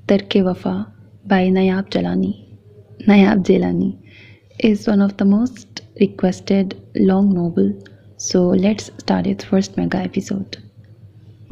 Tarke Wafa by Nayab Jelani is one of the most requested long novel, so let's start its first mega episode.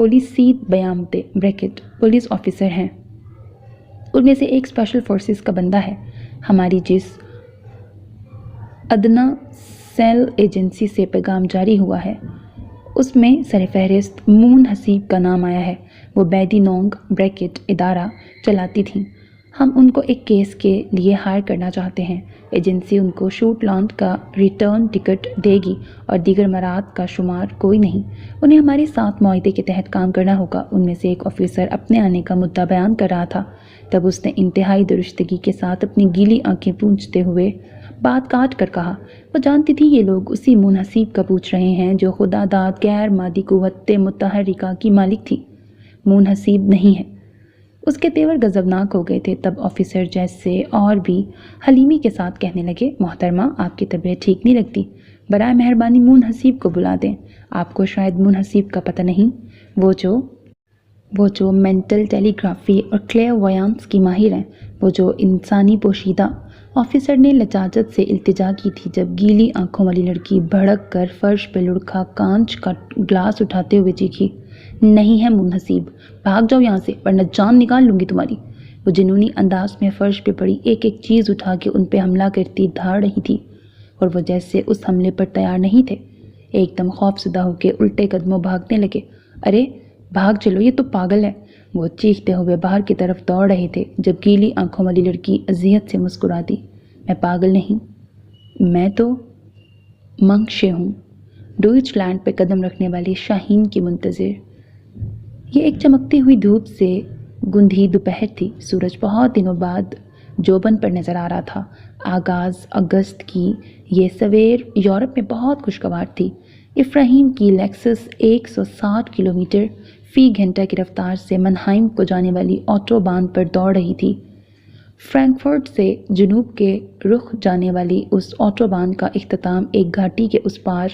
Police Syed بیامتے bracket police officer ہیں، ان میں سے ایک special forces کا بندہ ہے۔ ہماری جس ادنا سیل ایجنسی سے پیغام جاری ہوا ہے اس میں سر فہرست مون حسیب کا نام آیا ہے۔ وہ بیدی نونگ بریکٹ ادارہ چلاتی تھیں۔ ہم ان کو ایک کیس کے لیے ہائر کرنا چاہتے ہیں۔ ایجنسی ان کو شوٹ لانڈ کا ریٹرن ٹکٹ دے گی اور دیگر مراد کا شمار کوئی نہیں۔ انہیں ہمارے ساتھ معاہدے کے تحت کام کرنا ہوگا۔ ان میں سے ایک آفیسر اپنے آنے کا مدعا بیان کر رہا تھا، تب اس نے انتہائی درستگی کے ساتھ اپنی گیلی آنکھیں پونچھتے ہوئے بات کاٹ کر کہا۔ وہ جانتی تھی یہ لوگ اسی مون حسیب کا پوچھ رہے ہیں جو خدا داد غیر مادی قوت متحرکہ کی مالک تھی، مون حسیب نہیں ہے۔ اس کے تیور غضبناک ہو گئے تھے۔ تب آفیسر جیسے اور بھی حلیمی کے ساتھ کہنے لگے، محترمہ آپ کی طبیعت ٹھیک نہیں لگتی، برائے مہربانی مون حسیب کو بلا دیں۔ آپ کو شاید مون حسیب کا پتہ نہیں، وہ جو مینٹل ٹیلی گرافی اور کلیئر ویانس کی ماہر ہیں، وہ جو انسانی پوشیدہ۔ آفیسر نے لجاجت سے التجا کی تھی جب گیلی آنکھوں والی لڑکی بھڑک کر فرش پہ لڑکا کانچ کا گلاس اٹھاتے ہوئے چیخی، نہیں ہے مون حسیب، بھاگ جاؤ یہاں سے ورنہ جان نکال لوں گی تمہاری۔ وہ جنونی انداز میں فرش پہ پڑی ایک ایک چیز اٹھا کے ان پہ حملہ کرتی دھاڑ رہی تھی، اور وہ جیسے اس حملے پر تیار نہیں تھے۔ ایک دم خوف زدہ ہو کے الٹے قدموں بھاگنے لگے۔ ارے بھاگ چلو، یہ تو پاگل ہے، وہ چیختے ہوئے باہر کی طرف دوڑ رہے تھے جب گیلی آنکھوں والی لڑکی اذیت سے مسکرا دی۔ میں پاگل نہیں، میں تو منگشے ہوں، ڈوئچ لینڈ پہ قدم رکھنے والی شاہین کی منتظر۔ یہ ایک چمکتی ہوئی دھوپ سے گندھی دوپہر تھی۔ سورج بہت دنوں بعد جوبن پر نظر آ رہا تھا۔ آغاز اگست کی یہ سویر یورپ میں بہت خوشگوار تھی۔ افراہیم کی لیکسس 160 کلومیٹر فی گھنٹہ کی رفتار سے منہائم کو جانے والی آٹو بان پر دوڑ رہی تھی۔ فرینکفرٹ سے جنوب کے رخ جانے والی اس آٹو بان کا اختتام ایک گھاٹی کے اس پار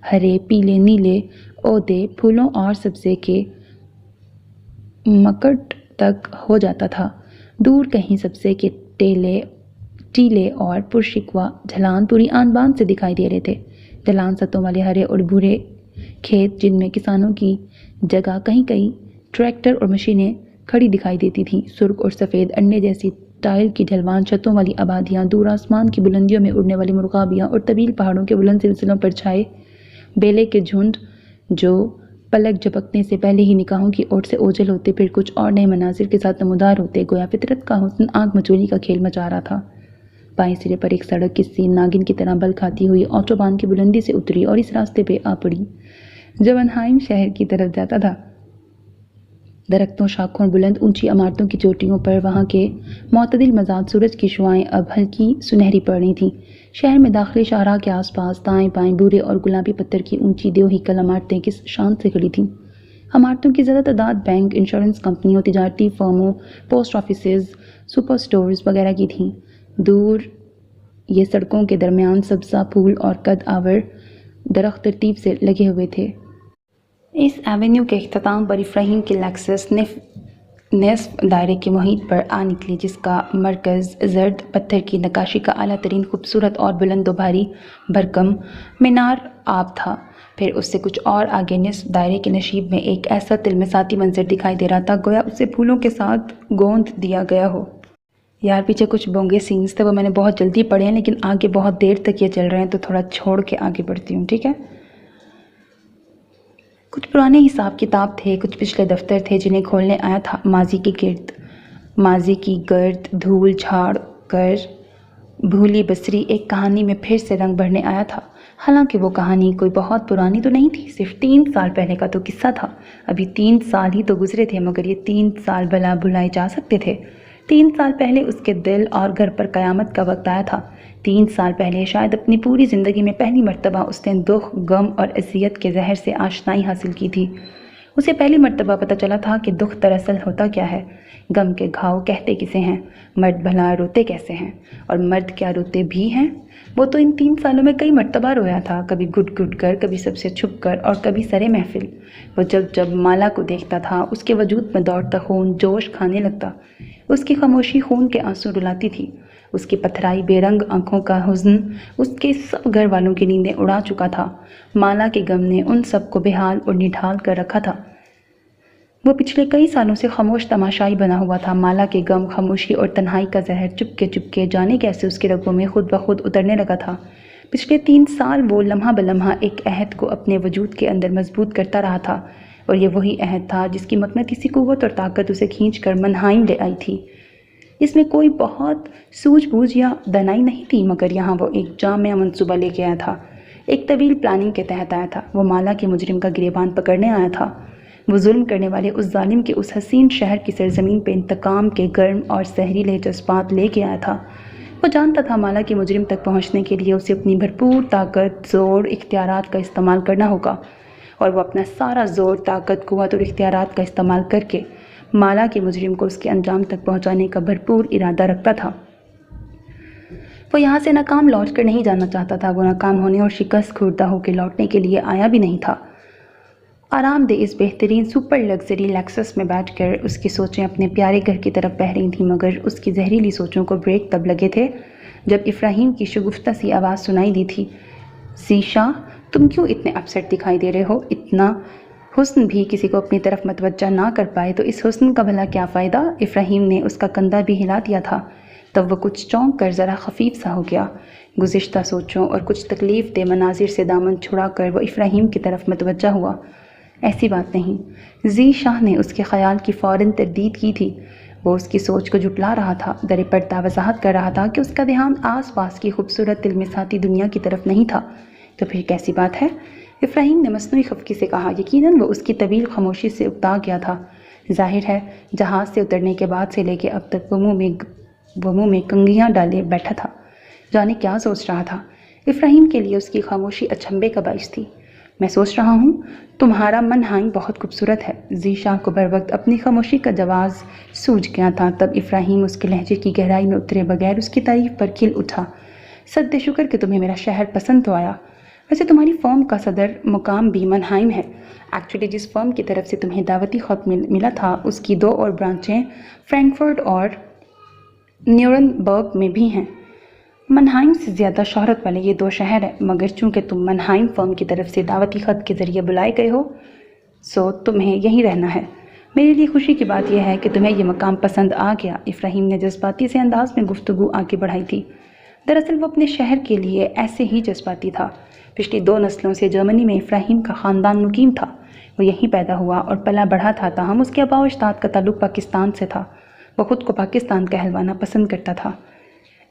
ہرے پیلے نیلے عہدے پھولوں اور سبزے کے مکٹ تک ہو جاتا تھا۔ دور کہیں سبزے کے ٹیلے اور پرشکوا ڈھلان پوری آن بان سے دکھائی دے رہے تھے۔ ڈھلان سطحوں والے ہرے اور بھورے کھیت جن میں کسانوں کی جگہ کہیں کہیں ٹریکٹر اور مشینیں کھڑی دکھائی دیتی تھیں، سرخ اور سفید انڈے جیسی ٹائل کی ڈھلوان چھتوں والی آبادیاں، دور آسمان کی بلندیوں میں اڑنے والی مرغابیاں اور طویل پہاڑوں کے بلند سلسلوں پر چھائے بیلے کے جھنڈ جو پلک جھپکنے سے پہلے ہی نگاہوں کی اوٹ سے اوجھل ہوتے پھر کچھ اور نئے مناظر کے ساتھ نمودار ہوتے، گویا فطرت کا حسن آنکھ مچولی کا کھیل مچا رہا تھا۔ بائیں سرے پر ایک سڑک کسی ناگن کی طرح بل کھاتی ہوئی آٹو بان کی بلندی سے اتری اور اس راستے پہ آ پڑی جو منہائم شہر کی طرف جاتا تھا۔ درختوں، شاخوں اور بلند اونچی عمارتوں کی چوٹیوں پر وہاں کے معتدل مزاج سورج کی شعاعیں اب ہلکی سنہری پڑ رہی تھیں۔ شہر میں داخلی شاہراہ کے آس پاس دائیں بائیں بھورے اور گلابی پتھر کی اونچی دیوہی کل عمارتیں کس شان سے کھڑی تھیں۔ عمارتوں کی زیادہ تعداد بینک، انشورنس کمپنیوں، تجارتی فرموں، پوسٹ آفیسز، سپر سٹورز وغیرہ کی تھیں۔ دور یہ سڑکوں کے درمیان سبزہ پھول اور قد آور درخت ترتیب سے لگے ہوئے تھے۔ اس ایونیو کے اختتام پر افراہیم کی لیکسس نصف دائرے کے محیط پر آ نکلی جس کا مرکز زرد پتھر کی نقاشی کا اعلیٰ ترین خوبصورت اور بلند و بھاری بھرکم مینار آب تھا۔ پھر اس سے کچھ اور آگے نصف دائرے کے نشیب میں ایک ایسا تلمساتی منظر دکھائی دے رہا تھا گویا اسے پھولوں کے ساتھ گوندھ دیا گیا ہو۔ یار پیچھے کچھ بونگے سینز تھے، وہ میں نے بہت جلدی پڑھے ہیں لیکن آگے بہت دیر تک یہ چل رہے ہیں تو تھوڑا چھوڑ کے آگے بڑھتی ہوں، ٹھیک ہے؟ کچھ پرانے حساب کتاب تھے، کچھ پچھلے دفتر تھے جنہیں کھولنے آیا تھا۔ ماضی کی گرد دھول جھاڑ کر بھولی بصری ایک کہانی میں پھر سے رنگ بھرنے آیا تھا۔ حالانکہ وہ کہانی کوئی بہت پرانی تو نہیں تھی، صرف 3 سال پہلے کا تو قصہ تھا۔ ابھی 3 سال ہی تو گزرے تھے مگر یہ 3 سال بھلا بھلائے جا سکتے تھے۔ 3 سال پہلے اس کے دل اور گھر پر قیامت کا وقت آیا تھا۔ 3 سال پہلے شاید اپنی پوری زندگی میں پہلی مرتبہ اس نے دکھ، غم اور اذیت کے زہر سے آشنائی حاصل کی تھی۔ اسے پہلی مرتبہ پتہ چلا تھا کہ دکھ دراصل ہوتا کیا ہے، غم کے گھاؤ کہتے کسے ہیں، مرد بھلا روتے کیسے ہیں، اور مرد کیا روتے بھی ہیں۔ وہ تو ان 3 سالوں میں کئی مرتبہ رویا تھا، کبھی گھٹ گھٹ کر، کبھی سب سے چھپ کر اور کبھی سرے محفل۔ وہ جب مالا کو دیکھتا تھا اس کے وجود میں دوڑتا خون جوش کھانے لگتا۔ اس کی خاموشی خون کے آنسو رلاتی تھی، اس کی پتھرائی بے رنگ آنکھوں کا حزن اس کے سب گھر والوں کی نیندیں اڑا چکا تھا۔ مالا کے غم نے ان سب کو بے حال اور نڈھال کر رکھا تھا۔ وہ پچھلے کئی سالوں سے خاموش تماشائی بنا ہوا تھا۔ مالا کے غم، خاموشی اور تنہائی کا زہر چپکے جانے کیسے اس کے رگوں میں خود بخود اترنے لگا تھا۔ پچھلے 3 سال وہ لمحہ بلمحہ ایک عہد کو اپنے وجود کے اندر مضبوط کرتا رہا تھا، اور یہ وہی عہد تھا جس کی مقناطیسی قوت اور طاقت اسے کھینچ کر منہائم لے آئی تھی۔ اس میں کوئی بہت سوجھ بوجھ یا دانائی نہیں تھی، مگر یہاں وہ ایک جامع منصوبہ لے کے آیا تھا، ایک طویل پلاننگ کے تحت آیا تھا۔ وہ مالا کے مجرم کا گریبان پکڑنے آیا تھا، وہ ظلم کرنے والے اس ظالم کے اس حسین شہر کی سرزمین پہ انتقام کے گرم اور زہریلے جذبات لے کے آیا تھا۔ وہ جانتا تھا مالا کے مجرم تک پہنچنے کے لیے اسے اپنی بھرپور طاقت، زور، اختیارات کا استعمال کرنا ہوگا، اور وہ اپنا سارا زور، طاقت، قوت اور اختیارات کا استعمال کر کے مالا کے مجرم کو اس کے انجام تک پہنچانے کا بھرپور ارادہ رکھتا تھا۔ وہ یہاں سے ناکام لوٹ کر نہیں جانا چاہتا تھا، وہ ناکام ہونے اور شکست خوردہ ہو کے لوٹنے کے لیے آیا بھی نہیں تھا۔ آرام دہ اس بہترین سپر لگژری لیکسس میں بیٹھ کر اس کی سوچیں اپنے پیارے گھر کی طرف بہہ رہی تھیں، مگر اس کی زہریلی سوچوں کو بریک تب لگے تھے جب افراہیم کی شگفتہ سی آواز سنائی دی تھی، ذیشاں، تم کیوں اتنے اپسیٹ دکھائی دے رہے ہو؟ اتنا حسن بھی کسی کو اپنی طرف متوجہ نہ کر پائے تو اس حسن کا بھلا کیا فائدہ؟ افراہیم نے اس کا کندھا بھی ہلا دیا تھا۔ تب وہ کچھ چونک کر ذرا خفیف سا ہو گیا۔ گزشتہ سوچوں اور کچھ تکلیف دہ مناظر سے دامن چھڑا کر وہ افراہیم کی طرف متوجہ ہوا۔ ایسی بات نہیں، ذیشاں نے اس کے خیال کی فوراً تردید کی تھی۔ وہ اس کی سوچ کو جھٹلا رہا تھا، در پردہ وضاحت کر رہا تھا کہ اس کا دھیان آس پاس کی خوبصورت تلمساتی دنیا کی طرف نہیں تھا۔ تو پھر کیسی بات ہے؟ افراہیم نے مصنوعی خفگی سے کہا۔ یقیناً وہ اس کی طویل خاموشی سے اکتا گیا تھا۔ ظاہر ہے جہاز سے اترنے کے بعد سے لے کے اب تک وہ منہ میں کنگھیاں ڈالے بیٹھا تھا، جانے کیا سوچ رہا تھا۔ افراہیم کے لیے اس کی خاموشی اچنبھے کا باعث تھی۔ میں سوچ رہا ہوں تمہارا منہائم بہت خوبصورت ہے۔ ذیشاں کو بر وقت اپنی خاموشی کا جواز سوجھ گیا تھا۔ تب افراہیم اس کے لہجے کی گہرائی میں اترے بغیر اس کی تعریف پر کھل اٹھا۔ سد شکر کہ تمہیں میرا شہر پسند تو آیا۔ ویسے تمہاری فرم کا صدر مقام بھی منہائم ہے۔ ایکچولی جس فرم کی طرف سے تمہیں دعوتی خط ملا تھا اس کی 2 اور برانچیں فرینکفرٹ اور نیورنبرگ میں بھی ہیں۔ منہائم سے زیادہ شہرت والے یہ 2 شہر ہیں، مگر چونکہ تم منہائم فرم کی طرف سے دعوتی خط کے ذریعے بلائے گئے ہو سو تمہیں یہیں رہنا ہے۔ میرے لیے خوشی کی بات یہ ہے کہ تمہیں یہ مقام پسند آ گیا۔ افراہیم نے جذباتی سے انداز میں گفتگو آگے بڑھائی تھی۔ دراصل وہ اپنے شہر کے لیے ایسے ہی جذباتی تھا۔ پچھلی 2 نسلوں سے جرمنی میں افراہیم کا خاندان مقیم تھا۔ وہ یہیں پیدا ہوا اور پلا بڑھا تھا، تاہم اس کے آباء و اجداد کا تعلق پاکستان سے تھا۔ وہ خود کو پاکستان کہلوانا پسند کرتا تھا۔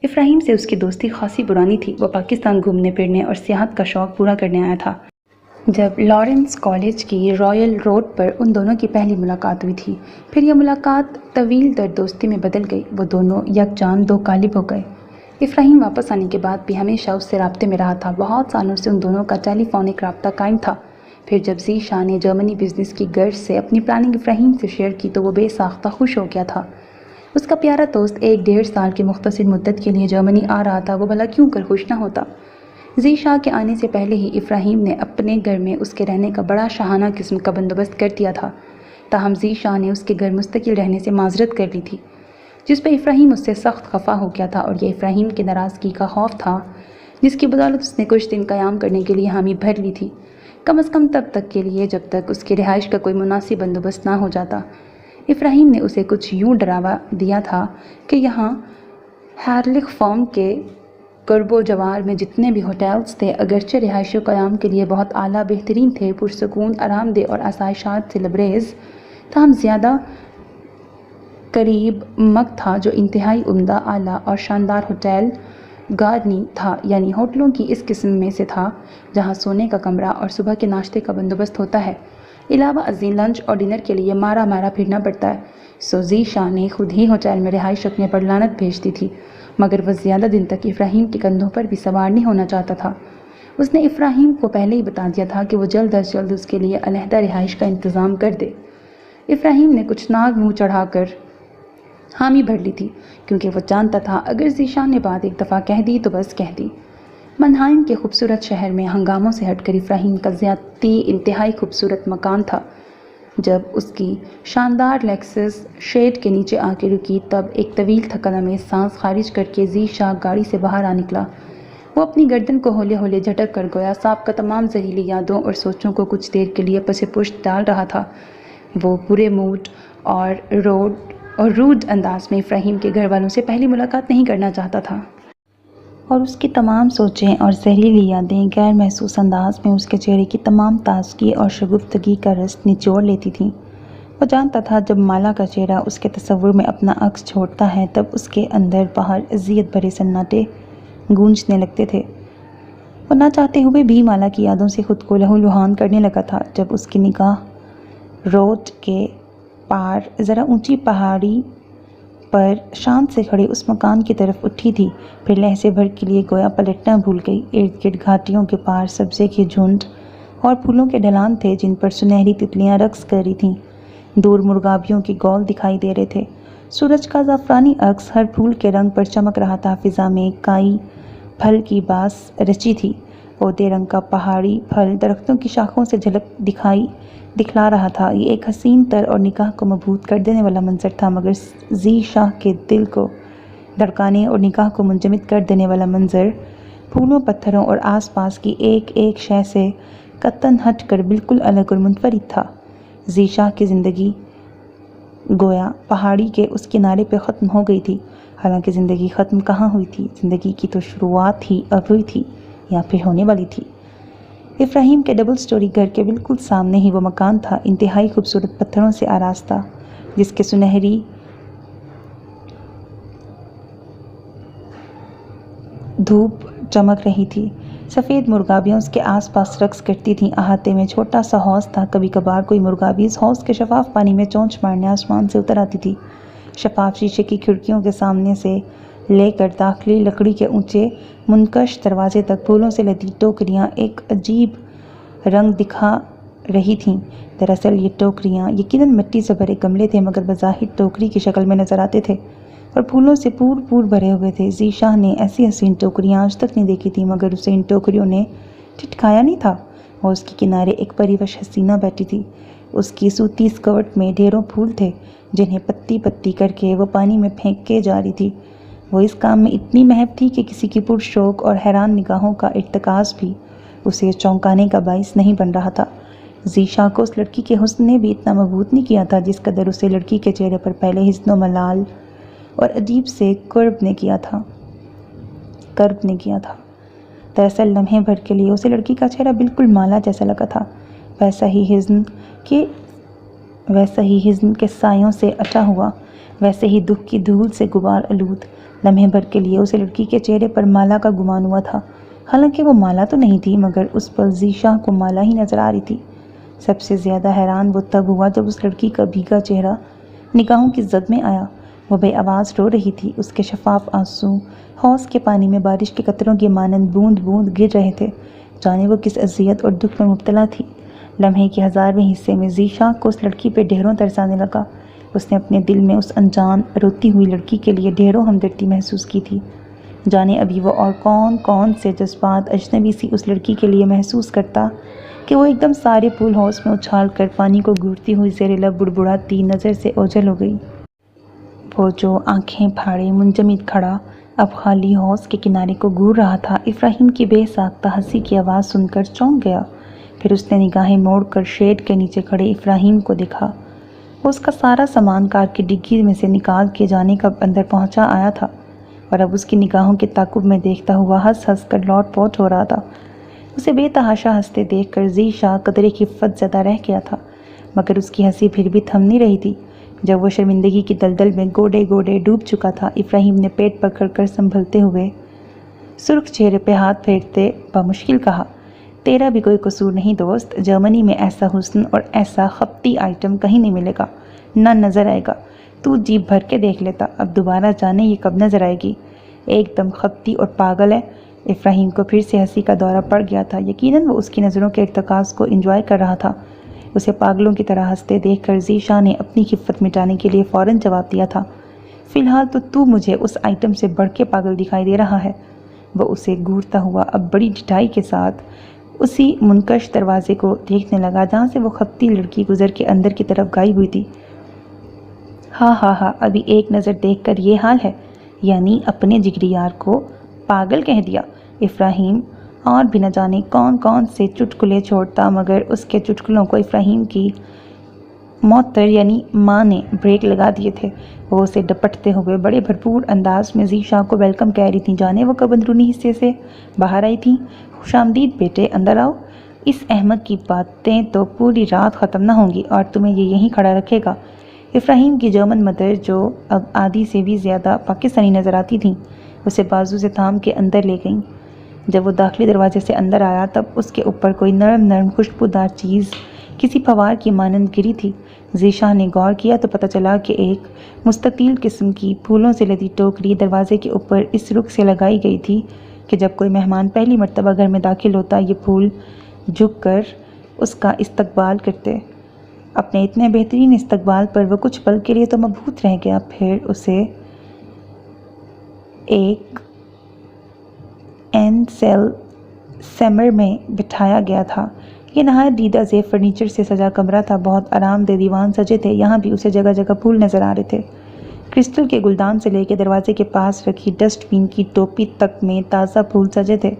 افراہیم سے اس کی دوستی خاصی پرانی تھی۔ وہ پاکستان گھومنے پھرنے اور سیاحت کا شوق پورا کرنے آیا تھا جب لارنس کالج کی رائل روڈ پر ان دونوں کی پہلی ملاقات ہوئی تھی۔ پھر یہ ملاقات طویل تر دوستی میں بدل گئی۔ وہ دونوں یکجان 2 قالب ہو گئے۔ افراہیم واپس آنے کے بعد بھی ہمیشہ اس سے رابطے میں رہا تھا۔ بہت سالوں سے ان دونوں کا ٹیلی فونک رابطہ قائم تھا۔ پھر جب ذیشاں نے جرمنی بزنس کی غرض سے اپنی پلاننگ افراہیم سے شیئر کی تو وہ بے ساختہ خوش ہو گیا تھا۔ اس کا پیارا دوست 1-1.5 سال کی مختصر مدت کے لیے جرمنی آ رہا تھا، وہ بھلا کیوں کر خوش نہ ہوتا۔ ذیشاں کے آنے سے پہلے ہی افراہیم نے اپنے گھر میں اس کے رہنے کا بڑا شاہانہ قسم کا بندوبست کر دیا تھا، تاہم ذیشاں نے اس کے گھر مستقل رہنے سے معذرت کر لی تھی، جس پہ افراہیم اس سے سخت خفا ہو گیا تھا، اور یہ افراہیم کی ناراضگی کا خوف تھا جس کی بدولت اس نے کچھ دن قیام کرنے کے لیے حامی بھر لی تھی، کم از کم تب تک کے لیے جب تک اس کی رہائش کا کوئی مناسب بندوبست نہ ہو جاتا۔ افراہیم نے اسے کچھ یوں ڈراوا دیا تھا کہ یہاں ہیرلک فارم کے قرب و جوار میں جتنے بھی ہوٹلز تھے، اگرچہ رہائش و قیام کے لیے بہت اعلیٰ بہترین تھے، پرسکون، آرام دہ اور آسائشات سے لبریز، تاہم زیادہ قریب مک تھا جو انتہائی عمدہ، اعلیٰ اور شاندار ہوٹل گارنی تھا، یعنی ہوٹلوں کی اس قسم میں سے تھا جہاں سونے کا کمرہ اور صبح کے ناشتے کا بندوبست ہوتا ہے، علاوہ ازیں لنچ اور ڈنر کے لیے مارا پھرنا پڑتا ہے۔ سو ذیشاں نے خود ہی ہوٹل میں رہائش رکھنے پر لعنت بھیج دی تھی، مگر وہ زیادہ دن تک افراہیم کے کندھوں پر بھی سوار نہیں ہونا چاہتا تھا۔ اس نے افراہیم کو پہلے ہی بتا دیا تھا کہ وہ جلد از جلد اس کے لیے علیحدہ رہائش کا انتظام کر دے۔ افراہیم نے کچھ ناگ منہ چڑھا کر حامی بھر لی تھی، کیونکہ وہ جانتا تھا اگر ذیشاں نے بات ایک دفعہ کہہ دی تو بس کہہ دی۔ منہائم کے خوبصورت شہر میں ہنگاموں سے ہٹ کر افراہیم کا زیادتی انتہائی خوبصورت مکان تھا۔ جب اس کی شاندار لیکسس شیڈ کے نیچے آ کے رکی تب ایک طویل تھکن آمیز سانس خارج کر کے ذیشاں گاڑی سے باہر آ نکلا۔ وہ اپنی گردن کو ہولے ہولے جھٹک کر گویا سابقہ تمام زہریلی یادوں اور سوچوں کو کچھ دیر کے لیے پس پشت ڈال رہا تھا۔ وہ برے موڈ اور روڈ انداز میں افراہیم کے گھر والوں سے پہلی ملاقات نہیں کرنا چاہتا تھا، اور اس کی تمام سوچیں اور زہریلی یادیں غیر محسوس انداز میں اس کے چہرے کی تمام تازگی اور شگفتگی کا رس نچوڑ لیتی تھیں۔ وہ جانتا تھا جب مالا کا چہرہ اس کے تصور میں اپنا عکس چھوڑتا ہے تب اس کے اندر باہر اذیت بھرے سناٹے گونجنے لگتے تھے۔ وہ نہ چاہتے ہوئے بھی مالا کی یادوں سے خود کو لہو لہان کرنے لگا تھا۔ جب اس کی نگاہ روڈ کے پار ذرا اونچی پہاڑی پر شان سے کھڑے اس مکان کی طرف اٹھی تھی، پھر لحظے بھر کے لیے گویا پلٹنا بھول گئی۔ ارد گرد گھاٹیوں کے پار سبزے کے جھنڈ اور پھولوں کے ڈھلان تھے جن پر سنہری تتلیاں رقص کر رہی تھیں۔ دور مرغابیوں کے گول دکھائی دے رہے تھے۔ سورج کا زعفرانی عکس ہر پھول کے رنگ پر چمک رہا تھا۔ فضا میں کائی پھل کی باس رچی تھی۔ عودے رنگ کا پہاڑی پھل درختوں کی شاخوں سے جھلک دکھلا رہا تھا۔ یہ ایک حسین تر اور نگاہ کو مبہوت کر دینے والا منظر تھا، مگر ذی شاہ کے دل کو دھڑکانے اور نگاہ کو منجمد کر دینے والا منظر پھولوں، پتھروں اور آس پاس کی ایک ایک شے سے قطعاً ہٹ کر بالکل الگ اور منفرد تھا۔ ذی شاہ کی زندگی گویا پہاڑی کے اس کنارے پہ ختم ہو گئی تھی، حالانکہ زندگی ختم کہاں ہوئی تھی، زندگی کی تو شروعات ہی اب ہوئی تھی یا پھر ہونے والی تھی۔ افراہیم کے ڈبل سٹوری گھر کے بالکل سامنے ہی وہ مکان تھا، انتہائی خوبصورت پتھروں سے آراستہ، جس کے سنہری دھوپ چمک رہی تھی۔ سفید مرغابیاں اس کے آس پاس رقص کرتی تھیں۔ احاطے میں چھوٹا سا حوض تھا، کبھی کبھار کوئی مرغابی اس حوض کے شفاف پانی میں چونچ مارنے آسمان سے اتر آتی تھی۔ شفاف شیشے کی کھڑکیوں کے سامنے سے لے کر داخلی لکڑی کے اونچے منقش دروازے تک پھولوں سے لدی ٹوکریاں ایک عجیب رنگ دکھا رہی تھیں۔ دراصل یہ ٹوکریاں یقیناً مٹی سے بھرے گملے تھے، مگر بظاہر ٹوکری کی شکل میں نظر آتے تھے اور پھولوں سے پور بھرے ہوئے تھے۔ ذی شاہ نے ایسی حسین ٹوکریاں آج تک نہیں دیکھی تھیں، مگر اسے ان ٹوکریوں نے ٹھٹکایا نہیں تھا۔ اور اس کے کنارے ایک پریوش حسینہ بیٹھی تھی۔ اس کی سوتی اسکرٹ میں ڈھیروں پھول تھے، جنہیں پتی پتی کر کے وہ پانی میں پھینکے جا رہی تھی۔ وہ اس کام میں اتنی محب تھی کہ کسی کی پرشوق اور حیران نگاہوں کا ارتکاز بھی اسے چونکانے کا باعث نہیں بن رہا تھا۔ ذی شاہ کو اس لڑکی کے حسن نے بھی اتنا مبہوت نہیں کیا تھا جس قدر اسے لڑکی کے چہرے پر پہلے حزن و ملال اور عجیب سے کرب نے کیا تھا۔ دراصل لمحے بھر کے لیے اسے لڑکی کا چہرہ بالکل مالا جیسا لگا تھا، ویسا ہی حزن کے سایوں سے اٹا ہوا، ویسے ہی دکھ کی دھول سے غبار آلود۔ لمحے بھر کے لیے اسے لڑکی کے چہرے پر مالا کا گمان ہوا تھا، حالانکہ وہ مالا تو نہیں تھی، مگر اس پر ذی شاہ کو مالا ہی نظر آ رہی تھی۔ سب سے زیادہ حیران وہ تب ہوا جب اس لڑکی کا بھیگا چہرہ نگاہوں کی زد میں آیا۔ وہ بے آواز رو رہی تھی، اس کے شفاف آنسو حوض کے پانی میں بارش کے قطروں کی مانند بوند بوند گر رہے تھے، جانے وہ کس اذیت اور دکھ میں مبتلا تھی۔ لمحے کے 1000ویں حصے میں ذی شاہ کو اس لڑکی پہ ڈھیروں ترسانے لگا۔ اس نے اپنے دل میں اس انجان روتی ہوئی لڑکی کے لیے ڈھیروں ہمدردی محسوس کی تھی، جانے ابھی وہ اور کون سے جذبات اجنبی سی اس لڑکی کے لیے محسوس کرتا کہ وہ ایک دم سارے پھول حوض میں اچھال کر پانی کو گھورتی ہوئی زیر لب بڑبڑاتی نظر سے اوجھل ہو گئی۔ وہ جو آنکھیں پھاڑے منجمد کھڑا اب خالی حوض کے کنارے کو گھور رہا تھا، افراہیم کی بے ساختہ ہنسی کی آواز سن کر چونک گیا۔ پھر اس نے نگاہیں موڑ کر شیڈ کے نیچے کھڑے افراہیم کو دیکھا۔ وہ اس کا سارا سامان کار کی ڈگی میں سے نکال کے جانے کا اندر پہنچا آیا تھا، اور اب اس کی نگاہوں کے تعاقب میں دیکھتا ہوا ہنس کر لوٹ پوٹ ہو رہا تھا۔ اسے بے تحاشا ہنستے دیکھ کر ذی شاہ قدرے خفت زدہ رہ گیا تھا، مگر اس کی ہنسی پھر بھی تھم نہیں رہی تھی۔ جب وہ شرمندگی کی دلدل میں گوڑے گوڑے ڈوب چکا تھا، افراہیم نے پیٹ پکڑ کر سنبھلتے ہوئے سرخ چہرے پہ ہاتھ پھیرتے بمشکل کہا، تیرا بھی کوئی قصور نہیں دوست، جرمنی میں ایسا حسن اور ایسا خپتی آئٹم کہیں نہیں ملے گا، نہ نظر آئے گا۔ تو جیب بھر کے دیکھ لیتا، اب دوبارہ جانے یہ کب نظر آئے گی، ایک دم خپتی اور پاگل ہے۔ افراہیم کو پھر سے ہنسی کا دورہ پڑ گیا تھا، یقیناً وہ اس کی نظروں کے ارتکاز کو انجوائے کر رہا تھا۔ اسے پاگلوں کی طرح ہنستے دیکھ کر ذی شاہ نے اپنی خفت مٹانے کے لیے فوراً جواب دیا تھا، فی الحال تو مجھے اس آئٹم سے بڑھ کے پاگل دکھائی دے رہا ہے۔ وہ اسے گھورتا ہوا اب بڑی ڈٹائی کے ساتھ اسی منقش دروازے کو دیکھنے لگا جہاں سے وہ خپتی لڑکی گزر کے اندر کی طرف گائی ہوئی تھی۔ ہاں، ابھی ایک نظر دیکھ کر یہ حال ہے، یعنی اپنے جگری یار کو پاگل کہہ دیا۔ افراہیم اور بھی نہ جانے کون سے چٹکلے چھوڑتا، مگر اس کے چٹکلوں کو افراہیم کی معطر یعنی ماں نے بریک لگا دیے تھے۔ وہ اسے ڈپٹتے ہوئے بڑے بھرپور انداز میں ذیشا کو ویلکم کہہ رہی تھیں۔ جانے وہ کب اندرونی حصے سے باہر آئی تھیں۔ خوش آمدید بیٹے، اندر آؤ۔ اس احمق کی باتیں تو پوری رات ختم نہ ہوں گی اور تمہیں یہ یہیں کھڑا رکھے گا۔ افراہیم کی جرمن مدر، جو اب آدھی سے بھی زیادہ پاکستانی نظر آتی تھیں، اسے بازو سے تھام کے اندر لے گئیں۔ جب وہ داخلی دروازے سے اندر آیا تب اس کے اوپر کوئی نرم نرم خوشبودار چیز کسی پھوار کی مانند گری تھی۔ ذیشا نے غور کیا تو پتہ چلا کہ ایک مستطیل قسم کی پھولوں سے لدی ٹوکری دروازے کے اوپر اس رخ سے لگائی گئی تھی کہ جب کوئی مہمان پہلی مرتبہ گھر میں داخل ہوتا، یہ پھول جھک کر اس کا استقبال کرتے۔ اپنے اتنے بہترین استقبال پر وہ کچھ پل کے لیے تو مبہوت رہ گیا، پھر اسے ایک این سیل سیمر میں بٹھایا گیا تھا۔ یہ نہایت دیدہ زیب فرنیچر سے سجا کمرہ تھا، بہت آرام دہ دیوان سجے تھے، یہاں بھی اسے جگہ جگہ پھول نظر آ رہے تھے۔ کرسٹل کے گلدان سے لے کے دروازے کے پاس رکھی ڈسٹ بین کی ٹوپی تک میں تازہ پھول سجے تھے۔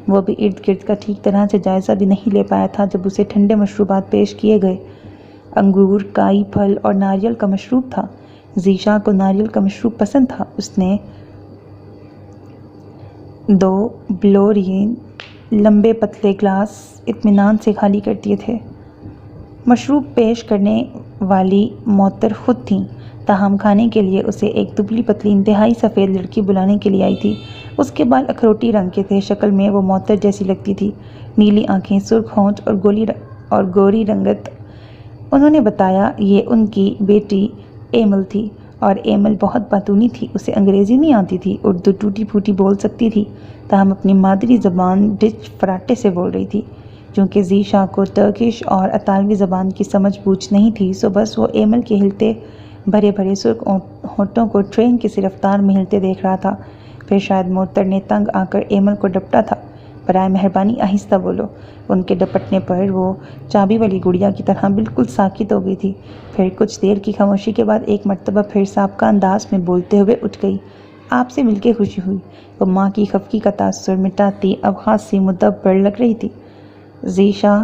وہ بھی ارد گرد کا ٹھیک طرح سے جائزہ بھی نہیں لے پایا تھا جب اسے ٹھنڈے مشروبات پیش کیے گئے۔ انگور، کائی پھل اور ناریل کا مشروب تھا۔ ذیشا کو ناریل کا مشروب پسند تھا۔ اس نے 2 بلورین لمبے پتلے گلاس اطمینان سے خالی کر دیے تھے۔ مشروب پیش کرنے والی معطر خود تھیں، تاہم کھانے کے لیے اسے ایک دبلی پتلی انتہائی سفید لڑکی بلانے کے لیے آئی تھی۔ اس کے بال اخروٹی رنگ کے تھے، شکل میں وہ معطر جیسی لگتی تھی، نیلی آنکھیں، سرخ ہونٹ اور گوری رنگت۔ انہوں نے بتایا یہ ان کی بیٹی ایمل تھی، اور ایمل بہت باتونی تھی، اسے انگریزی نہیں آتی تھی، اردو ٹوٹی پھوٹی بول سکتی تھی، تاہم اپنی مادری زبان ڈچ فراٹے سے بول رہی تھی۔ چونکہ ذیشا کو ٹرکش اور اطالوی زبان کی سمجھ بوجھ نہیں تھی، سو بس وہ ایمل کے ہلتے بھرے بھرے سرخ ہونٹوں کو ٹرین کی سی رفتار میں ہلتے دیکھ رہا تھا۔ پھر شاید معطر نے تنگ آ کر ایمل کو ڈپٹا تھا۔ برائے مہربانی آہستہ بولو۔ ان کے ڈپٹنے پر وہ چابی والی گڑیا کی طرح بالکل ساکت ہو گئی تھی۔ پھر کچھ دیر کی خاموشی کے بعد ایک مرتبہ پھر سابقہ انداز میں بولتے ہوئے اٹھ گئی۔ آپ سے مل کے خوشی ہوئی۔ وہ ماں کی خفگی کا تاثر مٹاتی اب خاصی مدبر لگ رہی تھی۔ ذیشا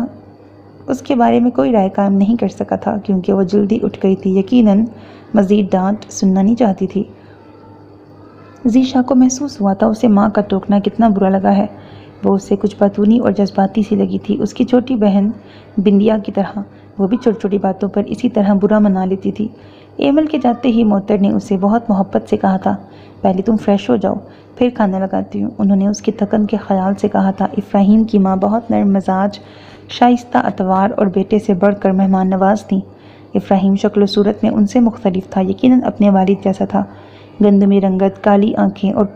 اس کے بارے میں کوئی رائے قائم نہیں کر سکا تھا کیونکہ وہ جلدی اٹھ گئی تھی، یقیناً مزید ڈانٹ سننا نہیں چاہتی تھی۔ ذیشا کو محسوس ہوا تھا اسے ماں کا ٹوکنا کتنا برا لگا ہے۔ وہ اسے کچھ باتونی اور جذباتی سی لگی تھی، اس کی چھوٹی بہن بندیا کی طرح۔ وہ بھی چھوٹی چھوٹی باتوں پر اسی طرح برا منا لیتی تھی۔ ایمل کے جاتے ہی معطر نے اسے بہت محبت سے کہا تھا، پہلے تم فریش ہو جاؤ، پھر کھانا لگاتی ہوں۔ انہوں نے اس کی تھکن کے خیال سے کہا تھا۔ افراہیم کی ماں بہت نرم مزاج، شائستہ اتوار اور بیٹے سے بڑھ کر مہمان نواز تھیں۔ افراہیم شکل و صورت میں ان سے مختلف تھا، یقیناً اپنے والد جیسا تھا۔ گندمی رنگت، کالی آنکھیں اور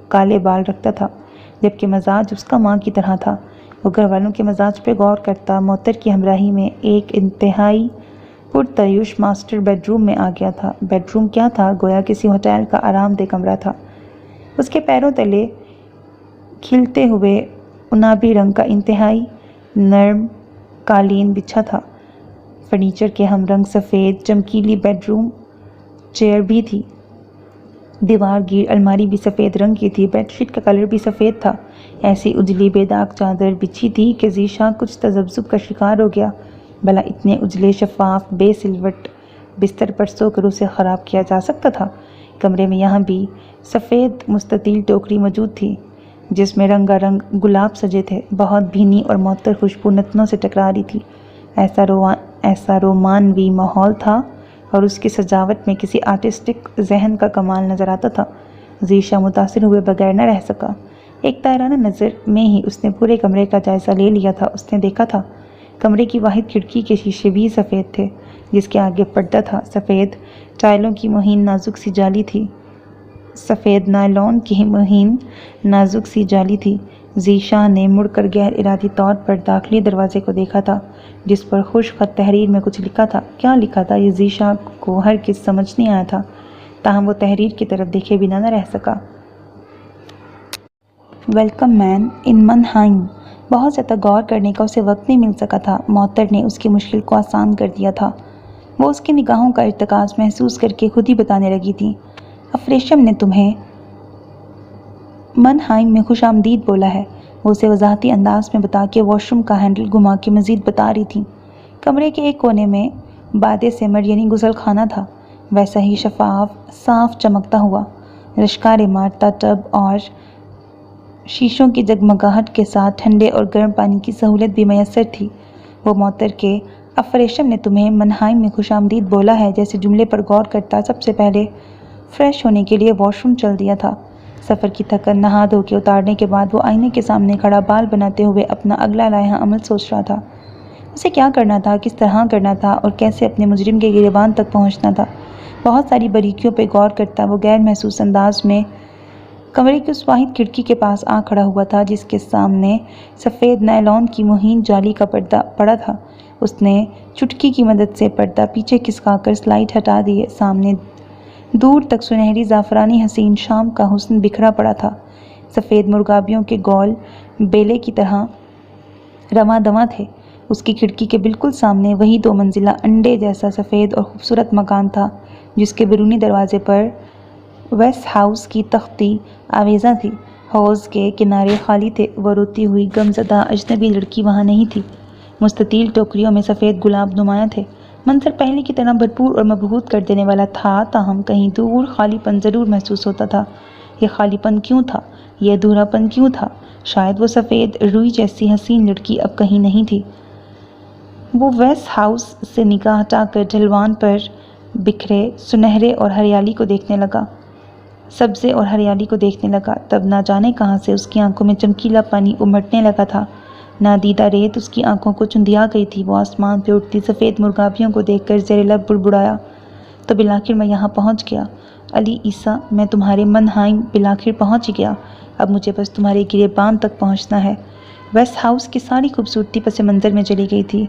کالے بال رکھتا تھا، جبکہ مزاج اس کا ماں کی طرح تھا۔ وہ گھر والوں کے مزاج پہ غور کرتا معطر کی ہمراہی میں ایک انتہائی پرتعیش ماسٹر بیڈ روم میں آ گیا تھا۔ بیڈ روم کیا تھا، گویا کسی ہوٹل کا آرام دہ کمرہ تھا۔ اس کے پیروں تلے کھلتے ہوئے عنابی رنگ کا انتہائی نرم قالین بچھا تھا۔ فرنیچر کے ہم رنگ سفید چمکیلی بیڈ روم چیئر بھی تھی۔ دیوار گیر الماری بھی سفید رنگ کی تھی، بیڈ شیٹ کا کلر بھی سفید تھا۔ ایسی اجلی بے داغ چادر بچھی تھی کہ ذیشا کچھ تذبذب کا شکار ہو گیا۔ بھلا اتنے اجلے شفاف بے سلوٹ بستر پر سو کر اسے خراب کیا جا سکتا تھا؟ کمرے میں یہاں بھی سفید مستطیل ٹوکری موجود تھی جس میں رنگا رنگ گلاب سجے تھے، بہت بھینی اور معطر خوشبو نتنوں سے ٹکرا رہی تھی۔ ایسا رومانوی ماحول تھا اور اس کی سجاوٹ میں کسی آرٹسٹک ذہن کا کمال نظر آتا تھا۔ ذیشا متاثر ہوئے بغیر نہ رہ سکا۔ ایک طائرانہ نظر میں ہی اس نے پورے کمرے کا جائزہ لے لیا تھا۔ اس نے دیکھا تھا کمرے کی واحد کھڑکی کے شیشے بھی سفید تھے جس کے آگے پردہ تھا۔ سفید ٹائلوں کی مہین نازک سی جالی تھی، سفید نائلون کی مہین نازک سی جالی تھی۔ ذیشا نے مڑ کر غیر ارادی طور پر داخلی دروازے کو دیکھا تھا جس پر خشک خط تحریر میں کچھ لکھا تھا۔ کیا لکھا تھا یہ ذیشا کو ہرگز سمجھ نہیں آیا تھا، تاہم وہ تحریر کی طرف دیکھے بنا نہ رہ سکا۔ ویلکم مین ان منہائم۔ بہت زیادہ غور کرنے کا اسے وقت نہیں مل سکا تھا۔ معطر نے اس کی مشکل کو آسان کر دیا تھا۔ وہ اس کی نگاہوں کا ارتکاز محسوس کر کے خود ہی بتانے لگی تھی۔ افریشم نے تمہیں منہائم میں خوش آمدید بولا ہے۔ وہ اسے وضاحتی انداز میں بتا کے واش روم کا ہینڈل گھما کے مزید بتا رہی تھی۔ کمرے کے ایک کونے میں باد سمر یعنی غسل خانہ تھا، ویسا ہی شفاف، صاف، چمکتا ہوا، لشکاریں مارتا ٹب اور شیشوں کی جگمگاہٹ کے ساتھ ٹھنڈے اور گرم پانی کی سہولت بھی میسر تھی۔ وہ معطر کہ اب ریشم نے تمہیں منہائم میں خوش آمدید بولا ہے جیسے جملے پر غور کرتا سب سے پہلے فریش ہونے کے لیے واش روم چل دیا تھا۔ سفر کی تھکن نہا دھو کے اتارنے کے بعد وہ آئینے کے سامنے کھڑا بال بناتے ہوئے اپنا اگلا لائحہ عمل سوچ رہا تھا۔ اسے کیا کرنا تھا، کس طرح کرنا تھا اور کیسے اپنے مجرم کے گریبان تک پہنچنا تھا۔ بہت ساری باریکیوں پہ غور کرتا وہ غیر محسوس انداز میں کمرے کی اس واحد کھڑکی کے پاس آ کھڑا ہوا تھا جس کے سامنے سفید نائلون کی مہین جالی کا پردہ پڑا تھا۔ اس نے چٹکی کی مدد سے پردہ پیچھے کھسکا کر سلائڈ ہٹا دیے۔ سامنے دور تک سنہری زعفرانی حسین شام کا حسن بکھرا پڑا تھا۔ سفید مرغابیوں کے گول بیلے کی طرح رواں دواں تھے۔ اس کی کھڑکی کے بالکل سامنے وہی 2 منزلہ انڈے جیسا سفید اور خوبصورت مکان تھا جس کے بیرونی دروازے پر ویسٹ ہاؤس کی تختی آویزاں تھی۔ حوض کے کنارے خالی تھے، وہ روتی ہوئی غمزدہ اجنبی لڑکی وہاں نہیں تھی۔ مستطیل ٹوکریوں میں سفید گلاب نمایاں تھے۔ منظر پہلے کی طرح بھرپور اور مبہوت کر دینے والا تھا، تاہم کہیں دور خالی پن ضرور محسوس ہوتا تھا۔ یہ خالی پن کیوں تھا؟ یہ ادھورا پن کیوں تھا؟ شاید وہ سفید روئی جیسی حسین لڑکی اب کہیں نہیں تھی۔ وہ ویسٹ ہاؤس سے نگاہ ہٹا کر ڈھلوان پر بکھرے سنہرے اور ہریالی کو دیکھنے لگا، سبزے اور ہریالی کو دیکھنے لگا۔ تب نہ جانے کہاں سے اس کی آنکھوں میں چمکیلا پانی امٹنے لگا تھا۔ نادیدہ ریت اس کی آنکھوں کو چندیا گئی تھی۔ وہ آسمان پہ اڑتی سفید مرغابیوں کو دیکھ کر زیر لب بڑبڑایا، تو بالآخر میں یہاں پہنچ گیا۔ علی عیسیٰ، میں تمہارے منہائم بالآخر پہنچ گیا۔ اب مجھے بس تمہارے گریبان تک پہنچنا ہے۔ ویسٹ ہاؤس کی ساری خوبصورتی پس منظر میں چلی گئی تھی۔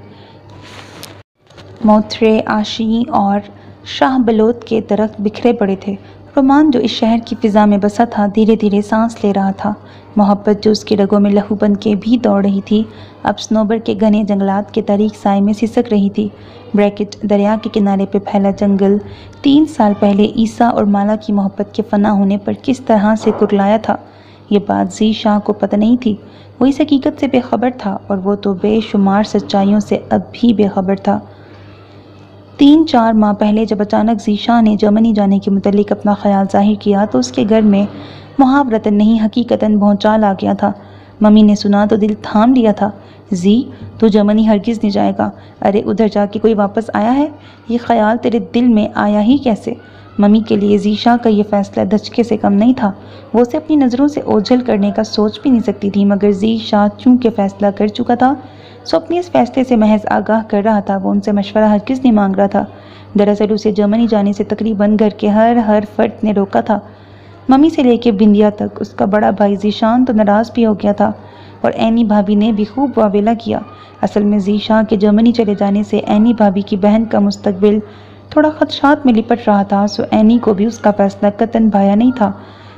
موتھرے، آشی اور شاہ بلوت کے درخت بکھرے پڑے تھے۔ رومان جو اس شہر کی فضا میں بسا تھا دھیرے دھیرے سانس لے رہا تھا۔ محبت جو اس کی رگوں میں لہو بن کے بھی دوڑ رہی تھی اب صنوبر کے گھنے جنگلات کے تاریک سائے میں سسک رہی تھی۔ بریکٹ دریا کے کنارے پہ پھیلا جنگل 3 سال پہلے عیسیٰ اور مالا کی محبت کے فنا ہونے پر کس طرح سے کرلایا تھا، یہ بات زی شاہ کو پتہ نہیں تھی۔ وہ اس حقیقت سے بے خبر تھا اور وہ تو بے شمار سچائیوں سے اب بھی بے خبر تھا۔ 3-4 ماہ پہلے جب اچانک زی شاہ نے جرمنی جانے کے متعلق اپنا خیال ظاہر کیا تو اس کے گھر میں محاورتاً نہیں حقیقتاً بھونچال آ گیا تھا۔ ممی نے سنا تو دل تھام لیا تھا۔ زی، تو جرمنی ہرگز نہیں جائے گا۔ ارے ادھر جا کے کوئی واپس آیا ہے؟ یہ خیال تیرے دل میں آیا ہی کیسے؟ ممی کے لیے زی شاہ کا یہ فیصلہ دھچکے سے کم نہیں تھا۔ وہ اسے اپنی نظروں سے اوجھل کرنے کا سوچ بھی نہیں سکتی تھی، مگر زی شاہ چونکہ فیصلہ کر چکا تھا سو اپنے اس فیصلے سے محض آگاہ کر رہا تھا۔ وہ ان سے مشورہ ہرگز نہیں مانگ رہا تھا۔ دراصل اسے جرمنی جانے سے تقریباً گھر کے ہر فرد نے روکا تھا، ممی سے لے کے بندیا تک۔ اس کا بڑا بھائی ذیشان تو ناراض بھی ہو گیا تھا اور اینی بھابھی نے بھی خوب واویلا کیا۔ اصل میں زی شاہ کے جرمنی چلے جانے سے اینی بھابھی کی بہن کا مستقبل تھوڑا خدشات میں لپٹ رہا تھا، سو اینی کو بھی اس کا فیصلہ قطعاً بھایا نہیں تھا۔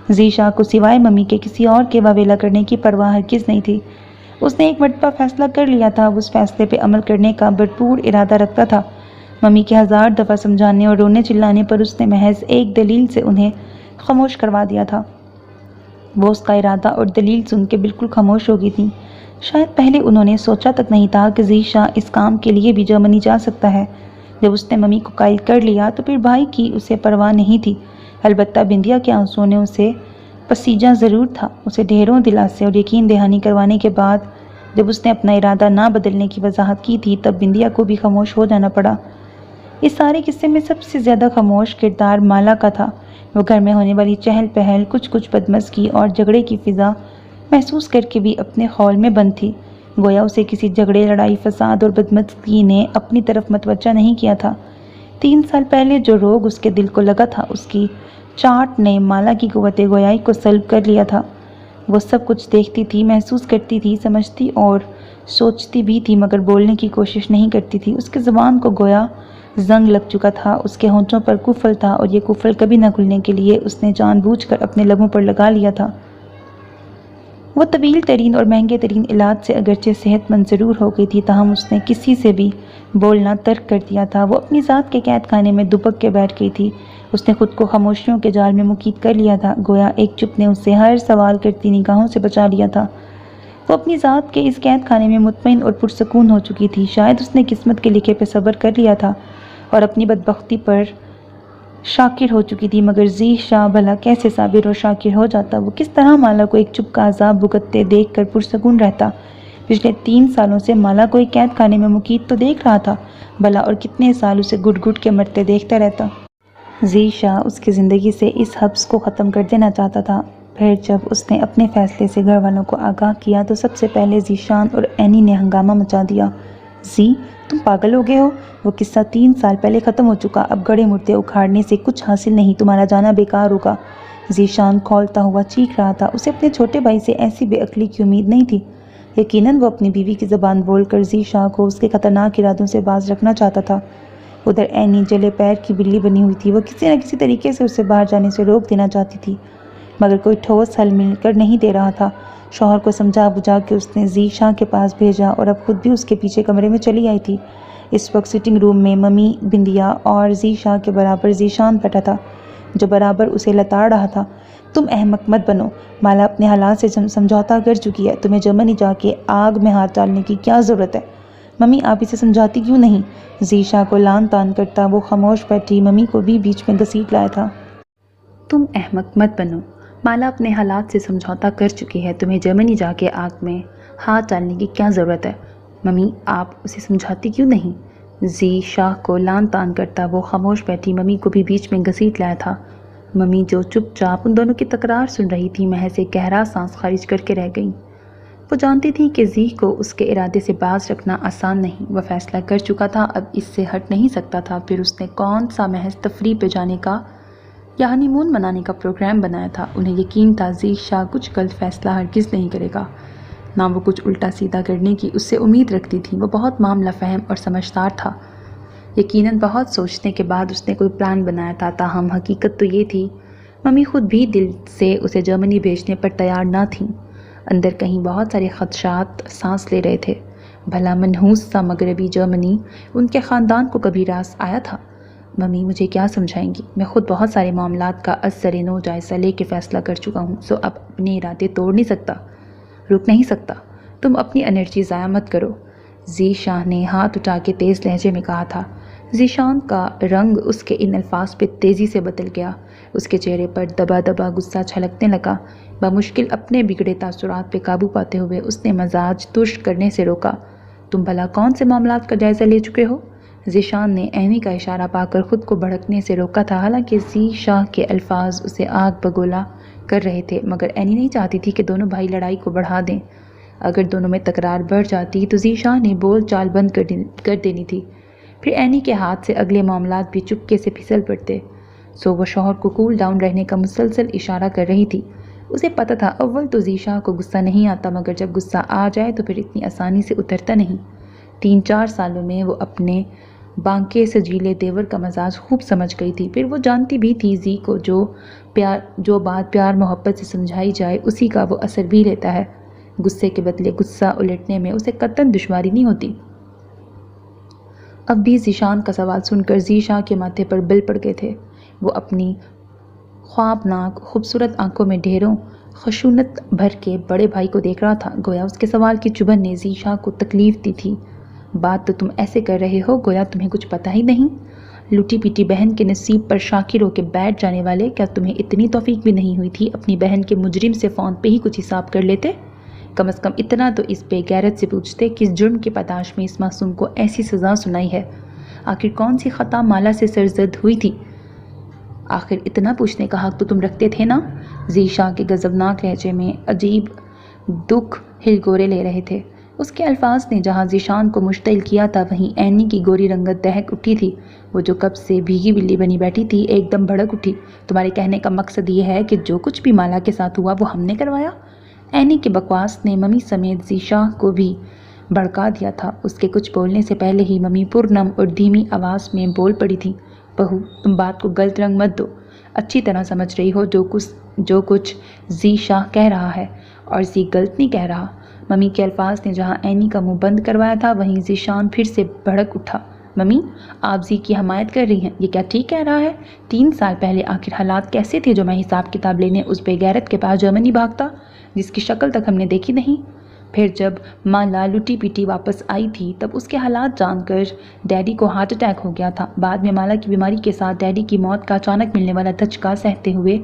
زی شاہ کو سوائے ممی کے کسی اور کے واویلا کرنے کی پرواہ ہرگز نہیں تھی۔ اس نے ایک مرتبہ فیصلہ کر لیا تھا، وہ اس فیصلے پہ عمل کرنے کا بھرپور ارادہ رکھتا تھا۔ ممی کے 1000 دفعہ سمجھانے اور رونے چلانے پر اس نے محض ایک دلیل سے انہیں خاموش کروا دیا تھا۔ وہ اس کا ارادہ اور دلیل سن کے بالکل خاموش ہو گئی تھیں۔ شاید پہلے انہوں نے سوچا تک نہیں تھا کہ زی شاہ اس کام کے لیے بھی جرمنی جا سکتا ہے۔ جب اس نے ممی کو قائل کر لیا تو پھر بھائی کی اسے پرواہ نہیں تھی۔ البتہ بندیا کے آنسوؤں نے اسے پسیجا ضرور تھا۔ اسے ڈھیروں دلاسے اور یقین دہانی کروانے کے بعد جب اس نے اپنا ارادہ نہ بدلنے کی وضاحت کی تھی تب بندیا کو بھی خاموش ہو جانا پڑا۔ اس سارے قصے میں سب سے زیادہ خاموش کردار مالا کا تھا۔ وہ گھر میں ہونے والی چہل پہل، کچھ بدمزگی اور جھگڑے کی فضا محسوس کر کے بھی اپنے خول میں بند تھی، گویا اسے کسی جھگڑے، لڑائی، فساد اور بدمزگی نے اپنی طرف متوجہ نہیں کیا تھا۔ 3 سال پہلے جو روگ اس کے دل کو لگا تھا اس کی چاٹ نے مالا کی قوت گویائی کو سلب کر لیا تھا۔ وہ سب کچھ دیکھتی تھی، محسوس کرتی تھی، سمجھتی اور سوچتی بھی تھی، مگر بولنے کی کوشش نہیں کرتی تھی۔ اس کی زبان کو گویا زنگ لگ چکا تھا، اس کے ہونٹوں پر قفل تھا اور یہ قفل کبھی نہ کھلنے کے لیے اس نے جان بوجھ کر اپنے لبوں پر لگا لیا تھا۔ وہ طویل ترین اور مہنگے ترین علاج سے اگرچہ صحت مند ضرور ہو گئی تھی، تاہم اس نے کسی سے بھی بولنا ترک کر دیا تھا۔ وہ اپنی ذات کے قید خانے میں دبک کے بیٹھ گئی تھی۔ اس نے خود کو خاموشیوں کے جال میں مقید کر لیا تھا، گویا ایک چپ نے اسے ہر سوال کرتی نگاہوں سے بچا لیا تھا۔ وہ اپنی ذات کے اس قید خانے میں مطمئن اور پرسکون ہو چکی تھی۔ شاید اس نے قسمت کے لکھے پہ صبر کر لیا تھا اور اپنی بدبختی پر شاکر ہو چکی تھی، مگر ذی شاہ بھلا کیسے صابر اور شاکر ہو جاتا؟ وہ کس طرح مالا کو ایک چپ کا عذاب بھگتتے دیکھ کر پرسکون رہتا؟ پچھلے 3 سالوں سے مالا کو ایک قید خانے میں مقید تو دیکھ رہا تھا بھلا، اور کتنے سال اسے گھٹ گھٹ کے مرتے دیکھتا رہتا۔ ذی شاہ اس کی زندگی سے اس حبس کو ختم کر دینا چاہتا تھا۔ پھر جب اس نے اپنے فیصلے سے گھر والوں کو آگاہ کیا تو سب سے پہلے ذیشان اور اینی نے ہنگامہ مچا دیا۔ ذی، تم پاگل ہو گئے ہو؟ وہ قصہ 3 سال پہلے ختم ہو چکا، اب گڑھے مردے اکھاڑنے سے کچھ حاصل نہیں، تمہارا جانا بیکار ہوگا۔ ذیشان کھولتا ہوا چیخ رہا تھا، اسے اپنے چھوٹے بھائی سے ایسی بے عقلی کی امید نہیں تھی۔ یقیناً وہ اپنی بیوی کی زبان بول کر ذی شاہ کو اس کے خطرناک ارادوں سے باز رکھنا چاہتا تھا۔ ادھر اینی جلے پیر کی بلی بنی ہوئی تھی، وہ کسی نہ کسی طریقے سے اسے باہر جانے سے روک دینا چاہتی تھی، مگر کوئی ٹھوس حل مل کر نہیں دے رہا تھا۔ شوہر کو سمجھا بجھا کے اس نے ذی شاہ کے پاس بھیجا اور اب خود بھی اس کے پیچھے کمرے میں چلی آئی تھی۔ اس وقت سٹنگ روم میں ممی، بندیا اور ذی شاہ کے برابر ذیشان بیٹھا تھا، جو برابر اسے لتاڑ رہا تھا۔ تم احمق مت بنو، مالا اپنے حالات سے سمجھوتا کر چکی ہے، تمہیں جرمنی جا کے آگ میں ہاتھ ڈالنے کی کیا ضرورت ہے؟ ممی، آپ اسے سمجھاتی کیوں نہیں؟ ذی شاہ کو لان تان کرتا وہ خاموش بیٹھی ممی کو بھی بیچ میں گھسیٹ لایا تھا۔ تم احمق مت بنو، مالا اپنے حالات سے سمجھوتا کر چکی ہے، تمہیں جرمنی جا کے آگ میں ہاتھ ڈالنے کی کیا ضرورت ہے؟ ممی، آپ اسے سمجھاتی کیوں نہیں؟ ذی شاہ کو لان تان کرتا وہ خاموش بیٹھی ممی کو بھی بیچ میں گھسیٹ لایا تھا۔ ممی جو چپ چاپ ان دونوں کی تکرار سن رہی تھی، محض ایک گہرا سانس خارج کر کے رہ گئیں۔ وہ جانتی تھی کہ ذی کو اس کے ارادے سے باز رکھنا آسان نہیں، وہ فیصلہ کر چکا تھا، اب اس سے ہٹ نہیں سکتا تھا۔ پھر اس نے کون سا محض تفریح پہ جانے کا یا ہنی مون منانے کا پروگرام بنایا تھا۔ انہیں یقین تھا ذی شاہ کچھ غلط فیصلہ ہرگز نہیں کرے گا، نہ وہ کچھ الٹا سیدھا کرنے کی اس سے امید رکھتی تھی۔ وہ بہت معاملہ فہم اور سمجھدار تھا، یقیناً بہت سوچنے کے بعد اس نے کوئی پلان بنایا تھا، تاہم حقیقت تو یہ تھی ممی خود بھی دل سے اسے جرمنی بھیجنے پر تیار نہ تھیں۔ اندر کہیں بہت سارے خدشات سانس لے رہے تھے، بھلا منحوس سا مغربی جرمنی ان کے خاندان کو کبھی راس آیا تھا؟ ممی مجھے کیا سمجھائیں گی؟ میں خود بہت سارے معاملات کا از سر نو جائزہ لے کے فیصلہ کر چکا ہوں، سو اب اپنے ارادے توڑ نہیں سکتا، رک نہیں سکتا۔ تم اپنی انرجی ضائع مت کرو، ذی شاہ نے ہاتھ اٹھا کے تیز لہجے میں کہا تھا۔ ذیشان کا رنگ اس کے ان الفاظ پہ تیزی سے بدل گیا، اس کے چہرے پر دبا دبا غصہ چھلکنے لگا۔ بمشکل اپنے بگڑے تاثرات پہ قابو پاتے ہوئے اس نے مزاج ترش کرنے سے روکا۔ تم بھلا کون سے معاملات کا جائزہ لے چکے ہو؟ ذیشان نے اینی کا اشارہ پا کر خود کو بھڑکنے سے روکا تھا، حالانکہ ذی شاہ کے الفاظ اسے آگ بگولا کر رہے تھے، مگر اینی نہیں چاہتی تھی کہ دونوں بھائی لڑائی کو بڑھا دیں۔ اگر دونوں میں تکرار بڑھ جاتی تو ذی شاہ نے بول چال بند کر دینی تھی، پھر اینی کے ہاتھ سے اگلے معاملات بھی چپکے سے پھسل پڑتے۔ سو وہ شوہر کو کول ڈاؤن رہنے کا مسلسل اشارہ کر رہی تھی۔ اسے پتہ تھا اول تو ذی شاہ کو غصہ نہیں آتا، مگر جب غصہ آ جائے تو پھر اتنی آسانی سے اترتا نہیں۔ 3-4 سالوں میں وہ اپنے بانکے سجیلے دیور کا مزاج خوب سمجھ گئی تھی۔ پھر وہ جانتی بھی تھی ذی کو جو بات پیار محبت سے سمجھائی جائے اسی کا وہ اثر بھی لیتا ہے، غصے کے بدلے غصہ الٹنے میں اسے قطعاً دشواری نہیں ہوتی۔ اب بھی ذیشان کا سوال سن کر ذی شاہ کے ماتھے پر بل پڑ گئے تھے۔ وہ اپنی خوابناک خوبصورت آنکھوں میں ڈھیروں خشونت بھر کے بڑے بھائی کو دیکھ رہا تھا، گویا اس کے سوال کی چبھن نے ذی شاہ کو تکلیف دی تھی۔ بات تو تم ایسے کر رہے ہو گویا تمہیں کچھ پتہ ہی نہیں، لوٹی پیٹی بہن کے نصیب پر شاکر ہو کے بیٹھ جانے والے، کیا تمہیں اتنی توفیق بھی نہیں ہوئی تھی اپنی بہن کے مجرم سے فون پہ ہی کچھ حساب کر لیتے؟ کم از کم اتنا تو اس بے غیرت سے پوچھتے، کس جرم کی پاداش میں اس معصوم کو ایسی سزا سنائی ہے؟ آخر کون سی خطا مالا سے سرزد ہوئی تھی؟ آخر اتنا پوچھنے کا حق تو تم رکھتے تھے نا؟ ذی شاہ کے غضبناک لہجے میں عجیب دکھ ہلگورے لے رہے تھے۔ اس کے الفاظ نے جہاں ذیشان کو مشتعل کیا تھا، وہیں اینی کی گوری رنگت دہک اٹھی تھی۔ وہ جو کب سے بھیگی بلی بنی بیٹھی تھی ایک دم بھڑک اٹھی۔ تمہارے کہنے کا مقصد یہ ہے کہ جو کچھ بھی مالا کے ساتھ ہوا وہ ہم نے کروایا؟ اینی کے بکواس نے ممی سمیت ذی شاہ کو بھی بھڑکا دیا تھا۔ اس کے کچھ بولنے سے پہلے ہی ممی پرنم اور دھیمی آواز میں بول پڑی تھی، بہو تم بات کو غلط رنگ مت دو، اچھی طرح سمجھ رہی ہو جو کچھ ذی شاہ کہہ رہا ہے، اور ذی غلط نہیں کہہ رہا۔ ممی کے الفاظ نے جہاں اینی کا منہ بند کروایا تھا، وہیں ذیشان پھر سے بھڑک اٹھا۔ ممی آپ ذی کی حمایت کر رہی ہیں، یہ کیا ٹھیک کہہ رہا ہے؟ 3 سال پہلے آخر حالات کیسے تھے جو میں حساب کتاب لینے اس بے غیرت کے پاس جرمنی بھاگتا، جس کی شکل تک ہم نے دیکھی نہیں؟ پھر جب ماں لالوٹی پیٹی واپس آئی تھی تب اس کے حالات جان کر ڈیڈی کو ہارٹ اٹیک ہو گیا تھا۔ بعد میں مالا کی بیماری کے ساتھ ڈیڈی کی موت کا اچانک ملنے والا دھچکا سہتے ہوئے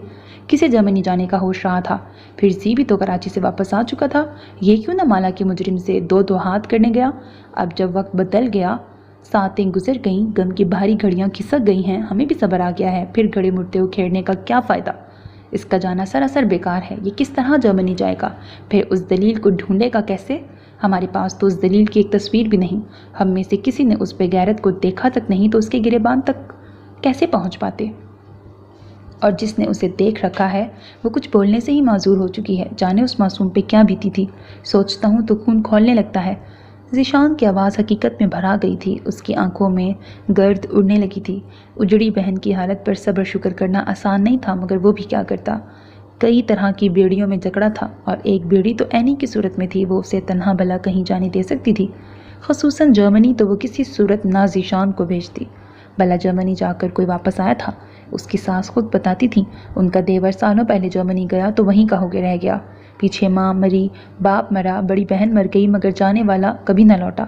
کسے جرمنی جانے کا ہوش رہا تھا۔ پھر زی بھی تو کراچی سے واپس آ چکا تھا، یہ کیوں نہ مالا کے مجرم سے دو ہاتھ کرنے گیا؟ اب جب وقت بدل گیا، ساتیں گزر گئیں، غم کی بھاری گھڑیاں کھسک گئی ہیں، ہمیں بھی صبر آ گیا ہے، پھر گھڑے مڑتے اکھیڑنے کا کیا فائدہ؟ اس کا جانا سراسر بیکار ہے۔ یہ کس طرح جرمنی جائے گا؟ پھر اس دلیل کو ڈھونڈے گا کیسے؟ ہمارے پاس تو اس دلیل کی ایک تصویر بھی نہیں، ہم میں سے کسی نے اس بغیرت کو دیکھا تک نہیں تو اس کے گریبان تک کیسے پہنچ پاتے؟ اور جس نے اسے دیکھ رکھا ہے وہ کچھ بولنے سے ہی معذور ہو چکی ہے، جانے اس معصوم پہ کیا بیتی تھی۔ سوچتا ہوں تو خون کھولنے لگتا ہے۔ ذیشان کی آواز حقیقت میں بھرا گئی تھی، اس کی آنکھوں میں گرد اڑنے لگی تھی۔ اجڑی بہن کی حالت پر صبر شکر کرنا آسان نہیں تھا، مگر وہ بھی کیا کرتا؟ کئی طرح کی بیڑیوں میں جکڑا تھا اور ایک بیڑی تو اینی کی صورت میں تھی، وہ اسے تنہا بھلا کہیں جانے دے سکتی تھی، خصوصاً جرمنی تو وہ کسی صورت نہ ذیشان کو بھیجتی۔ بھلا جرمنی جا کر کوئی واپس آیا تھا؟ اس کی ساس خود بتاتی تھیں، ان کا دیور سالوں پہلے جرمنی گیا تو وہیں کا ہو کے رہ گیا۔ پیچھے ماں مری، باپ مرا، بڑی بہن مر گئی، مگر جانے والا کبھی نہ لوٹا۔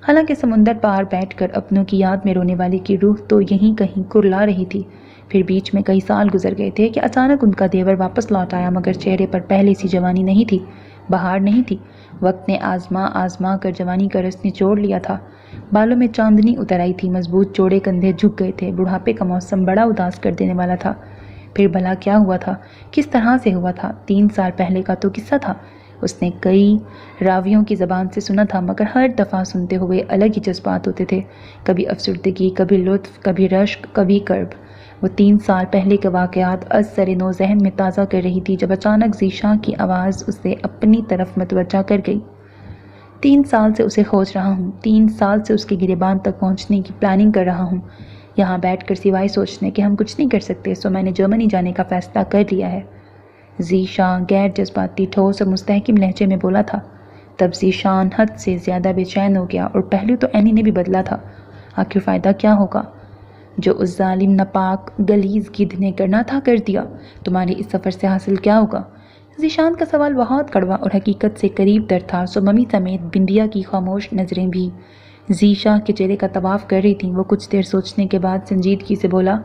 حالانکہ سمندر پار بیٹھ کر اپنوں کی یاد میں رونے والی کی روح تو یہیں کہیں کرلا رہی تھی۔ پھر بیچ میں کئی سال گزر گئے تھے کہ اچانک ان کا دیور واپس لوٹ آیا، مگر چہرے پر پہلے سی جوانی نہیں تھی، بہار نہیں تھی۔ وقت نے آزما کر جوانی کا رس نچوڑ لیا تھا۔ بالوں میں چاندنی اتر آئی تھی، مضبوط چوڑے کندھے جھک گئے تھے۔ بڑھاپے کا موسم بڑا اداس کر دینے والا تھا۔ پھر بھلا کیا ہوا تھا؟ کس طرح سے ہوا تھا؟ 3 سال پہلے کا تو قصہ تھا، اس نے کئی راویوں کی زبان سے سنا تھا، مگر ہر دفعہ سنتے ہوئے الگ ہی جذبات ہوتے تھے، کبھی افسردگی، کبھی لطف، کبھی رشک، کبھی کرب۔ وہ 3 سال پہلے کے واقعات از سر نو ذہن میں تازہ کر رہی تھی جب اچانک ذیشان کی آواز اسے اپنی طرف متوجہ کر گئی۔ 3 سال سے اسے کھوج رہا ہوں، 3 سال سے اس کے گریبان تک پہنچنے کی پلاننگ کر رہا ہوں، یہاں بیٹھ کر سوائے سوچنے کہ ہم کچھ نہیں کر سکتے، سو میں نے جرمنی جانے کا فیصلہ کر لیا ہے۔ ذیشان غیر جذباتی، ٹھوس اور مستحکم لہجے میں بولا تھا۔ تب ذیشان حد سے زیادہ بے چین ہو گیا، اور پہلو تو اینی نے بھی بدلا تھا۔ آخر فائدہ کیا ہوگا؟ جو اس ظالم ناپاک غلیظ گدھ نے کرنا تھا کر دیا، تمہارے اس سفر سے حاصل کیا ہوگا؟ ذیشان کا سوال بہت کڑوا اور حقیقت سے قریب تر تھا، سو ممی سمیت بندیا کی خاموش نظریں بھی ذیشان کے چہرے کا طواف کر رہی تھیں۔ وہ کچھ دیر سوچنے کے بعد سنجیدگی سے بولا،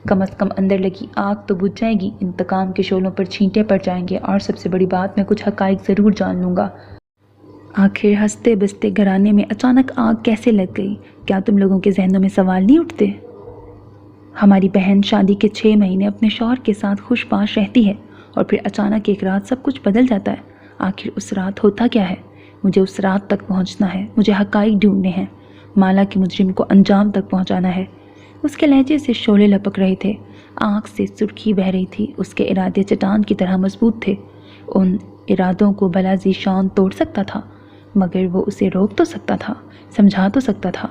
کم از کم اندر لگی آگ تو بجھ جائے گی، انتقام کے شعلوں پر چھینٹے پڑ جائیں گے، اور سب سے بڑی بات، میں کچھ حقائق ضرور جان لوں گا۔ آخر ہنستے بستے گھرانے میں اچانک آگ کیسے لگ گئی؟ کیا تم لوگوں کے ذہنوں میں سوال نہیں اٹھتے؟ ہماری بہن شادی کے 6 مہینے اپنے شوہر کے ساتھ خوش باش رہتی ہے، اور پھر اچانک ایک رات سب کچھ بدل جاتا ہے۔ آخر اس رات ہوتا کیا ہے؟ مجھے اس رات تک پہنچنا ہے، مجھے حقائق ڈھونڈنے ہیں، مالا کے مجرم کو انجام تک پہنچانا ہے۔ اس کے لہجے سے شعلے لپک رہے تھے، آنکھ سے سرخی بہہ رہی تھی، اس کے ارادے چٹان کی طرح مضبوط تھے۔ ان ارادوں کو بھلا ذیشان توڑ سکتا تھا، مگر وہ اسے روک تو سکتا تھا، سمجھا تو سکتا تھا۔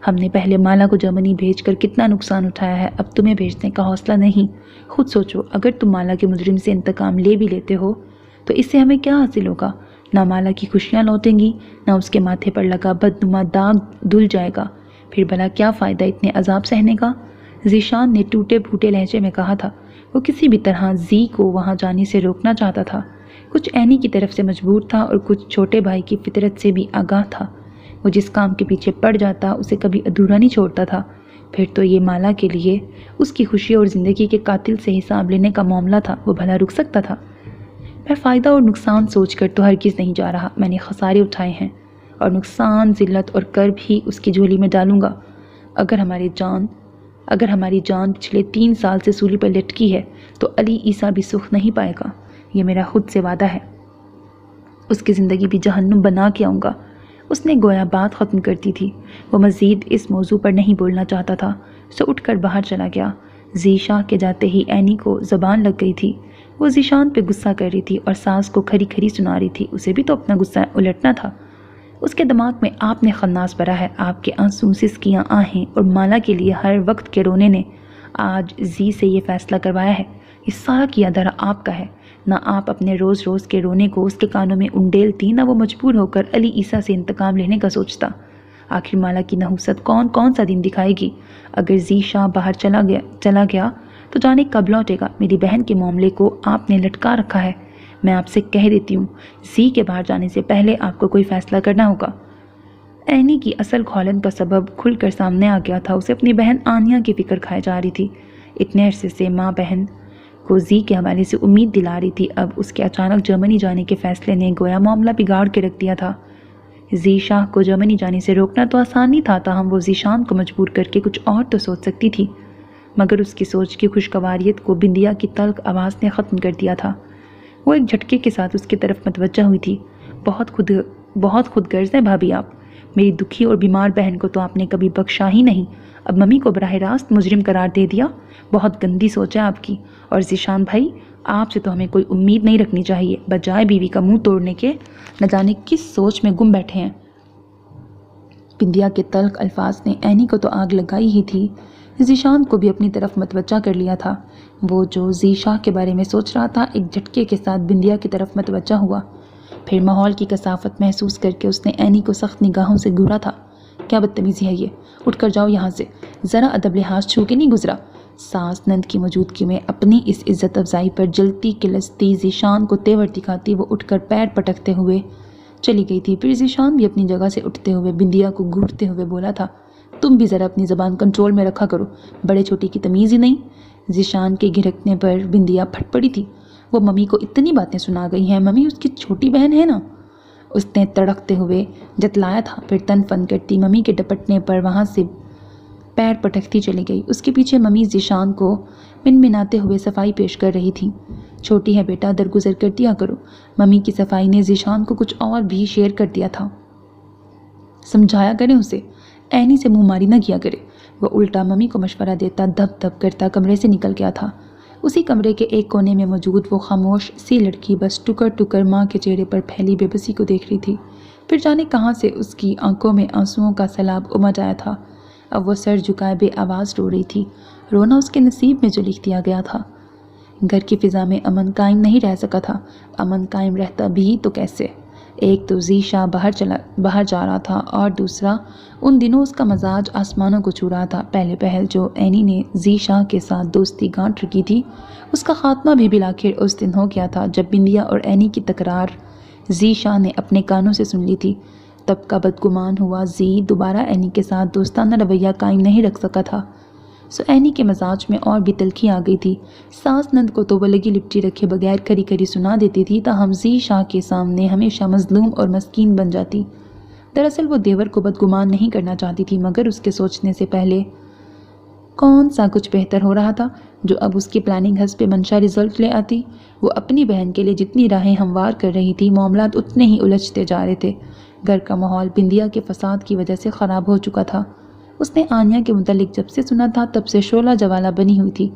ہم نے پہلے مالا کو جرمنی بھیج کر کتنا نقصان اٹھایا ہے، اب تمہیں بھیجنے کا حوصلہ نہیں۔ خود سوچو، اگر تم مالا کے مجرم سے انتقام لے بھی لیتے ہو تو اس سے ہمیں کیا حاصل ہوگا؟ نہ مالا کی خوشیاں لوٹیں گی، نہ اس کے ماتھے پر لگا بدنما داغ دھل جائے گا۔ پھر بھلا کیا فائدہ اتنے عذاب سہنے کا؟ ذیشان نے ٹوٹے پھوٹے لہجے میں کہا تھا۔ وہ کسی بھی طرح زی کو وہاں جانے سے روکنا چاہتا تھا، کچھ اینی کی طرف سے مجبور تھا اور کچھ چھوٹے بھائی کی فطرت سے بھی آگاہ تھا۔ وہ جس کام کے پیچھے پڑ جاتا اسے کبھی ادھورا نہیں چھوڑتا تھا۔ پھر تو یہ مالا کے لیے اس کی خوشی اور زندگی کے قاتل سے حساب لینے کا معاملہ تھا، وہ بھلا رک سکتا تھا؟ میں فائدہ اور نقصان سوچ کر تو ہرگز نہیں جا رہا، میں نے خسارے اٹھائے ہیں، اور نقصان، ذلت اور کرب ہی اس کی جھولی میں ڈالوں گا۔ اگر ہماری جان پچھلے 3 سال سے سولی پر لٹکی ہے تو علی عیسیٰ بھی سکھ نہیں پائے گا، یہ میرا خود سے وعدہ ہے۔ اس کی زندگی بھی جہنم بنا کے آؤں گا۔ اس نے گویا بات ختم کرتی تھی، وہ مزید اس موضوع پر نہیں بولنا چاہتا تھا، سو اٹھ کر باہر چلا گیا۔ ذیشان کے جاتے ہی اینی کو زبان لگ گئی تھی، وہ ذیشان پہ غصہ کر رہی تھی اور ساس کو کھری کھری سنا رہی تھی، اسے بھی تو اپنا غصہ الٹنا تھا۔ اس کے دماغ میں آپ نے خناس بھرا ہے، آپ کے آنسو، سسکیاں، آہیں اور مالا کے لیے ہر وقت کے رونے نے آج زی سے یہ فیصلہ کروایا ہے، یہ سارا کیا دھرا آپ کا ہے۔ نہ آپ اپنے روز روز کے رونے کو اس کے کانوں میں انڈیلتی، نہ وہ مجبور ہو کر علی عیسیٰ سے انتقام لینے کا سوچتا۔ آخر مالا کی نحوست کون سا دن دکھائے گی؟ اگر ذیشان باہر چلا گیا تو جانے کب لوٹے گا؟ میری بہن کے معاملے کو آپ نے لٹکا رکھا ہے، میں آپ سے کہہ دیتی ہوں، زی کے باہر جانے سے پہلے آپ کو کوئی فیصلہ کرنا ہوگا۔ اینی کی اصل کھولن کا سبب کھل کر سامنے آ گیا تھا۔ اسے اپنی بہن آنیا کی فکر کھائے جا رہی تھی۔ اتنے عرصے سے ماں بہن کو زی کے حوالے سے امید دلا رہی تھی، اب اس کے اچانک جرمنی جانے کے فیصلے نے گویا معاملہ بگاڑ کے رکھ دیا تھا۔ زی شاہ کو جرمنی جانے سے روکنا تو آسان نہیں تھا، تاہم وہ ذیشان کو مجبور کر کے کچھ اور تو سوچ سکتی تھی، مگر اس کی سوچ کی خوشگواریت کو بندیا کی تلخ آواز نے ختم کر دیا تھا۔ وہ ایک جھٹکے کے ساتھ اس کی طرف متوجہ ہوئی تھی۔ بہت خود غرض ہیں بھابھی آپ، میری دکھی اور بیمار بہن کو تو آپ نے کبھی بخشا ہی نہیں، اب ممی کو براہ راست مجرم قرار دے دیا، بہت گندی سوچ ہے آپ کی۔ اور ذیشان بھائی، آپ سے تو ہمیں کوئی امید نہیں رکھنی چاہیے، بجائے بیوی کا منہ توڑنے کے نہ جانے کس سوچ میں گم بیٹھے ہیں۔ بندیا کے تلخ الفاظ نے اینی کو تو آگ لگائی ہی تھی، ذیشان کو بھی اپنی طرف متوجہ کر لیا تھا۔ وہ جو زی شاہ کے بارے میں سوچ رہا تھا ایک جھٹکے کے ساتھ بندیا کی طرف متوجہ ہوا، پھر ماحول کی کثافت محسوس کر کے اس نے اینی کو سخت نگاہوں سے گھورا تھا۔ کیا بدتمیزی ہے یہ، اٹھ کر جاؤ یہاں سے، ذرا ادب لحاظ چھو کے نہیں گزرا۔ ساس نند کی موجودگی میں اپنی اس عزت افزائی پر جلتی کلستی ذیشان کو تیور دکھاتی وہ اٹھ کر پیر پٹکتے ہوئے چلی گئی تھی۔ پھر ذیشان بھی اپنی جگہ سے اٹھتے ہوئے بندیا کو گھورتے ہوئے بولا تھا، تم بھی ذرا اپنی زبان کنٹرول میں رکھا کرو، بڑے چھوٹے کی تمیز ہی نہیں۔ ذیشان کے گھرکنے پر بندیا پھٹ پڑی تھی۔ وہ ممی کو اتنی باتیں سنا گئی ہیں، ممی اس کی چھوٹی بہن ہے نا، اس نے تڑکتے ہوئے جتلایا تھا۔ پھر تن فن کرتی ممی کے ڈپٹنے پر وہاں سے پیر پٹکتی چلی گئی۔ اس کے پیچھے ممی ذیشان کو منمناتے ہوئے صفائی پیش کر رہی تھی۔ چھوٹی ہے بیٹا، درگزر کر دیا کرو۔ ممی کی صفائی نے ذیشان کو کچھ اور بھی شیئر کر دیا تھا۔ سمجھایا کریں اسے، اینی سے منہ ماری نہ کیا کرے۔ وہ الٹا ممی کو مشورہ دیتا دھپ دھپ کرتا کمرے سے نکل گیا تھا۔ اسی کمرے کے ایک کونے میں موجود وہ خاموش سی لڑکی بس ٹکر ٹکر ماں کے چہرے پر پھیلی بے بسی کو دیکھ رہی تھی۔ پھر جانے کہاں سے اس کی آنکھوں میں آنسوؤں کا سیلاب امڈ آیا تھا۔ اب وہ سر جھکائے بے آواز رو رہی تھی۔ رونا اس کے نصیب میں جو لکھ دیا گیا تھا۔ گھر کی فضا میں امن قائم نہیں رہ سکا تھا۔ امن قائم رہتا بھی تو کیسے؟ ایک تو زی شاہ باہر جا رہا تھا، اور دوسرا ان دنوں اس کا مزاج آسمانوں کو چھو رہا تھا۔ پہلے پہل جو اینی نے زی شاہ کے ساتھ دوستی گانٹ رکھی تھی، اس کا خاتمہ بھی بالآخر اس دن ہو گیا تھا جب بندیا اور اینی کی تکرار زی شاہ نے اپنے کانوں سے سن لی تھی۔ تب کا بدگمان ہوا زی دوبارہ اینی کے ساتھ دوستانہ رویہ قائم نہیں رکھ سکا تھا۔ سو اینی کے مزاج میں اور بھی تلخی آ گئی تھی۔ ساس نند کو تو وہ لگی لپٹی رکھے بغیر کھری کھری سنا دیتی تھی، تاہم زی شاہ کے سامنے ہمیشہ مظلوم اور مسکین بن جاتی۔ دراصل وہ دیور کو بدگمان نہیں کرنا چاہتی تھی، مگر اس کے سوچنے سے پہلے کون سا کچھ بہتر ہو رہا تھا جو اب اس کی پلاننگ حسب منشا رزلٹ لے آتی۔ وہ اپنی بہن کے لیے جتنی راہیں ہموار کر رہی تھی، معاملات اتنے ہی الجھتے جا رہے تھے۔ گھر کا ماحول بندیا کے فساد کی وجہ سے خراب ہو چکا تھا۔ اس نے آنیا کے متعلق جب سے سنا تھا تب سے شعلہ جوالہ بنی ہوئی تھی۔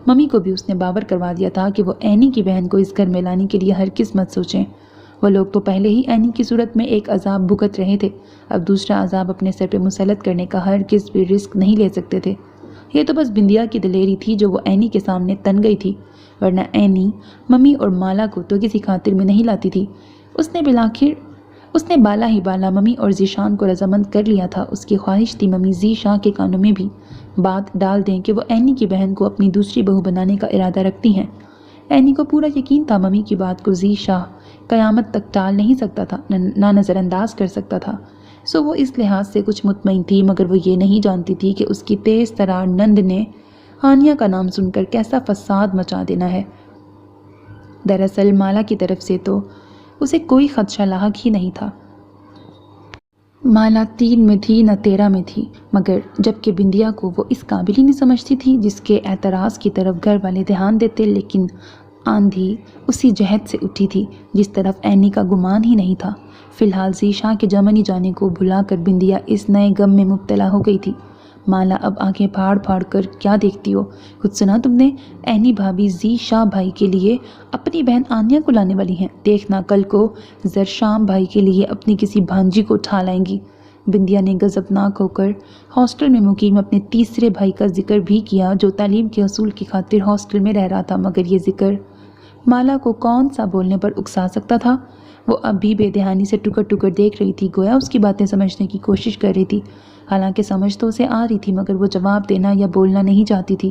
ممی کو بھی اس نے باور کروا دیا تھا کہ وہ اینی کی بہن کو اس گھر میں لانے کے لیے ہرگز مت سوچیں۔ وہ لوگ تو پہلے ہی اینی کی صورت میں ایک عذاب بھگت رہے تھے، اب دوسرا عذاب اپنے سر پہ مسلط کرنے کا ہرگز بھی رسک نہیں لے سکتے تھے۔ یہ تو بس بندیا کی دلیری تھی جو وہ اینی کے سامنے تن گئی تھی، ورنہ اینی ممی اور مالا کو تو کسی خاطر میں نہیں لاتی تھی۔ اس نے بالا ہی بالا ممی اور ذیشان کو رضامند کر لیا تھا۔ اس کی خواہش تھی ممی زی شاہ کے کانوں میں بھی بات ڈال دیں کہ وہ اینی کی بہن کو اپنی دوسری بہو بنانے کا ارادہ رکھتی ہیں۔ اینی کو پورا یقین تھا ممی کی بات کو زی شاہ قیامت تک ٹال نہیں سکتا تھا، نہ نظر انداز کر سکتا تھا۔ سو وہ اس لحاظ سے کچھ مطمئن تھی، مگر وہ یہ نہیں جانتی تھی کہ اس کی تیز ترار نند نے آنیا کا نام سن کر کیسا فساد مچا دینا ہے۔ دراصل مالا کی طرف سے تو اسے کوئی خدشہ لاحق ہی نہیں تھا۔ مالا 3 میں تھی نہ 13 میں تھی، مگر جبکہ بندیا کو وہ اس قابل ہی نہیں سمجھتی تھی جس کے اعتراض کی طرف گھر والے دھیان دیتے، لیکن آندھی اسی جہت سے اٹھی تھی جس طرف اینی کا گمان ہی نہیں تھا۔ فی الحال زی شاہ کے جرمنی جانے کو بھلا کر بندیا اس نئے غم میں مبتلا ہو گئی تھی۔ مالا اب آنکھیں پھاڑ پھاڑ کر کیا دیکھتی ہو؟ خود سنا تم نے؟ اینی بھابھی زی شاہ بھائی کے لیے اپنی بہن آنیا کو لانے والی ہیں، دیکھنا کل کو زرشام بھائی کے لیے اپنی کسی بھانجی کو اٹھا لائیں گی۔ بندیا نے غضبناک ہو کر ہاسٹل میں مقیم اپنے تیسرے بھائی کا ذکر بھی کیا جو تعلیم کے حصول کی خاطر ہاسٹل میں رہ رہا تھا، مگر یہ ذکر مالا کو کون سا بولنے پر اکسا سکتا تھا؟ وہ اب بھی بے دہانی سے ٹکر ٹکر دیکھ رہی تھی، گویا اس کی باتیں سمجھنے کی کوشش کر رہی تھی۔ حالانکہ سمجھ تو اسے آ رہی تھی، مگر وہ جواب دینا یا بولنا نہیں چاہتی تھی۔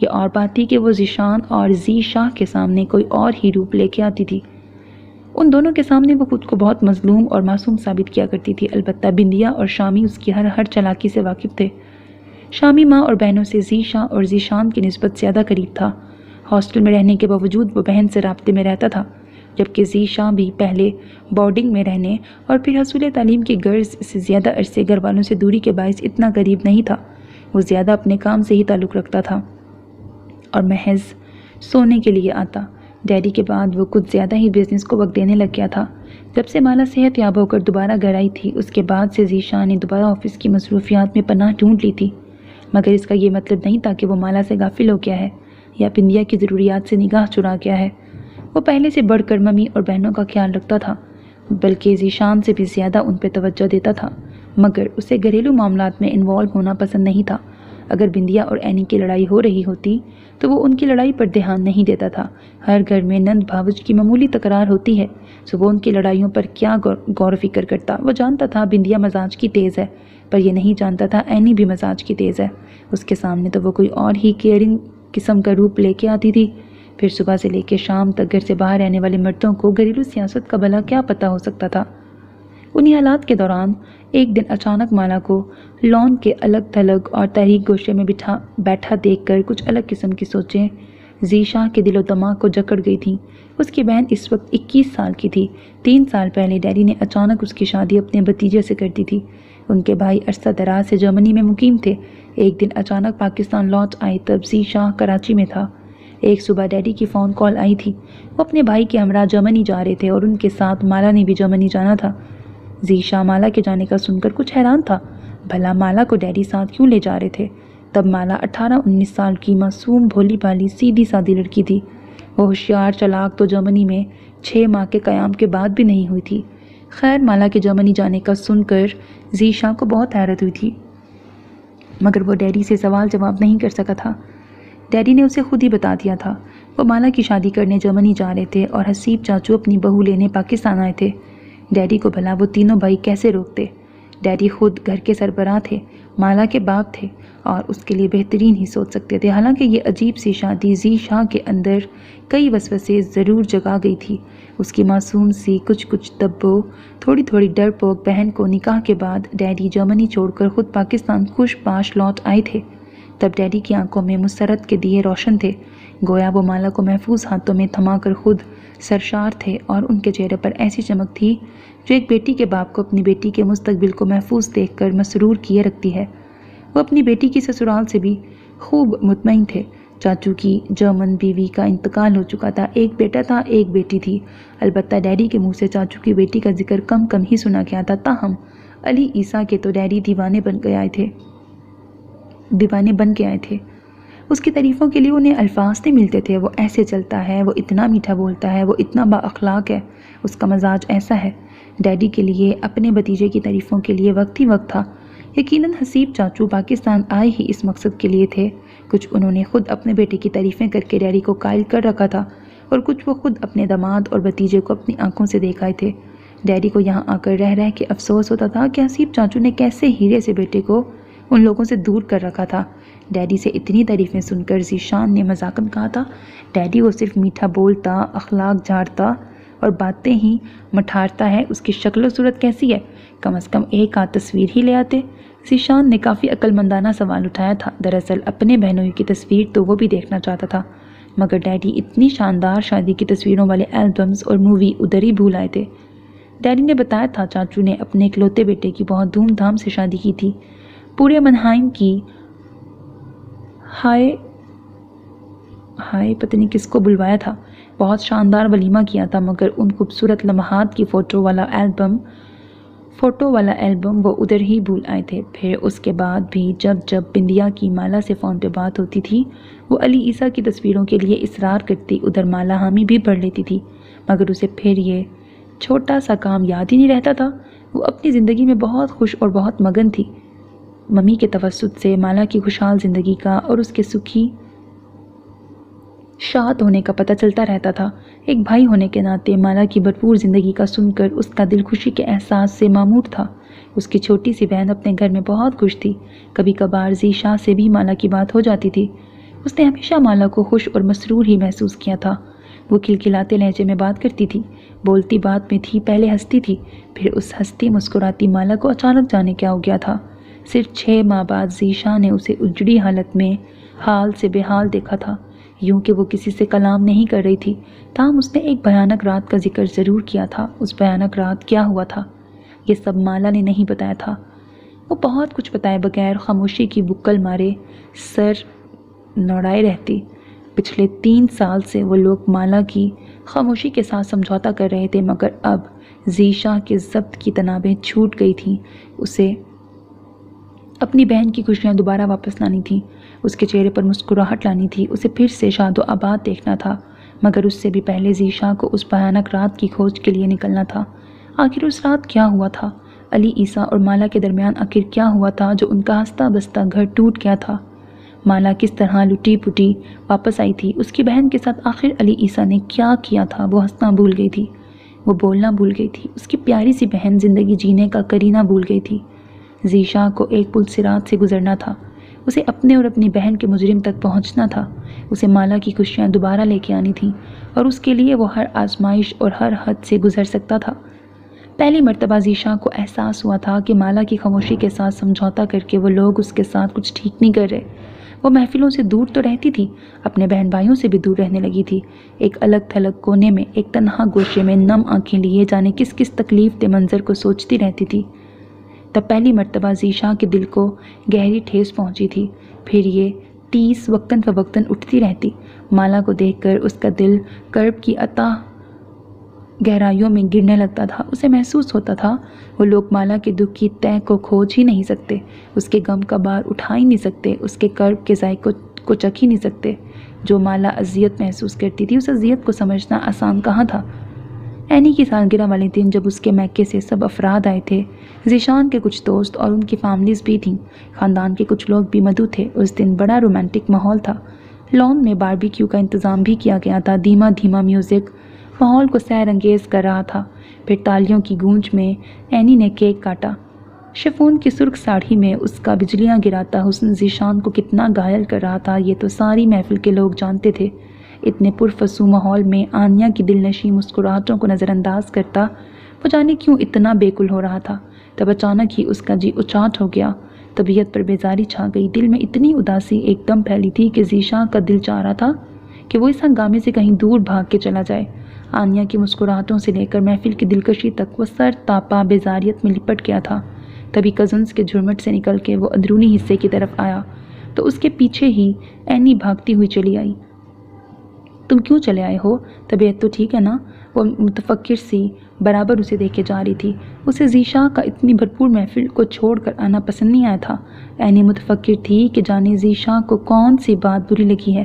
یہ اور بات تھی کہ وہ ذیشان اور ذی شاہ کے سامنے کوئی اور ہی روپ لے کے آتی تھی۔ ان دونوں کے سامنے وہ خود کو بہت مظلوم اور معصوم ثابت کیا کرتی تھی۔ البتہ بندیا اور شامی اس کی ہر چالاکی سے واقف تھے۔ شامی ماں اور بہنوں سے ذی شاہ اور ذیشان کی نسبت زیادہ قریب تھا۔ ہاسٹل میں رہنے کے باوجود وہ بہن سے رابطے میں رہتا تھا، جبکہ ذی شاہ بھی پہلے بورڈنگ میں رہنے اور پھر حصول تعلیم کی غرض سے زیادہ عرصے گھر والوں سے دوری کے باعث اتنا قریب نہیں تھا۔ وہ زیادہ اپنے کام سے ہی تعلق رکھتا تھا اور محض سونے کے لیے آتا۔ ڈیڈی کے بعد وہ کچھ زیادہ ہی بزنس کو وقت دینے لگ گیا تھا۔ جب سے مالا صحت یاب ہو کر دوبارہ گھر آئی تھی، اس کے بعد سے ذی شاہ نے دوبارہ آفس کی مصروفیات میں پناہ ڈھونڈ لی تھی، مگر اس کا یہ مطلب نہیں تھا کہ وہ مالا سے غافل ہو گیا ہے یا بندیا کی ضروریات سے نگاہ چرا گیا ہے۔ وہ پہلے سے بڑھ کر ممی اور بہنوں کا خیال رکھتا تھا، بلکہ ذیشان سے بھی زیادہ ان پہ توجہ دیتا تھا، مگر اسے گھریلو معاملات میں انوالو ہونا پسند نہیں تھا۔ اگر بندیا اور اینی کی لڑائی ہو رہی ہوتی تو وہ ان کی لڑائی پر دھیان نہیں دیتا تھا۔ ہر گھر میں نند بھاوج کی معمولی تکرار ہوتی ہے، سو وہ ان کی لڑائیوں پر کیا غور و فکر کرتا۔ وہ جانتا تھا بندیا مزاج کی تیز ہے، پر یہ نہیں جانتا تھا اینی بھی مزاج کی تیز ہے۔ اس کے سامنے تو وہ کوئی اور ہی کیئرنگ قسم کا روپ لے کے آتی تھی۔ پھر صبح سے لے کے شام تک گھر سے باہر رہنے والے مردوں کو گھریلو سیاست کا بھلا کیا پتہ ہو سکتا تھا۔ انہی حالات کے دوران ایک دن اچانک مالا کو لان کے الگ تھلگ اور تاریک گوشے میں بیٹھا دیکھ کر کچھ الگ قسم کی سوچیں ذی شاہ کے دل و دماغ کو جکڑ گئی تھیں۔ اس کی بہن اس وقت 21 سال کی تھی۔ 3 سال پہلے ڈیڈی نے اچانک اس کی شادی اپنے بھتیجے سے کر دی تھی۔ ان کے بھائی عرصہ دراز سے جرمنی میں مقیم تھے۔ ایک دن اچانک پاکستان لوٹ آئے تب ذی شاہ کراچی میں تھا۔ ایک صبح ڈیڈی کی فون کال آئی تھی، وہ اپنے بھائی کے ہمراہ جرمنی جا رہے تھے اور ان کے ساتھ مالا نے بھی جرمنی جانا تھا۔ ذی شاہ مالا کے جانے کا سن کر کچھ حیران تھا، بھلا مالا کو ڈیڈی ساتھ کیوں لے جا رہے تھے؟ تب مالا 18-19 سال کی معصوم بھولی بھالی سیدھی سادی لڑکی تھی۔ وہ ہوشیار چلاک تو جرمنی میں 6 ماہ کے قیام کے بعد بھی نہیں ہوئی تھی۔ خیر، مالا کے جرمنی جانے کا سن کر ذی شاہ کو بہت حیرت ہوئی تھی، مگر وہ ڈیڈی سے سوال جواب نہیں کر سکا تھا۔ ڈیڈی نے اسے خود ہی بتا دیا تھا، وہ مالا کی شادی کرنے جرمنی جا رہے تھے اور حسیب چاچو اپنی بہو لینے پاکستان آئے تھے۔ ڈیڈی کو بھلا وہ تینوں بھائی کیسے روکتے؟ ڈیڈی خود گھر کے سربراہ تھے، مالا کے باپ تھے اور اس کے لیے بہترین ہی سوچ سکتے تھے۔ حالانکہ یہ عجیب سی شادی ذی شاہ کے اندر کئی وسوسے ضرور جگا گئی تھی۔ اس کی معصوم سی کچھ دبو تھوڑی ڈر پوک بہن کو نکاح کے بعد ڈیڈی جرمنی چھوڑ کر خود پاکستان خوش باش لوٹ آئے تھے۔ تب ڈیڈی کی آنکھوں میں مسرت کے دیے روشن تھے، گویا وہ مالا کو محفوظ ہاتھوں میں تھما کر خود سرشار تھے، اور ان کے چہرے پر ایسی چمک تھی جو ایک بیٹی کے باپ کو اپنی بیٹی کے مستقبل کو محفوظ دیکھ کر مسرور کیے رکھتی ہے۔ وہ اپنی بیٹی کی سسرال سے بھی خوب مطمئن تھے۔ چاچو کی جرمن بیوی کا انتقال ہو چکا تھا، ایک بیٹا تھا، ایک بیٹی تھی۔ البتہ ڈیڈی کے منہ سے چاچو کی بیٹی کا ذکر کم ہی سنا گیا تھا۔ تاہم علی عیسیٰ کے تو ڈیڈی دیوانے بن کے آئے تھے۔ اس کی تعریفوں کے لیے انہیں الفاظ نہیں ملتے تھے۔ وہ ایسے چلتا ہے، وہ اتنا میٹھا بولتا ہے، وہ اتنا با اخلاق ہے، اس کا مزاج ایسا ہے۔ ڈیڈی کے لیے اپنے بھتیجے کی تعریفوں کے لیے وقت ہی وقت تھا۔ یقیناً حسیب چاچو پاکستان آئے ہی اس مقصد کے لیے تھے۔ کچھ انہوں نے خود اپنے بیٹے کی تعریفیں کر کے ڈیڈی کو قائل کر رکھا تھا، اور کچھ وہ خود اپنے داماد اور بھتیجے کو اپنی آنکھوں سے دیکھ آئے تھے۔ ڈیڈی کو یہاں آ کر رہ کے افسوس ہوتا تھا کہ حسیب چاچو نے کیسے ہیرے سے بیٹے کو ان لوگوں سے دور کر رکھا تھا۔ ڈیڈی سے اتنی تعریفیں سن کر ذیشان نے مذاقاً کہا تھا، ڈیڈی وہ صرف میٹھا بولتا، اخلاق جھاڑتا اور باتیں ہی مٹھارتا ہے، اس کی شکل و صورت کیسی ہے؟ کم از کم ایک آدھ تصویر ہی لے آتے۔ ذیشان نے کافی عقل مندانہ سوال اٹھایا تھا۔ دراصل اپنے بہنوں کی تصویر تو وہ بھی دیکھنا چاہتا تھا، مگر ڈیڈی اتنی شاندار شادی کی تصویروں والے البمز اور مووی ادھر ہی بھول آئے تھے۔ ڈیڈی نے بتایا تھا چاچو نے اپنے اکلوتے بیٹے کی بہت دھوم دھام سے شادی کی تھی، پورے منہائم کی ہائے پتہ نہیں کس کو بلوایا تھا، بہت شاندار ولیمہ کیا تھا، مگر ان خوبصورت لمحات کی فوٹو والا البم وہ ادھر ہی بھول آئے تھے۔ پھر اس کے بعد بھی جب بندیا کی مالا سے فون پہ بات ہوتی تھی، وہ علی عیسیٰ کی تصویروں کے لیے اصرار کرتی، ادھر مالا حامی بھی پڑھ لیتی تھی، مگر اسے پھر یہ چھوٹا سا کام یاد ہی نہیں رہتا تھا۔ وہ اپنی زندگی میں بہت خوش اور بہت مگن تھی۔ ممی کے توسط سے مالا کی خوشحال زندگی کا اور اس کے سکھی شاد ہونے کا پتہ چلتا رہتا تھا۔ ایک بھائی ہونے کے ناطے مالا کی بھرپور زندگی کا سن کر اس کا دل خوشی کے احساس سے معمور تھا۔ اس کی چھوٹی سی بہن اپنے گھر میں بہت خوش تھی۔ کبھی کبھار ذی شاہ سے بھی مالا کی بات ہو جاتی تھی۔ اس نے ہمیشہ مالا کو خوش اور مسرور ہی محسوس کیا تھا۔ وہ کھلکھلاتے لہجے میں بات کرتی تھی، بولتی بات میں تھی، پہلے ہنستی تھی، پھر اس ہنستی مسکراتی مالا کو اچانک جانے کیا ہو گیا تھا۔ صرف 6 ماہ بعد ذیشاں نے اسے اجڑی حالت میں حال سے بے حال دیکھا تھا، یوں کہ وہ کسی سے کلام نہیں کر رہی تھی۔ تاہم اس نے ایک بھیانک رات کا ذکر ضرور کیا تھا۔ اس بھیانک رات کیا ہوا تھا یہ سب مالا نے نہیں بتایا تھا۔ وہ بہت کچھ بتائے بغیر خاموشی کی بکل مارے سر نوڑائے رہتی۔ پچھلے 3 سال سے وہ لوگ مالا کی خاموشی کے ساتھ سمجھوتا کر رہے تھے، مگر اب ذیشاں کے ضبط کی تنابیں چھوٹ گئی تھیں۔ اسے اپنی بہن کی خوشیاں دوبارہ واپس لانی تھیں، اس کے چہرے پر مسکراہٹ لانی تھی، اسے پھر سے شاد و آباد دیکھنا تھا، مگر اس سے بھی پہلے ذیشاں کو اس بھیانک رات کی کھوج کے لیے نکلنا تھا۔ آخر اس رات کیا ہوا تھا؟ علی عیسیٰ اور مالا کے درمیان آخر کیا ہوا تھا جو ان کا ہنستا بستا گھر ٹوٹ گیا تھا؟ مالا کس طرح لٹی پٹی واپس آئی تھی؟ اس کی بہن کے ساتھ آخر علی عیسیٰ نے کیا کیا تھا؟ وہ ہنسنا بھول گئی تھی، وہ بولنا بھول گئی تھی، اس کی پیاری سی بہن زندگی جینے کا کرینہ بھول گئی تھی۔ ذیشاں کو ایک پل صراط سے گزرنا تھا، اسے اپنے اور اپنی بہن کے مجرم تک پہنچنا تھا، اسے مالا کی خوشیاں دوبارہ لے کے آنی تھیں، اور اس کے لیے وہ ہر آزمائش اور ہر حد سے گزر سکتا تھا۔ پہلی مرتبہ ذیشاں کو احساس ہوا تھا کہ مالا کی خاموشی کے ساتھ سمجھوتا کر کے وہ لوگ اس کے ساتھ کچھ ٹھیک نہیں کر رہے۔ وہ محفلوں سے دور تو رہتی تھی، اپنے بہن بھائیوں سے بھی دور رہنے لگی تھی۔ ایک الگ تھلگ کونے میں، ایک تنہا گوشے میں نم آنکھیں لیے جانے کس کس تکلیف دہ منظر کو سوچتی رہتی تھی۔ تب پہلی مرتبہ ذیشاں کے دل کو گہری ٹھیس پہنچی تھی، پھر یہ ٹیس وقتاً فوقتاً اٹھتی رہتی۔ مالا کو دیکھ کر اس کا دل کرب کی اتھاہ گہرائیوں میں گرنے لگتا تھا۔ اسے محسوس ہوتا تھا وہ لوگ مالا کے دکھ کی تہ کو کھوج ہی نہیں سکتے، اس کے غم کا بار اٹھا ہی نہیں سکتے، اس کے کرب کے ذائقے کو چکھ ہی نہیں سکتے۔ جو مالا اذیت محسوس کرتی تھی، اس اذیت کو سمجھنا آسان کہاں تھا۔ اینی کی سالگرہ والے دن جب اس کے میکے سے سب افراد آئے تھے، ذیشان کے کچھ دوست اور ان کی فیملیز بھی تھیں، خاندان کے کچھ لوگ بھی مدعو تھے۔ اس دن بڑا رومانٹک ماحول تھا۔ لان میں باربیکیو کا انتظام بھی کیا گیا تھا۔ دھیما دھیما میوزک ماحول کو سحر انگیز کر رہا تھا۔ پھر تالیوں کی گونج میں اینی نے کیک کاٹا۔ شفون کی سرخ ساڑھی میں اس کا بجلیاں گراتا حسن ذیشان کو کتنا گھائل کر رہا تھا، یہ تو ساری محفل کے لوگ جانتے تھے۔ اتنے پرفسوں ماحول میں آنیا کی دلنشیں مسکراہٹوں کو نظر انداز کرتا وہ جانے کیوں اتنا بیکل ہو رہا تھا۔ تب اچانک ہی اس کا جی اچاٹ ہو گیا، طبیعت پر بیزاری چھا گئی، دل میں اتنی اداسی ایک دم پھیلی تھی کہ ذیشاں کا دل چاہ رہا تھا کہ وہ اس ہنگامے سے کہیں دور بھاگ کے چلا جائے۔ آنیا کی مسکراہٹوں سے لے کر محفل کی دلکشی تک وہ سر تاپا بیزاریت میں لپٹ گیا تھا۔ تبھی کزنز کے جھرمٹ سے نکل کے وہ اندرونی حصے کی طرف آیا تو اس کے پیچھے ہی اینی بھاگتی ہوئی چلی آئی۔ تم کیوں چلے آئے ہو؟ طبیعت تو ٹھیک ہے نا؟ وہ متفکر سی برابر اسے دیکھے جا رہی تھی۔ اسے ذیشاں کا اتنی بھرپور محفل کو چھوڑ کر آنا پسند نہیں آیا تھا۔ اینی متفکر تھی کہ جانے ذیشاں کو کون سی بات بری لگی ہے۔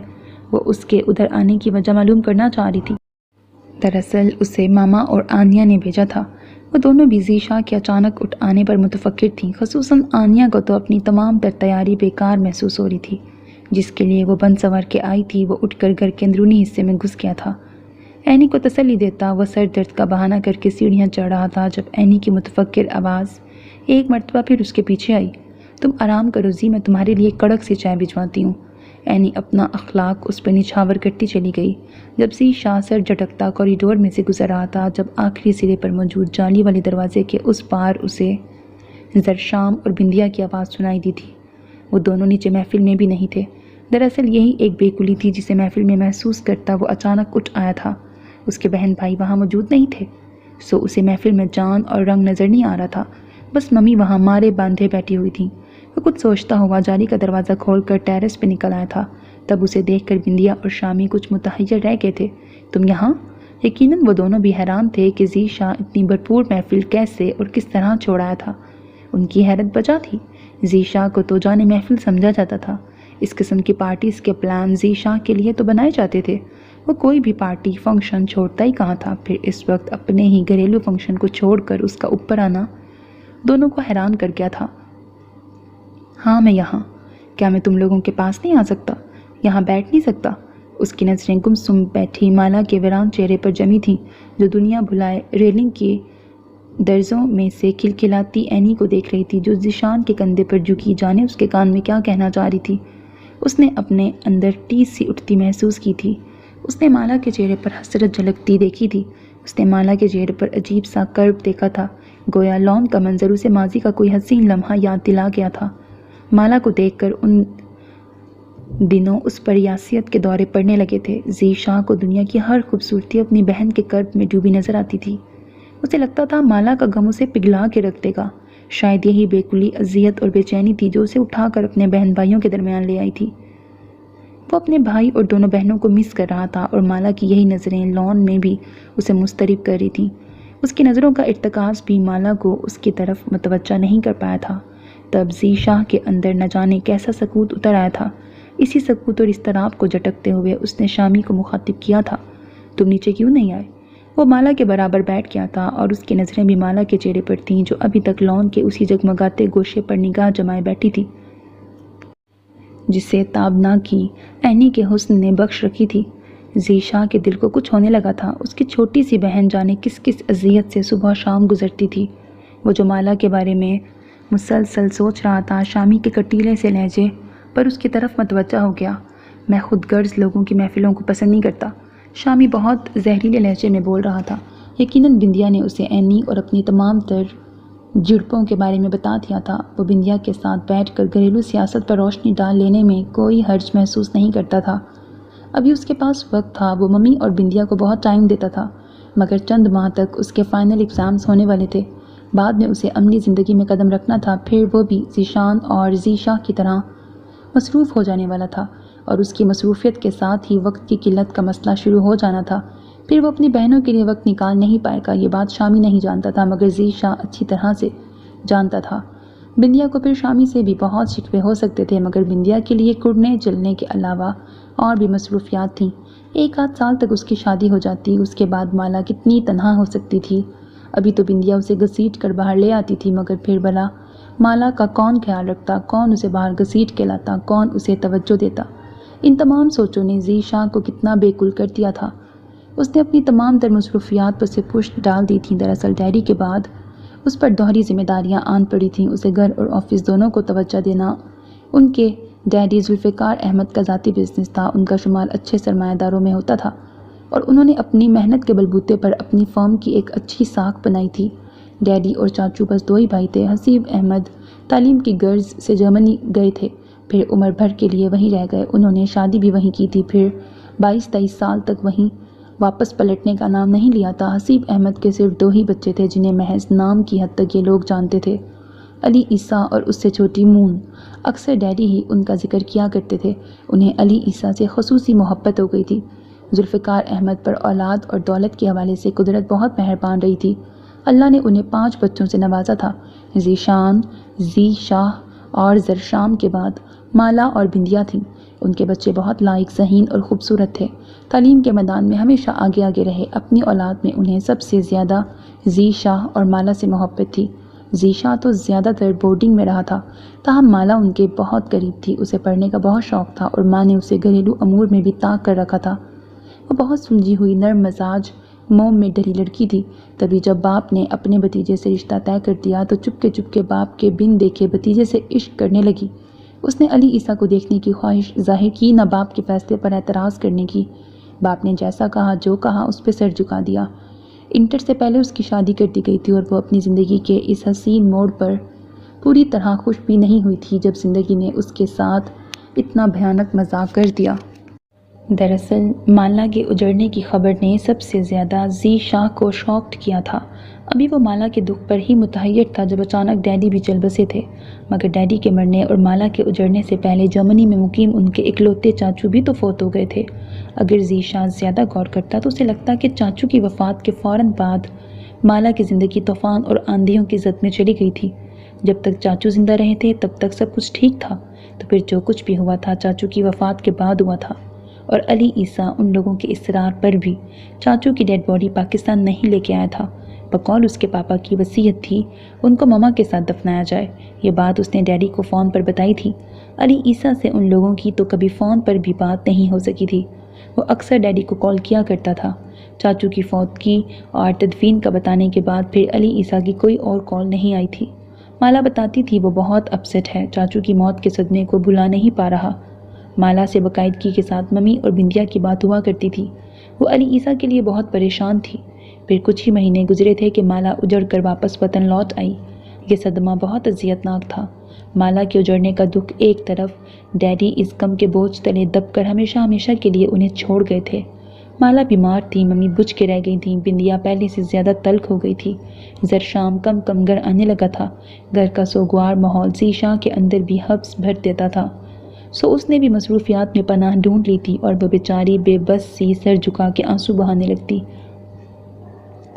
وہ اس کے ادھر آنے کی وجہ معلوم کرنا چاہ رہی تھی۔ دراصل اسے ماما اور آنیا نے بھیجا تھا۔ وہ دونوں بھی ذیشاں کے اچانک اٹھ آنے پر متفکر تھیں۔ خصوصاً آنیا کو تو اپنی تمام تر تیاری بیکار محسوس ہو رہی تھی۔ جس کے لیے وہ بن سنور کے آئی تھی وہ اٹھ کر گھر کے اندرونی حصے میں گھس گیا تھا۔ اینی کو تسلی دیتا وہ سر درد کا بہانہ کر کے سیڑھیاں چڑھ رہا تھا جب اینی کی متفکر آواز ایک مرتبہ پھر اس کے پیچھے آئی۔ تم آرام کرو زی، میں تمہارے لیے کڑک سی چائے بھجواتی ہوں۔ اینی اپنا اخلاق اس پہ نچھاور کرتی چلی گئی۔ جب ذیشاں سر جھٹکتا کوریڈور میں سے گزر رہا تھا، جب آخری سرے پر موجود جالی والے دروازے کے اس پار اسے زرشام اور بندیا کی آواز سنائی دی تھی۔ وہ دونوں نیچے محفل میں بھی نہیں تھے۔ دراصل یہی ایک بیکلی تھی جسے محفل میں محسوس کرتا وہ اچانک اٹھ آیا تھا۔ اس کے بہن بھائی وہاں موجود نہیں تھے، سو اسے محفل میں جان اور رنگ نظر نہیں آ رہا تھا۔ بس ممی وہاں مارے باندھے بیٹھی ہوئی تھیں۔ وہ کچھ سوچتا ہوا جالی کا دروازہ کھول کر ٹیرس پہ نکل آیا تھا۔ تب اسے دیکھ کر بندیا اور شامی کچھ متحیر رہ گئے تھے۔ تم یہاں؟ یقیناً وہ دونوں بھی حیران تھے کہ ذیشاں اتنی بھرپور محفل کیسے اور کس طرح چھوڑایا تھا۔ ان کی حیرت بجا تھی۔ ذیشاں کو تو جانے محفل سمجھا جاتا تھا۔ اس قسم کی پارٹیز کے پلان ذیشاں کے لیے تو بنائے جاتے تھے۔ وہ کوئی بھی پارٹی فنکشن چھوڑتا ہی کہاں تھا، پھر اس وقت اپنے ہی گھریلو فنکشن کو چھوڑ کر اس کا اوپر آنا دونوں کو حیران کر گیا تھا۔ ہاں میں یہاں، کیا میں تم لوگوں کے پاس نہیں آ سکتا؟ یہاں بیٹھ نہیں سکتا؟ اس کی نظریں گمسم بیٹھی مالا کے ویران چہرے پر جمی تھیں، جو دنیا بھلائے ریلنگ کے درزوں میں سے کھلکھلاتی اینی کو دیکھ رہی تھی، جو ذیشان کے کندھے پر جھکی جانے اس کے کان میں کیا کہنا چاہ رہی تھی۔ اس نے اپنے اندر ٹیس سی اٹھتی محسوس کی تھی۔ اس نے مالا کے چہرے پر حسرت جھلکتی دیکھی تھی۔ اس نے مالا کے چہرے پر عجیب سا کرب دیکھا تھا، گویا لان کا منظر اسے ماضی کا کوئی حسین لمحہ یاد دلا گیا تھا۔ مالا کو دیکھ کر ان دنوں اس پر یاسیت کے دورے پڑنے لگے تھے۔ ذیشاں کو دنیا کی ہر خوبصورتی اپنی بہن کے کرب میں ڈوبی نظر آتی تھی۔ اسے لگتا تھا مالا کا غم اسے پگھلا کے رکھ دے گا۔ شاید یہی بے کلی اذیت اور بے چینی تھی جو اسے اٹھا کر اپنے بہن بھائیوں کے درمیان لے آئی تھی۔ وہ اپنے بھائی اور دونوں بہنوں کو مس کر رہا تھا، اور مالا کی یہی نظریں لان میں بھی اسے مضطرب کر رہی تھیں۔ اس کی نظروں کا ارتکاز بھی مالا کو اس کی طرف متوجہ نہیں کر پایا تھا۔ تب ذیشاں کے اندر نہ جانے کیسا سکوت اتر آیا تھا۔ اسی سکوت اور اضطراب کو جھٹکتے ہوئے اس نے شامی کو مخاطب کیا تھا، تم نیچے کیوں نہیں آئے؟ وہ مالا کے برابر بیٹھ گیا تھا اور اس کی نظریں بھی مالا کے چہرے پر تھیں جو ابھی تک لان کے اسی جگمگاتے گوشے پر نگاہ جمائے بیٹھی تھی جسے تابناکی عینی کے حسن نے بخش رکھی تھی۔ ذیشاں کے دل کو کچھ ہونے لگا تھا۔ اس کی چھوٹی سی بہن جانے کس کس اذیت سے صبح شام گزرتی تھی۔ وہ جو مالا کے بارے میں مسلسل سوچ رہا تھا، شامی کے کٹیلے سے لہجے پر اس کی طرف متوجہ ہو گیا۔ میں خود غرض لوگوں کی محفلوں کو پسند نہیں کرتا، شامی بہت زہریلے لہجے میں بول رہا تھا۔ یقیناً بندیا نے اسے عینی اور اپنی تمام تر جڑپوں کے بارے میں بتا دیا تھا۔ وہ بندیا کے ساتھ بیٹھ کر گھریلو سیاست پر روشنی ڈال لینے میں کوئی حرج محسوس نہیں کرتا تھا۔ ابھی اس کے پاس وقت تھا۔ وہ ممی اور بندیا کو بہت ٹائم دیتا تھا، مگر چند ماہ تک اس کے فائنل ایگزامز ہونے والے تھے۔ بعد میں اسے عملی زندگی میں قدم رکھنا تھا، پھر وہ بھی ذیشان اور ذیشاں کی طرح مصروف ہو جانے والا تھا، اور اس کی مصروفیت کے ساتھ ہی وقت کی قلت کا مسئلہ شروع ہو جانا تھا۔ پھر وہ اپنی بہنوں کے لیے وقت نکال نہیں پائے گا۔ یہ بات شامی نہیں جانتا تھا، مگر ذیشاں اچھی طرح سے جانتا تھا۔ بندیا کو پھر شامی سے بھی بہت شکوے ہو سکتے تھے، مگر بندیا کے لیے کڑنے جلنے کے علاوہ اور بھی مصروفیات تھیں۔ 1 آدھ سال تک اس کی شادی ہو جاتی، اس کے بعد مالا کتنی تنہا ہو سکتی تھی۔ ابھی تو بندیا اسے گھسیٹ کر باہر لے آتی تھی، مگر پھر بھلا مالا کا کون خیال رکھتا، کون اسے باہر گھسیٹ کے لاتا، کون اسے توجہ دیتا؟ ان تمام سوچوں نے ذیشاں کو کتنا بے کل کر دیا تھا۔ اس نے اپنی تمام تر مصروفیات پر سے پشت ڈال دی تھی۔ دراصل ڈیڈی کے بعد اس پر دوہری ذمہ داریاں آن پڑی تھیں، اسے گھر اور آفس دونوں کو توجہ دینا۔ ان کے ڈیڈی ذوالفقار احمد کا ذاتی بزنس تھا، ان کا شمار اچھے سرمایہ داروں میں ہوتا تھا، اور انہوں نے اپنی محنت کے بلبوتے پر اپنی فرم کی ایک اچھی ساکھ بنائی تھی۔ ڈیڈی اور چاچو بس 2 ہی بھائی تھے۔ حسیب احمد تعلیم کی غرض سے جرمنی گئے تھے، پھر عمر بھر کے لیے وہیں رہ گئے۔ انہوں نے شادی بھی وہیں کی تھی، پھر 22-23 سال تک وہیں واپس پلٹنے کا نام نہیں لیا تھا۔ حسیب احمد کے صرف 2 ہی بچے تھے جنہیں محض نام کی حد تک یہ لوگ جانتے تھے، علی عیسیٰ اور اس سے چھوٹی مون۔ اکثر ڈیڈی ہی ان کا ذکر کیا کرتے تھے۔ انہیں علی عیسیٰ سے خصوصی محبت ہو گئی تھی۔ ذوالفقار احمد پر اولاد اور دولت کے حوالے سے قدرت بہت مہربان رہی تھی۔ اللہ نے انہیں 5 بچوں سے نوازا تھا۔ ذیشان، ذیشاں اور زرشام کے بعد مالا اور بندیا تھیں۔ ان کے بچے بہت لائق، ذہین اور خوبصورت تھے، تعلیم کے میدان میں ہمیشہ آگے آگے رہے۔ اپنی اولاد میں انہیں سب سے زیادہ ذیشاں اور مالا سے محبت تھی۔ ذیشاں تو زیادہ تر بورڈنگ میں رہا تھا، تاہم مالا ان کے بہت قریب تھی۔ اسے پڑھنے کا بہت شوق تھا اور ماں نے اسے گھریلو امور میں بھی طاق کر رکھا تھا۔ وہ بہت سلجھی ہوئی، نرم مزاج، موم میں ڈلی لڑکی تھی۔ تبھی جب باپ نے اپنے بھتیجے سے رشتہ طے کر دیا تو چپکے باپ کے بن دیکھے بھتیجے سے عشق کرنے لگی۔ اس نے علی عیسیٰ کو دیکھنے کی خواہش ظاہر کی، نہ باپ کے فیصلے پر اعتراض کرنے کی۔ باپ نے جیسا کہا، جو کہا، اس پہ سر جھکا دیا۔ انٹر سے پہلے اس کی شادی کر دی گئی تھی، اور وہ اپنی زندگی کے اس حسین موڑ پر پوری طرح خوش بھی نہیں ہوئی تھی جب زندگی نے اس کے ساتھ اتنا بھیانک مذاق کر دیا۔ دراصل مالا کے اجڑنے کی خبر نے سب سے زیادہ ذیشاں کو شاکڈ کیا تھا۔ ابھی وہ مالا کے دکھ پر ہی متحیر تھا جب اچانک ڈیڈی بھی چل بسے تھے، مگر ڈیڈی کے مرنے اور مالا کے اجڑنے سے پہلے جرمنی میں مقیم ان کے اکلوتے چاچو بھی تو فوت ہو گئے تھے۔ اگر ذیشاں زیادہ غور کرتا تو اسے لگتا کہ چاچو کی وفات کے فوراً بعد مالا کی زندگی طوفان اور آندھیوں کی زد میں چلی گئی تھی۔ جب تک چاچو زندہ رہے تھے تب تک سب کچھ ٹھیک تھا، تو پھر جو کچھ بھی ہوا تھا چاچو کی وفات کے بعد ہوا تھا۔ اور علی عیسیٰ ان لوگوں کے اصرار پر بھی چاچو کی ڈیڈ باڈی پاکستان نہیں لے کے آیا تھا۔ بقول اس کے پاپا کی وصیت تھی ان کو ماما کے ساتھ دفنایا جائے۔ یہ بات اس نے ڈیڈی کو فون پر بتائی تھی۔ علی عیسیٰ سے ان لوگوں کی تو کبھی فون پر بھی بات نہیں ہو سکی تھی۔ وہ اکثر ڈیڈی کو کال کیا کرتا تھا۔ چاچو کی فوتگی اور تدفین کا بتانے کے بعد پھر علی عیسیٰ کی کوئی اور کال نہیں آئی تھی۔ مالا بتاتی تھی وہ بہت اپسیٹ ہے، چاچو کی موت کے صدمے کو بھلا نہیں پا رہا۔ مالا سے باقاعدگی کے ساتھ ممی اور بندیا کی بات ہوا کرتی تھی۔ وہ علی عیسیٰ کے لیے بہت پریشان تھی۔ پھر کچھ ہی مہینے گزرے تھے کہ مالا اجڑ کر واپس وطن لوٹ آئی۔ یہ صدمہ بہت اذیت ناک تھا۔ مالا کے اجڑنے کا دکھ ایک طرف، ڈیڈی اس غم کے بوجھ تلے دب کر ہمیشہ ہمیشہ کے لیے انہیں چھوڑ گئے تھے۔ مالا بیمار تھی، ممی بجھ کے رہ گئی تھیں، بندیا پہلے سے زیادہ تلخ ہو گئی تھی۔ زرشام کم کم گھر آنے لگا تھا۔ گھر کا سوگوار ماحول ذیشاں کے اندر بھی حبس بھر دیتا تھا، سو اس نے بھی مصروفیات میں پناہ ڈھونڈ لی تھی اور وہ بیچاری بے بس سی سر جھکا کے آنسو بہانے لگتی۔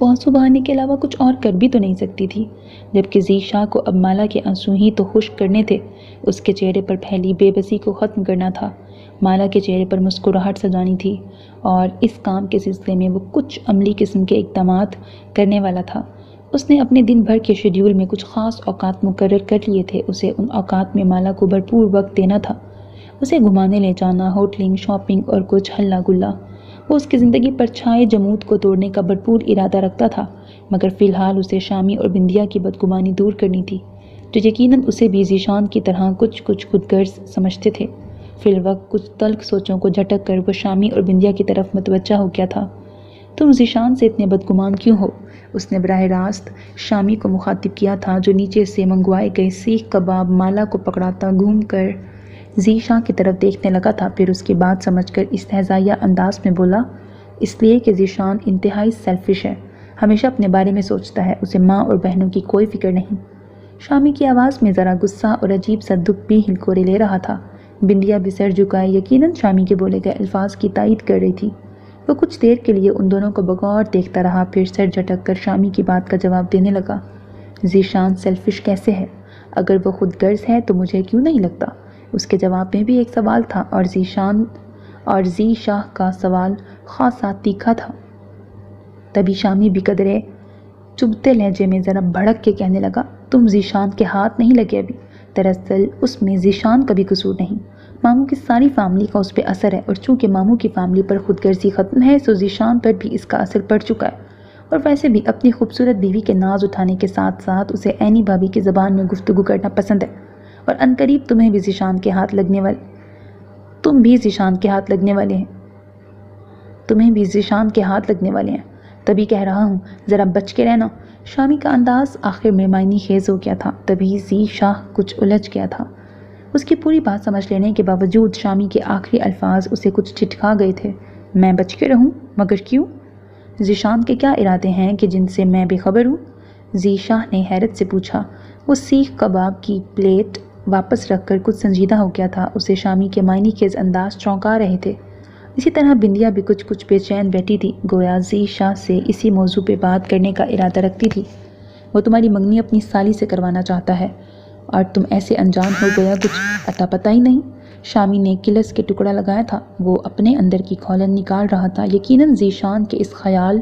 وہ آنسو بہانے کے علاوہ کچھ اور کر بھی تو نہیں سکتی تھی، جبکہ ذیشاں کو اب مالا کے آنسو ہی تو خشک کرنے تھے، اس کے چہرے پر پھیلی بے بسی کو ختم کرنا تھا، مالا کے چہرے پر مسکراہٹ سجانی تھی، اور اس کام کے سلسلے میں وہ کچھ عملی قسم کے اقدامات کرنے والا تھا۔ اس نے اپنے دن بھر کے شیڈیول میں کچھ خاص اوقات مقرر کر لیے تھے۔ اسے ان اوقات میں مالا کو بھرپور وقت دینا تھا، اسے گھمانے لے جانا، ہوٹلنگ، شاپنگ اور کچھ ہلا گلا۔ وہ اس کی زندگی پر چھائے جمود کو توڑنے کا بھرپور ارادہ رکھتا تھا، مگر فی الحال اسے شامی اور بندیا کی بدگمانی دور کرنی تھی، جو یقیناً اسے بھی ذیشان کی طرح کچھ خود غرض سمجھتے تھے۔ فی الوقت کچھ تلخ سوچوں کو جھٹک کر وہ شامی اور بندیا کی طرف متوجہ ہو گیا تھا۔ تم ذیشان سے اتنے بدگمان کیوں ہو؟ اس نے براہ راست شامی کو مخاطب کیا تھا، جو نیچے سے منگوائے گئے سیخ کباب مالا کو پکڑاتا گھوم کر ذیشاں کی طرف دیکھنے لگا تھا۔ پھر اس کی بات سمجھ کر استہزائیہ انداز میں بولا، اس لیے کہ ذیشان انتہائی سیلفش ہے، ہمیشہ اپنے بارے میں سوچتا ہے، اسے ماں اور بہنوں کی کوئی فکر نہیں۔ شامی کی آواز میں ذرا غصہ اور عجیب سا دکھ بھی ہلکورے لے رہا تھا۔ بندیا بھی سر جھکائے یقیناً شامی کے بولے گئے الفاظ کی تائید کر رہی تھی۔ وہ کچھ دیر کے لیے ان دونوں کو بغور دیکھتا رہا، پھر سر جھٹک کر شامی کی بات کا جواب دینے لگا۔ ذیشان سیلفش کیسے ہے؟ اگر وہ خود غرض ہے تو مجھے کیوں نہیں لگتا؟ اس کے جواب میں بھی ایک سوال تھا، اور ذیشاں کا سوال خاصا تیکھا تھا۔ تبھی شامی بھی قدرے چبھتے لہجے میں ذرا بھڑک کے کہنے لگا، تم ذیشان کے ہاتھ نہیں لگے ابھی، دراصل اس میں ذیشان کا بھی قصور نہیں، ماموں کی ساری فیملی کا اس پہ اثر ہے، اور چونکہ ماموں کی فیملی پر خود غرضی ختم ہے، سو ذیشان پر بھی اس کا اثر پڑ چکا ہے، اور ویسے بھی اپنی خوبصورت بیوی کے ناز اٹھانے کے ساتھ ساتھ اسے عینی بھابھی کی زبان میں گفتگو کرنا پسند ہے، اور عنقریب تم بھی ذیشان کے ہاتھ لگنے والے ہیں، تبھی کہہ رہا ہوں ذرا بچ کے رہنا۔ شامی کا انداز آخر میں معنی خیز ہو گیا تھا، تبھی ذیشاں کچھ الجھ گیا تھا۔ اس کی پوری بات سمجھ لینے کے باوجود شامی کے آخری الفاظ اسے کچھ جھٹکا گئے تھے۔ میں بچ کے رہوں؟ مگر کیوں؟ ذیشان کے کیا ارادے ہیں کہ جن سے میں بے خبر ہوں؟ ذیشاں نے حیرت سے پوچھا۔ وہ سیخ کباب کی پلیٹ واپس رکھ کر کچھ سنجیدہ ہو گیا تھا، اسے شامی کے معنی خیز انداز چونکا رہے تھے۔ اسی طرح بندیا بھی کچھ بے چین بیٹھی تھی، گویا ذیشاں سے اسی موضوع پہ بات کرنے کا ارادہ رکھتی تھی۔ وہ تمہاری منگنی اپنی سالی سے کروانا چاہتا ہے، اور تم ایسے انجان ہو گیا کچھ اتا پتہ ہی نہیں۔ شامی نے کلس کے ٹکڑا لگایا تھا، وہ اپنے اندر کی کھولن نکال رہا تھا۔ یقیناً ذیشان کے اس خیال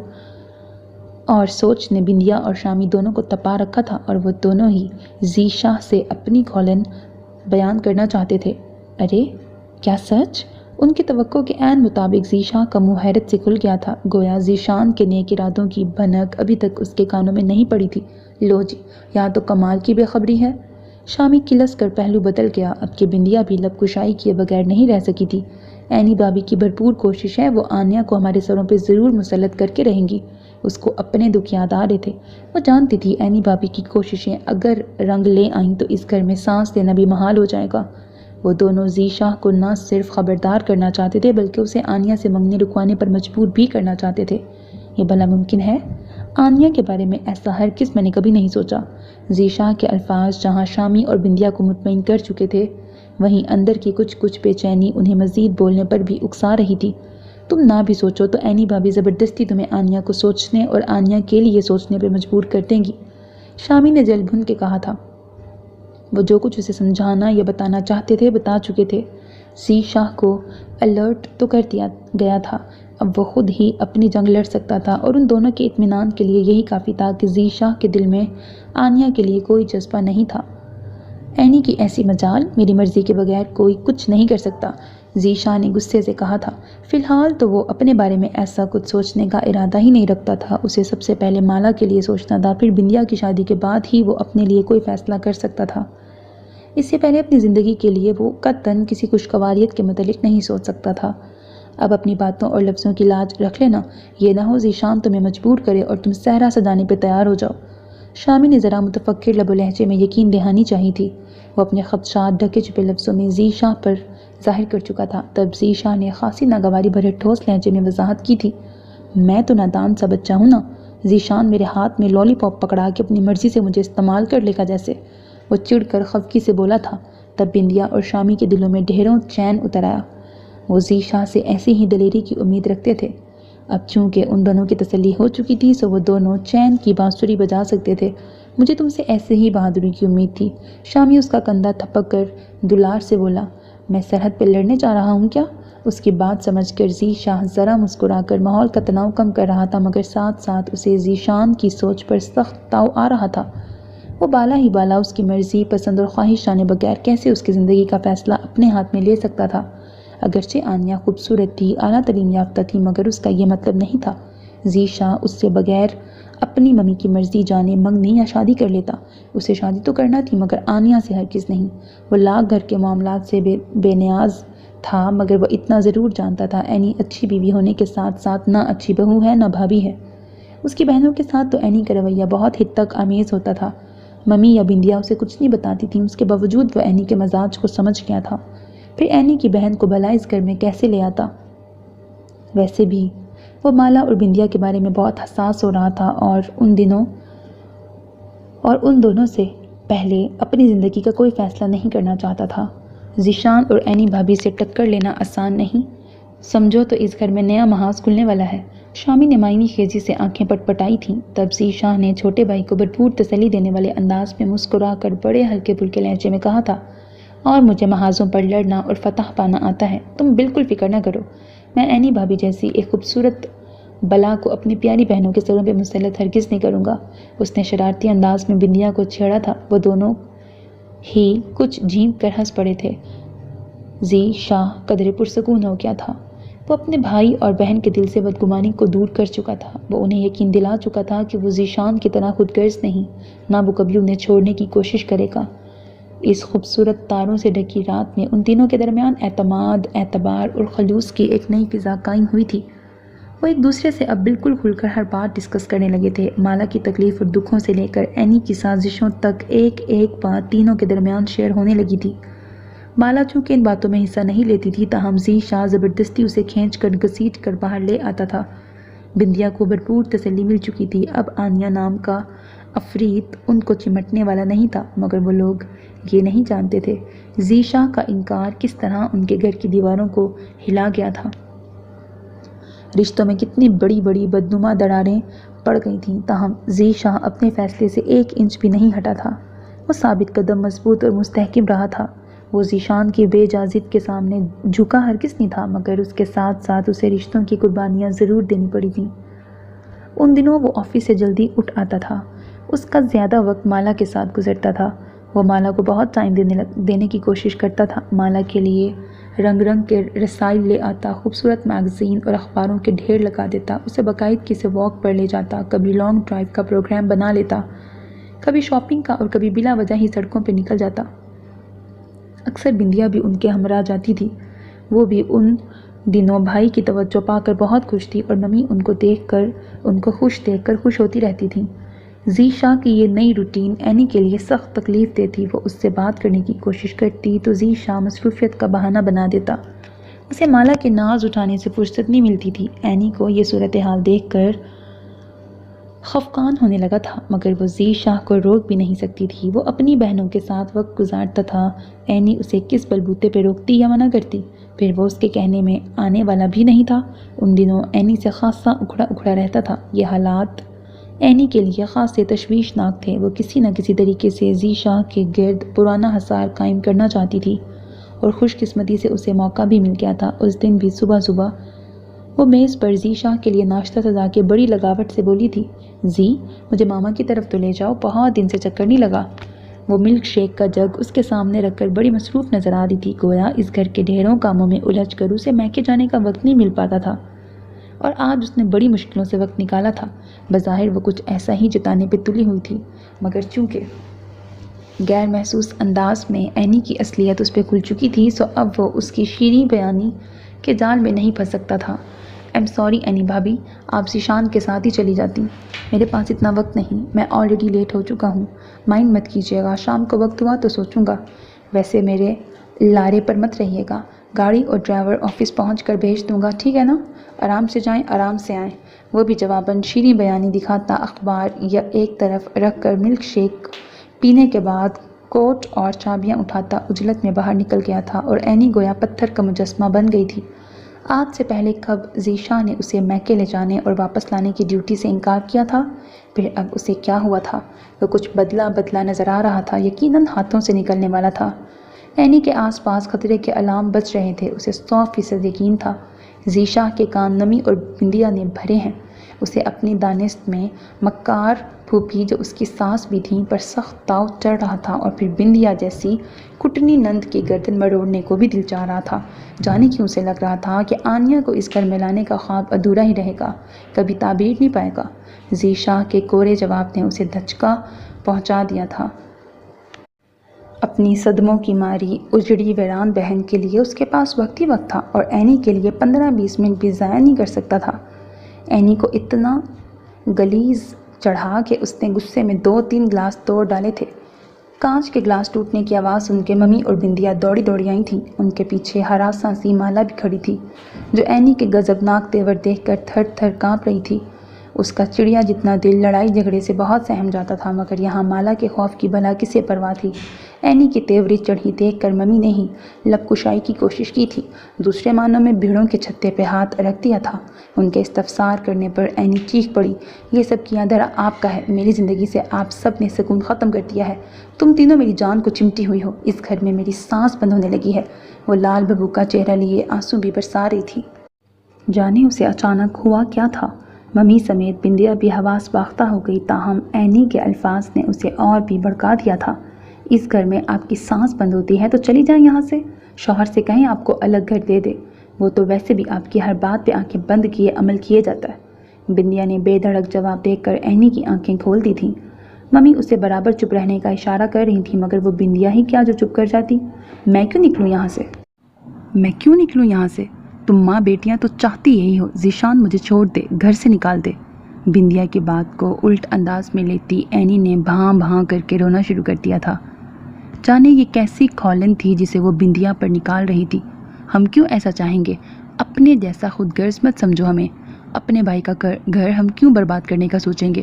اور سوچ نے بندیا اور شامی دونوں کو تپا رکھا تھا، اور وہ دونوں ہی ذیشاں سے اپنی کھولن بیان کرنا چاہتے تھے۔ ارے کیا سچ؟ ان کی توقع کے عین مطابق ذیشاں کا منہ حیرت سے کھل گیا تھا، گویا ذیشان کے نیک ارادوں کی بھنک ابھی تک اس کے کانوں میں نہیں پڑی تھی۔ لو جی، یہاں تو کمال کی بے خبری ہے۔ شامی کلس کر پہلو بدل گیا، اب کہ بندیا بھی لب کشائی کیے بغیر نہیں رہ سکی تھی۔ عینی بھابھی کی بھرپور کوشش ہے، وہ آنیا کو ہمارے سروں پہ ضرور مسلط کر کے رہیں گی۔ اس کو اپنے دکھ یاد آ رہے تھے۔ وہ جانتی تھی عینی بھابھی کی کوششیں اگر رنگ لے آئیں تو اس گھر میں سانس لینا بھی محال ہو جائے گا۔ وہ دونوں ذیشاں کو نہ صرف خبردار کرنا چاہتے تھے بلکہ اسے آنیا سے منگنی رکوانے پر مجبور بھی کرنا چاہتے تھے۔ یہ بھلا ممکن ہے؟ آنیا کے بارے میں ایسا ہرگز میں نے کبھی نہیں سوچا۔ ذیشاں کے الفاظ جہاں شامی اور بندیا کو مطمئن کر چکے تھے، وہیں اندر کی کچھ بے چینی انہیں مزید بولنے پر بھی اکسا رہی تھی۔ تم نہ بھی سوچو تو عینی بھابھی زبردستی تمہیں آنیا کو سوچنے اور آنیا کے لیے سوچنے پہ مجبور کر دیں گی، شامی نے جل بھن کے کہا تھا۔ وہ جو کچھ اسے سمجھانا یا بتانا چاہتے تھے بتا چکے تھے۔ ذیشاں کو الرٹ تو کر دیا گیا تھا، اب وہ خود ہی اپنی جنگ لڑ سکتا تھا، اور ان دونوں کے اطمینان کے لیے یہی کافی تھا کہ ذیشاں کے دل میں آنیا کے لیے کوئی جذبہ نہیں تھا۔ عینی کی ایسی مجال، میری مرضی کے بغیر کوئی کچھ نہیں کر سکتا، ذیشاں نے غصے سے کہا تھا۔ فی الحال تو وہ اپنے بارے میں ایسا کچھ سوچنے کا ارادہ ہی نہیں رکھتا تھا، اسے سب سے پہلے مالا کے لیے سوچنا تھا، پھر بندیا کی شادی کے بعد ہی وہ اپنے لیے کوئی فیصلہ کر سکتا تھا۔ اس سے پہلے اپنی زندگی کے لیے وہ قطعاً کسی خوشگواریت کے متعلق نہیں سوچ سکتا تھا۔ اب اپنی باتوں اور لفظوں کی لاج رکھ لینا، یہ نہ ہو ذیشان تمہیں مجبور کرے اور تم صحرا سجانے پہ تیار ہو جاؤ۔ شامی نے ذرا متفکر لب و لہجے میں یقین دہانی چاہی تھی۔ وہ اپنے خدشات ڈھکے چھپے لفظوں میں ذیشان پر ظاہر کر چکا تھا۔ تب ذیشان نے خاصی ناگواری بھرے ٹھوس لہجے میں وضاحت کی تھی، میں تو نادان سا بچہ ہوں نا۔ ذیشان میرے ہاتھ میں لالی پاپ پکڑا کے اپنی مرضی سے مجھے استعمال کر لے گا جیسے۔ وہ چڑ کر خفگی سے بولا تھا۔ تب بندیا اور شامی کے دلوں میں ڈھیروں چین اتر آیا۔ وہ ذیشان سے ایسی ہی دلیری کی امید رکھتے تھے۔ اب چونکہ ان دونوں کی تسلی ہو چکی تھی سو وہ دونوں چین کی بانسری بجا سکتے تھے۔ مجھے تم سے ایسے ہی بہادری کی امید تھی۔ شامی اس کا کندھا تھپک کر دلار سے بولا، میں سرحد پہ لڑنے جا رہا ہوں کیا؟ اس کی بات سمجھ کر ذیشان ذرا مسکرا کر ماحول کا تناؤ کم کر رہا تھا، مگر ساتھ ساتھ اسے ذیشان کی سوچ پر سخت تاؤ آ رہا تھا۔ وہ بالا ہی بالا اس کی مرضی، پسند اور خواہش جانے بغیر کیسے اس کی زندگی کا فیصلہ اپنے ہاتھ میں لے سکتا تھا؟ اگرچہ آنیا خوبصورت تھی، اعلیٰ تعلیم یافتہ تھی، مگر اس کا یہ مطلب نہیں تھا ذیشان اس سے بغیر اپنی ممی کی مرضی جانے منگنی یا شادی کر لیتا۔ اسے شادی تو کرنا تھی مگر آنیا سے ہرگز نہیں۔ وہ لاکھ گھر کے معاملات سے بے نیاز تھا، مگر وہ اتنا ضرور جانتا تھا اینی اچھی بیوی ہونے کے ساتھ ساتھ نہ اچھی بہو ہے نہ بھابھی ہے۔ اس کی بہنوں کے ساتھ تو اینی کا رویہ بہت حد تک آمیز ہوتا تھا۔ ممی یا بندیا اسے کچھ نہیں بتاتی تھیں، اس کے باوجود وہ اینی کے مزاج کو سمجھ گیا تھا۔ پھر اینی کی بہن کو بھلا اس گھر میں کیسے لے آتا؟ ویسے بھی وہ مالا اور بندیا کے بارے میں بہت حساس ہو رہا تھا اور ان دونوں سے پہلے اپنی زندگی کا کوئی فیصلہ نہیں کرنا چاہتا تھا۔ ذیشان اور اینی بھابھی سے ٹکر لینا آسان نہیں، سمجھو تو اس گھر میں نیا محاذ کھلنے والا ہے۔ شامی نے معنی خیزی سے آنکھیں پٹ پٹائی تھیں۔ تب ذیشان نے چھوٹے بھائی کو بھرپور تسلی دینے والے انداز میں مسکرا کر بڑے ہلکے پھلکے لہجے میں کہا تھا، اور مجھے محاذوں پر لڑنا اور فتح پانا آتا ہے، تم بالکل فکر نہ کرو۔ میں اینی بھابھی جیسی ایک خوبصورت بلا کو اپنی پیاری بہنوں کے سروں پہ مسلط ہرگز نہیں کروں گا۔ اس نے شرارتی انداز میں بندیا کو چھیڑا تھا۔ وہ دونوں ہی کچھ جھیم کر ہنس پڑے تھے۔ ذیشان قدرے پرسکون ہو گیا تھا۔ وہ اپنے بھائی اور بہن کے دل سے بدگمانی کو دور کر چکا تھا۔ وہ انہیں یقین دلا چکا تھا کہ وہ ذیشان کی طرح خود غرض نہیں، نہ وہ کبھی انہیں چھوڑنے کی کوشش کرے گا۔ اس خوبصورت تاروں سے ڈھکی رات میں ان تینوں کے درمیان اعتماد، اعتبار اور خلوص کی ایک نئی فضا قائم ہوئی تھی۔ وہ ایک دوسرے سے اب بالکل کھل کر ہر بات ڈسکس کرنے لگے تھے، مالا کی تکلیف اور دکھوں سے لے کر اینی کی سازشوں تک ایک ایک بات تینوں کے درمیان شیئر ہونے لگی تھی۔ مالا چونکہ ان باتوں میں حصہ نہیں لیتی تھی، تاہم ذیشان زبردستی اسے کھینچ کر گھسیٹ کر باہر لے آتا تھا۔ بندیا کو بھرپور تسلی مل چکی تھی، اب آنیا نام کا عفریت ان کو چمٹنے والا نہیں تھا، مگر وہ لوگ یہ نہیں جانتے تھے ذیشان کا انکار کس طرح ان کے گھر کی دیواروں کو ہلا گیا تھا۔ رشتوں میں کتنی بڑی بڑی بدنما دراڑیں پڑ گئی تھیں، تاہم ذیشان اپنے فیصلے سے ایک انچ بھی نہیں ہٹا تھا۔ وہ ثابت قدم، مضبوط اور مستحکم رہا تھا۔ وہ ذیشان کی بے جا ضد کے سامنے جھکا ہرگز نہیں تھا، مگر اس کے ساتھ ساتھ اسے رشتوں کی قربانیاں ضرور دینی پڑی تھیں۔ ان دنوں وہ آفس سے جلدی اٹھ آتا تھا۔ اس کا زیادہ وقت مالا کے ساتھ گزرتا تھا۔ وہ مالا کو بہت ٹائم دینے کی کوشش کرتا تھا، مالا کے لیے رنگ رنگ کے رسائل لے آتا، خوبصورت میگزین اور اخباروں کے ڈھیر لگا دیتا، اسے باقاعدگی سے واک پر لے جاتا، کبھی لانگ ڈرائیو کا پروگرام بنا لیتا، کبھی شاپنگ کا، اور کبھی بلا وجہ ہی سڑکوں پہ نکل جاتا۔ اکثر بندیا بھی ان کے ہمراہ جاتی تھی۔ وہ بھی ان دنوں بھائی کی توجہ پا کر بہت خوش تھی اور ممی ان کو خوش دیکھ کر خوش ہوتی رہتی تھیں۔ ذیشان کی یہ نئی روٹین اینی کے لیے سخت تکلیف دہ تھی۔ وہ اس سے بات کرنے کی کوشش کرتی تو ذیشان مصروفیت کا بہانہ بنا دیتا۔ اسے مالا کے ناز اٹھانے سے فرصت نہیں ملتی تھی۔ اینی کو یہ صورتحال دیکھ کر خفقان ہونے لگا تھا، مگر وہ ذیشان کو روک بھی نہیں سکتی تھی۔ وہ اپنی بہنوں کے ساتھ وقت گزارتا تھا، اینی اسے کس بلبوتے پہ روکتی یا منع کرتی؟ پھر وہ اس کے کہنے میں آنے والا بھی نہیں تھا۔ ان دنوں اینی سے خاصا اکھڑا رہتا تھا۔ یہ حالات اینی کے لیے خاصے تشویشناک تھے۔ وہ کسی نہ کسی طریقے سے ذیشان کے گرد پرانا حصار قائم کرنا چاہتی تھی، اور خوش قسمتی سے اسے موقع بھی مل گیا تھا۔ اس دن بھی صبح وہ میز پر ذیشان کے لیے ناشتہ سجا کے بڑی لگاوٹ سے بولی تھی، زی مجھے ماما کی طرف تو لے جاؤ، بہت دن سے چکر نہیں لگا۔ وہ ملک شیک کا جگ اس کے سامنے رکھ کر بڑی مصروف نظر آ رہی تھی، گویا اس گھر کے ڈھیروں کاموں میں الجھ کر اسے میکے جانے کا وقت نہیں مل پاتا تھا، اور آج اس نے بڑی مشکلوں سے وقت نکالا تھا۔ بظاہر وہ کچھ ایسا ہی جتانے پہ تلی ہوئی تھی، مگر چونکہ غیر محسوس انداز میں اینی کی اصلیت اس پہ کھل چکی تھی، سو اب وہ اس کی شیریں بیانی کے جال میں نہیں پھنس سکتا تھا۔ ایم سوری اینی بھابھی، آپ ذیشان کے ساتھ ہی چلی جاتی۔ میرے پاس اتنا وقت نہیں، میں آلریڈی لیٹ ہو چکا ہوں۔ مائنڈ مت کیجیے گا، شام کو وقت ہوا تو سوچوں گا۔ ویسے میرے لارے پر مت رہیے گا، گاڑی اور ڈرائیور آفس پہنچ کر بھیج دوں گا، ٹھیک ہے نا؟ آرام سے جائیں، آرام سے آئیں۔ وہ بھی جواباً شیریں بیانی دکھاتا اخبار یا ایک طرف رکھ کر ملک شیک پینے کے بعد کوٹ اور چابیاں اٹھاتا عجلت میں باہر نکل گیا تھا، اور اینی گویا پتھر کا مجسمہ بن گئی تھی۔ آج سے پہلے کب ذیشان نے اسے میکے لے جانے اور واپس لانے کی ڈیوٹی سے انکار کیا تھا؟ پھر اب اسے کیا ہوا تھا؟ وہ کچھ بدلا بدلا نظر آ رہا تھا، یقیناً ہاتھوں سے نکلنے والا تھا۔ اینی کے آس پاس خطرے کے الارم بج رہے تھے، اسے 100% یقین تھا ذیشان کے کان نمی اور بندیا نے بھرے ہیں۔ اسے اپنی دانست میں مکار پھوپھی جو اس کی ساس بھی تھیں پر سخت تاؤ چڑھ رہا تھا، اور پھر بندیا جیسی کٹنی نند کی گردن مروڑنے کو بھی دل چاہ رہا تھا۔ جانے کیوں سے لگ رہا تھا کہ آنیا کو اس گھر میں لانے کا خواب ادھورا ہی رہے گا، کبھی تعبیر نہیں پائے گا۔ ذیشان کے کورے جواب نے اسے دھچکا پہنچا دیا تھا۔ اپنی صدموں کی ماری اجڑی ویران بہن کے لیے اس کے پاس وقت ہی وقت تھا، اور اینی کے لیے 15-20 منٹ بھی ضائع نہیں کر سکتا تھا۔ اینی کو اتنا غلیظ چڑھا کہ اس نے غصے میں 2-3 گلاس توڑ ڈالے تھے۔ کانچ کے گلاس ٹوٹنے کی آواز سن کے ممی اور بندیا دوڑی دوڑی آئی تھیں۔ ان کے پیچھے ہراساں سی مالا بھی کھڑی تھی، جو اینی کے غضبناک تیور دیکھ کر تھر تھر کانپ رہی تھی۔ اس کا چڑیا جتنا دل لڑائی جھگڑے سے بہت سہم جاتا تھا، مگر یہاں مالا کے خوف کی بھلا کسے پرواہ تھی؟ اینی کی تیوری چڑھی دیکھ کر ممی نے ہی لب کشائی کی کوشش کی تھی، دوسرے معنوں میں بھیڑوں کے چھتے پہ ہاتھ رکھ دیا تھا۔ ان کے استفسار کرنے پر اینی چیخ پڑی، یہ سب کیا درا آپ کا ہے، میری زندگی سے آپ سب نے سکون ختم کر دیا ہے، تم تینوں میری جان کو چمٹی ہوئی ہو، اس گھر میں میری سانس بند ہونے لگی ہے۔ وہ لال ببو کا چہرہ لیے آنسو بھی برسا رہی تھی۔ جانے اسے اچانک ہوا کیا تھا؟ ممی سمیت بندیا بھی حواس باختہ ہو گئی، تاہم اینی کے الفاظ نے اسے اور بھی بھڑکا دیا تھا۔ اس گھر میں آپ کی سانس بند ہوتی ہے تو چلی جائیں یہاں سے، شوہر سے کہیں آپ کو الگ گھر دے دے، وہ تو ویسے بھی آپ کی ہر بات پہ آنکھیں بند کیے عمل کیے جاتا ہے۔ بندیا نے بے دھڑک جواب دے کر اینی کی آنکھیں کھول دی تھیں۔ ممی اسے برابر چپ رہنے کا اشارہ کر رہی تھی، مگر وہ بندیا ہی کیا جو چپ کر جاتی۔ میں کیوں نکلوں یہاں سے؟ تم ماں بیٹیاں تو چاہتی یہی ہو، ذیشان مجھے چھوڑ دے، گھر سے نکال دے۔ بندیا کی بات کو الٹ انداز میں لیتی اینی نے بھاں بھاں کر کے رونا شروع کر دیا تھا۔ جانے یہ کیسی کھولن تھی جسے وہ بندیا پر نکال رہی تھی۔ ہم کیوں ایسا چاہیں گے؟ اپنے جیسا خود غرض مت سمجھو ہمیں، اپنے بھائی کا گھر ہم کیوں برباد کرنے کا سوچیں گے؟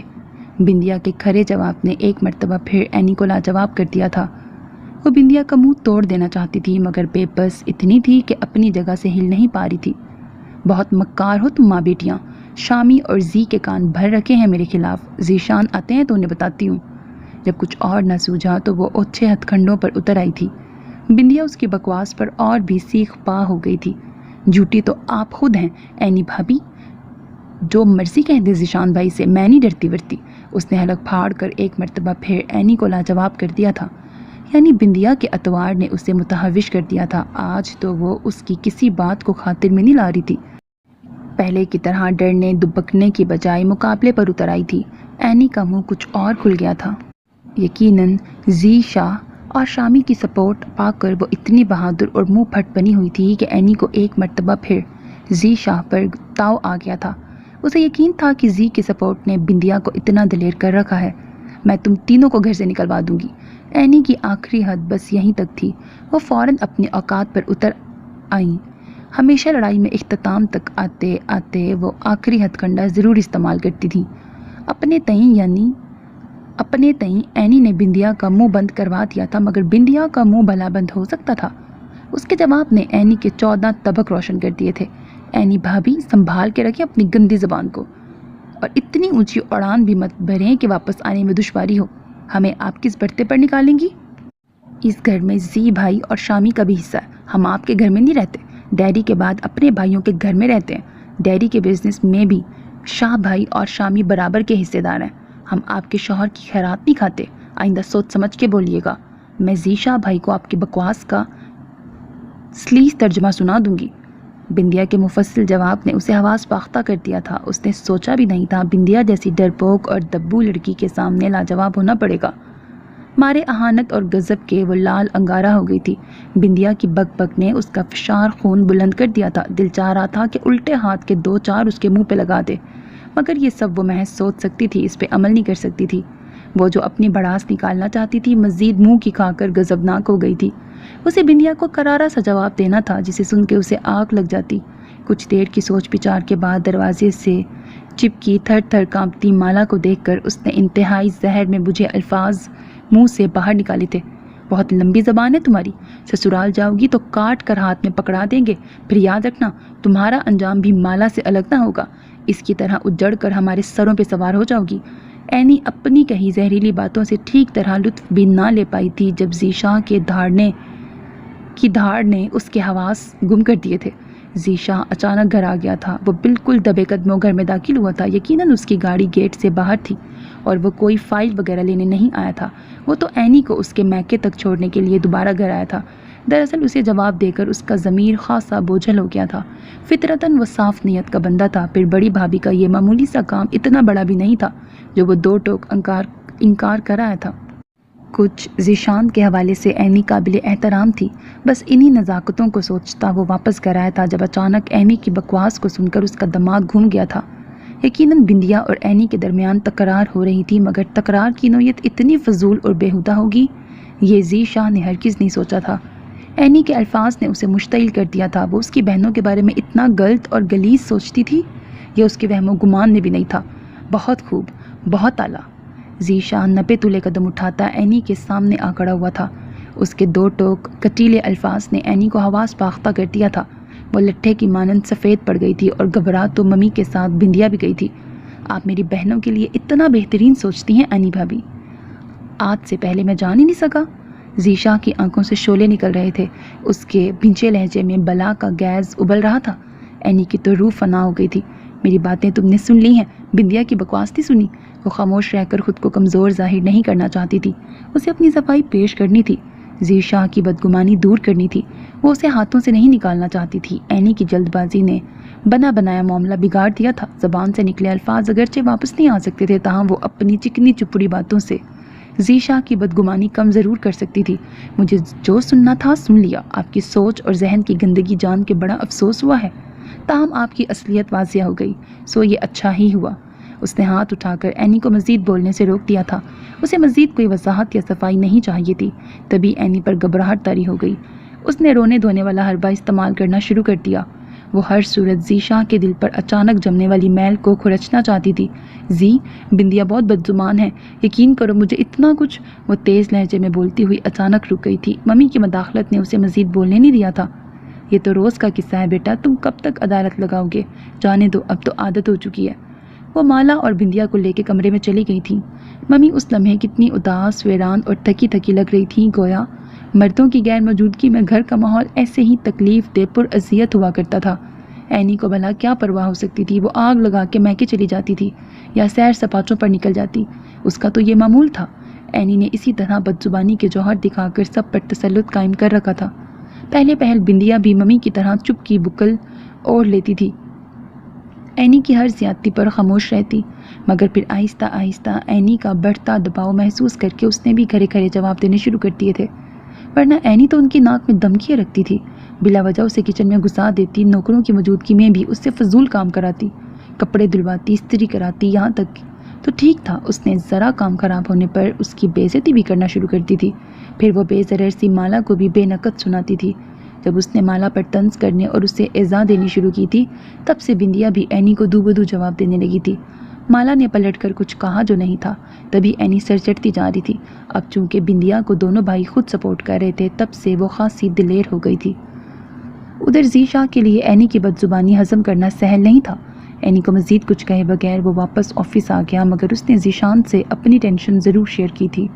بندیا کے کھرے جواب نے ایک مرتبہ پھر اینی کو لاجواب کر دیا تھا۔ وہ بندیا کا منہ توڑ دینا چاہتی تھی، مگر بے بس اتنی تھی کہ اپنی جگہ سے ہل نہیں پا رہی تھی۔ بہت مکار ہو تم ماں بیٹیاں، شامی اور زی کے کان بھر رکھے ہیں میرے خلاف، ذیشان آتے ہیں تو انہیں بتاتی ہوں۔ جب کچھ اور نہ سوجھا تو وہ اوچھے ہتھ کنڈوں پر اتر آئی تھی۔ بندیا اس کی بکواس پر اور بھی سیخ پا ہو گئی تھی۔ جھوٹی تو آپ خود ہیں اینی بھابھی، جو مرضی کہہ دے ذیشان بھائی سے، میں نہیں ڈرتی ورتی۔ اس نے حلق پھاڑ کر ایک مرتبہ پھر اینی کو لاجواب کر دیا تھا، یعنی بندیا کے اتوار نے اسے متحوش کر دیا تھا۔ آج تو وہ اس کی کسی بات کو خاطر میں نہیں لا رہی تھی، پہلے کی طرح ڈرنے دبکنے کی بجائے مقابلے پر اتر آئی تھی۔ اینی کا منہ کچھ اور کھل گیا تھا۔ یقیناً زی شاہ اور شامی کی سپورٹ پا کر وہ اتنی بہادر اور منہ پھٹ بنی ہوئی تھی کہ اینی کو ایک مرتبہ پھر زی شاہ پر تاؤ آ گیا تھا۔ اسے یقین تھا کہ زی کی سپورٹ نے بندیا کو اتنا دلیر کر رکھا ہے۔ میں تم تینوں کو گھر سے نکلوا دوں گی۔ اینی کی آخری حد بس یہیں تک تھی۔ وہ فوراً اپنی اوقات پر اتر آئیں۔ ہمیشہ لڑائی میں اختتام تک آتے آتے وہ آخری ہتھ کنڈا ضرور استعمال کرتی تھیں۔ اپنے تئیں اینی نے بندیا کا منہ بند کروا دیا تھا، مگر بندیا کا منہ بھلا بند ہو سکتا تھا؟ اس کے جواب نے اینی کے 14 طبق روشن کر دیے تھے۔ اینی بھابھی سنبھال کے رکھیں اپنی گندی زبان کو، اور اتنی اونچی اڑان بھی مت بھریں کہ واپس آنے میں دشواری ہو۔ ہمیں آپ کس برتے پر نکالیں گی؟ اس گھر میں زی بھائی اور شامی کا بھی حصہ ہے۔ ہم آپ کے گھر میں نہیں رہتے، ڈیڈی کے بعد اپنے بھائیوں کے گھر میں رہتے ہیں۔ ڈیڈی کے بزنس میں بھی شاہ بھائی اور شامی برابر کے حصے دار ہیں۔ ہم آپ کے شوہر کی خیرات نہیں کھاتے، آئندہ سوچ سمجھ کے بولیے گا۔ میں زی شاہ بھائی کو آپ کی بکواس کا سلیس ترجمہ سنا دوں گی۔ بندیا کے مفصل جواب نے اسے حواس باختہ کر دیا تھا۔ اس نے سوچا بھی نہیں تھا بندیا جیسی ڈرپوک اور دبو لڑکی کے سامنے لاجواب ہونا پڑے گا۔ مارے اہانت اور غضب کے وہ لال انگارہ ہو گئی تھی۔ بندیا کی بک بک نے اس کا فشار خون بلند کر دیا تھا۔ دل چاہ رہا تھا کہ الٹے ہاتھ کے 2-4 اس کے منہ پہ لگا دے، مگر یہ سب وہ محض سوچ سکتی تھی، اس پہ عمل نہیں کر سکتی تھی۔ وہ جو اپنی بھڑاس نکالنا چاہتی تھی مزید منہ کی کھا کر غضبناک ہو گئی تھی۔ اسے بندیا کو کرارا سا جواب دینا تھا جسے سن کے اسے آگ لگ جاتی۔ کچھ دیر کی سوچ بچار کے بعد دروازے سے چپکی تھر تھر کانپتی مالا کو دیکھ کر اس نے انتہائی زہر میں بجھے الفاظ منہ سے باہر نکالے تھے۔ بہت لمبی زبان ہے تمہاری، سسرال جاؤ گی تو کاٹ کر ہاتھ میں پکڑا دیں گے، پھر یاد رکھنا تمہارا انجام بھی مالا سے الگ نہ ہوگا، اس کی طرح اجڑ کر ہمارے سروں پہ سوار ہو جاؤ گی۔ اینی اپنی کہی زہریلی باتوں سے ٹھیک طرح لطف بھی نہ لے پائی تھی جب ذیشاں کے دھاڑ نے اس کے حواس گم کر دیے تھے۔ ذیشاں اچانک گھر آ گیا تھا۔ وہ بالکل دبے قدموں گھر میں داخل ہوا تھا۔ یقیناً اس کی گاڑی گیٹ سے باہر تھی اور وہ کوئی فائل وغیرہ لینے نہیں آیا تھا، وہ تو اینی کو اس کے میکے تک چھوڑنے کے لیے دوبارہ گھر آیا تھا۔ دراصل اسے جواب دے کر اس کا ضمیر خاصا بوجھل ہو گیا تھا۔ فطرتاً وہ صاف نیت کا بندہ تھا، پھر بڑی بھابھی کا یہ معمولی سا کام اتنا بڑا بھی نہیں تھا جو وہ 2 ٹوک انکار کر آیا تھا۔ کچھ ذیشان کے حوالے سے اینی قابل احترام تھی، بس انہی نزاکتوں کو سوچتا وہ واپس گھر آیا تھا جب اچانک اینی کی بکواس کو سن کر اس کا دماغ گھوم گیا تھا۔ یقیناً بندیا اور اینی کے درمیان تکرار ہو رہی تھی، مگر تکرار کی نوعیت اتنی فضول اور بیہودہ ہوگی یہ ذیشاں نے ہرگز نہیں سوچا تھا۔ اینی کے الفاظ نے اسے مشتعل کر دیا تھا۔ وہ اس کی بہنوں کے بارے میں اتنا غلط اور غلیظ سوچتی تھی، یہ اس کے وہم و گمان میں بھی نہیں تھا۔ بہت خوب، بہت اعلیٰ۔ ذیشاں 90 تولے قدم اٹھاتا اینی کے سامنے آ کھڑا ہوا تھا۔ اس کے 2 ٹوک کٹیلے الفاظ نے اینی کو حواس باختہ کر دیا تھا۔ وہ لٹھے کی مانند سفید پڑ گئی تھی اور گھبرا تو ممی کے ساتھ بندیا بھی گئی تھی۔ آپ میری بہنوں کے لیے اتنا بہترین سوچتی ہیں اینی بھابھی، آج سے پہلے میں جان ہی نہیں سکا۔ ذیشاں کی آنکھوں سے شعلے نکل رہے تھے، اس کے بھنچے لہجے میں بلا کا گیز ابل رہا تھا۔ اینی کی تو روح فنا ہو گئی تھی۔ میری باتیں تم نے سن لی ہیں، بندیا کی بکواس نہیں سنی؟ وہ خاموش رہ کر خود کو کمزور ظاہر نہیں کرنا چاہتی تھی، اسے اپنی صفائی پیش کرنی تھی، ذیشاں کی بدگمانی دور کرنی تھی، وہ اسے ہاتھوں سے نہیں نکالنا چاہتی تھی۔ اینی کی جلد بازی نے بنا بنایا معاملہ بگاڑ دیا تھا۔ زبان سے نکلے الفاظ اگرچہ واپس نہیں آ سکتے تھے، تاہم وہ اپنی چکنی چپڑی باتوں سے ذیشاں کی بدگمانی کم ضرور کر سکتی تھی۔ مجھے جو سننا تھا سن لیا، آپ کی سوچ اور ذہن کی گندگی جان کے بڑا افسوس ہوا ہے، تاہم آپ کی اصلیت واضح ہو گئی، سو یہ اچھا ہی ہوا۔ اس نے ہاتھ اٹھا کر اینی کو مزید بولنے سے روک دیا تھا، اسے مزید کوئی وضاحت یا صفائی نہیں چاہیے تھی۔ تبھی اینی پر گھبراہٹ طاری ہو گئی، اس نے رونے دھونے والا حربہ استعمال کرنا شروع کر دیا۔ وہ ہر صورت ذیشاں کے دل پر اچانک جمنے والی میل کو کھرچنا چاہتی تھی۔ بندیا بہت بدزبان ہے، یقین کرو مجھے اتنا کچھ۔ وہ تیز لہجے میں بولتی ہوئی اچانک رک گئی تھی۔ ممی کی مداخلت نے اسے مزید بولنے نہیں دیا تھا۔ یہ تو روز کا قصہ ہے بیٹا، تم کب تک عدالت لگاؤ گے؟ جانے دو، اب تو عادت ہو چکی ہے۔ وہ مالا اور بندیا کو لے کے کمرے میں چلی گئی تھی۔ ممی اس لمحے کتنی اداس، ویران اور تھکی تھکی لگ رہی تھی، گویا مردوں کی غیر موجودگی میں گھر کا ماحول ایسے ہی تکلیف دہ پر اذیت ہوا کرتا تھا۔ اینی کو بھلا کیا پرواہ ہو سکتی تھی؟ وہ آگ لگا کے میکے چلی جاتی تھی یا سیر سپاٹوں پر نکل جاتی، اس کا تو یہ معمول تھا۔ اینی نے اسی طرح بدزبانی کے جوہر دکھا کر سب پر تسلط قائم کر رکھا تھا۔ پہلے پہل بندیا بھی ممی کی طرح چپ کی بکل اوڑھ لیتی تھی، اینی کی ہر زیادتی پر خاموش رہتی، مگر پھر آہستہ آہستہ اینی کا بڑھتا دباؤ محسوس کر کے اس نے بھی کھڑے کھڑے جواب دینے شروع کر دیے تھے، ورنہ اینی تو ان کی ناک میں دم کیے رکھتی تھی، بلا وجہ اسے کچن میں گھسا دیتی، نوکروں کی موجودگی میں بھی اس سے فضول کام کراتی، کپڑے دھلواتی، استری کراتی، یہاں تک تو ٹھیک تھا اس نے ذرا کام خراب ہونے پر اس کی بے عزتی بھی کرنا شروع کرتی تھی۔ پھر وہ بے ضرر سی مالا کو بھی بے نقد سناتی تھی۔ جب اس نے مالا پر طنز کرنے اور اسے ایذا دینی شروع کی تھی، تب سے بندیا بھی اینی کو دو بدو جواب دینے لگی تھی۔ مالا نے پلٹ کر کچھ کہا جو نہیں تھا، تبھی اینی سر چڑھتی جا رہی تھی۔ اب چونکہ بندیا کو دونوں بھائی خود سپورٹ کر رہے تھے، تب سے وہ خاصی دلیر ہو گئی تھی۔ ادھر ذیشاں کے لیے اینی کی بدزبانی ہضم کرنا سہل نہیں تھا۔ اینی کو مزید کچھ کہے بغیر وہ واپس آفس آ گیا، مگر اس نے ذیشان سے اپنی ٹینشن ضرور شیئر کی تھی۔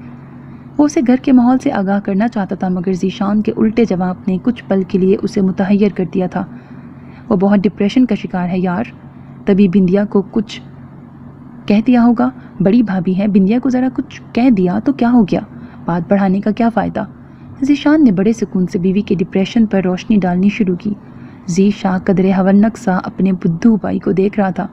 وہ اسے گھر کے ماحول سے آگاہ کرنا چاہتا تھا، مگر ذیشان کے الٹے جواب نے کچھ پل کے لیے اسے متحیر کر دیا تھا۔ وہ بہت ڈپریشن کا شکار ہے یار۔ تبھی بندیا کو کچھ کہہ دیا ہوگا، بڑی بھابھی ہے، بندیا کو ذرا کچھ کہہ دیا تو کیا ہو گیا، بات بڑھانے کا کیا فائدہ۔ ذیشان نے بڑے سکون سے بیوی کے ڈپریشن پر روشنی ڈالنی شروع کی۔ ذیشاں قدرے ہونک سا اپنے بدھو بھائی کو دیکھ رہا تھا،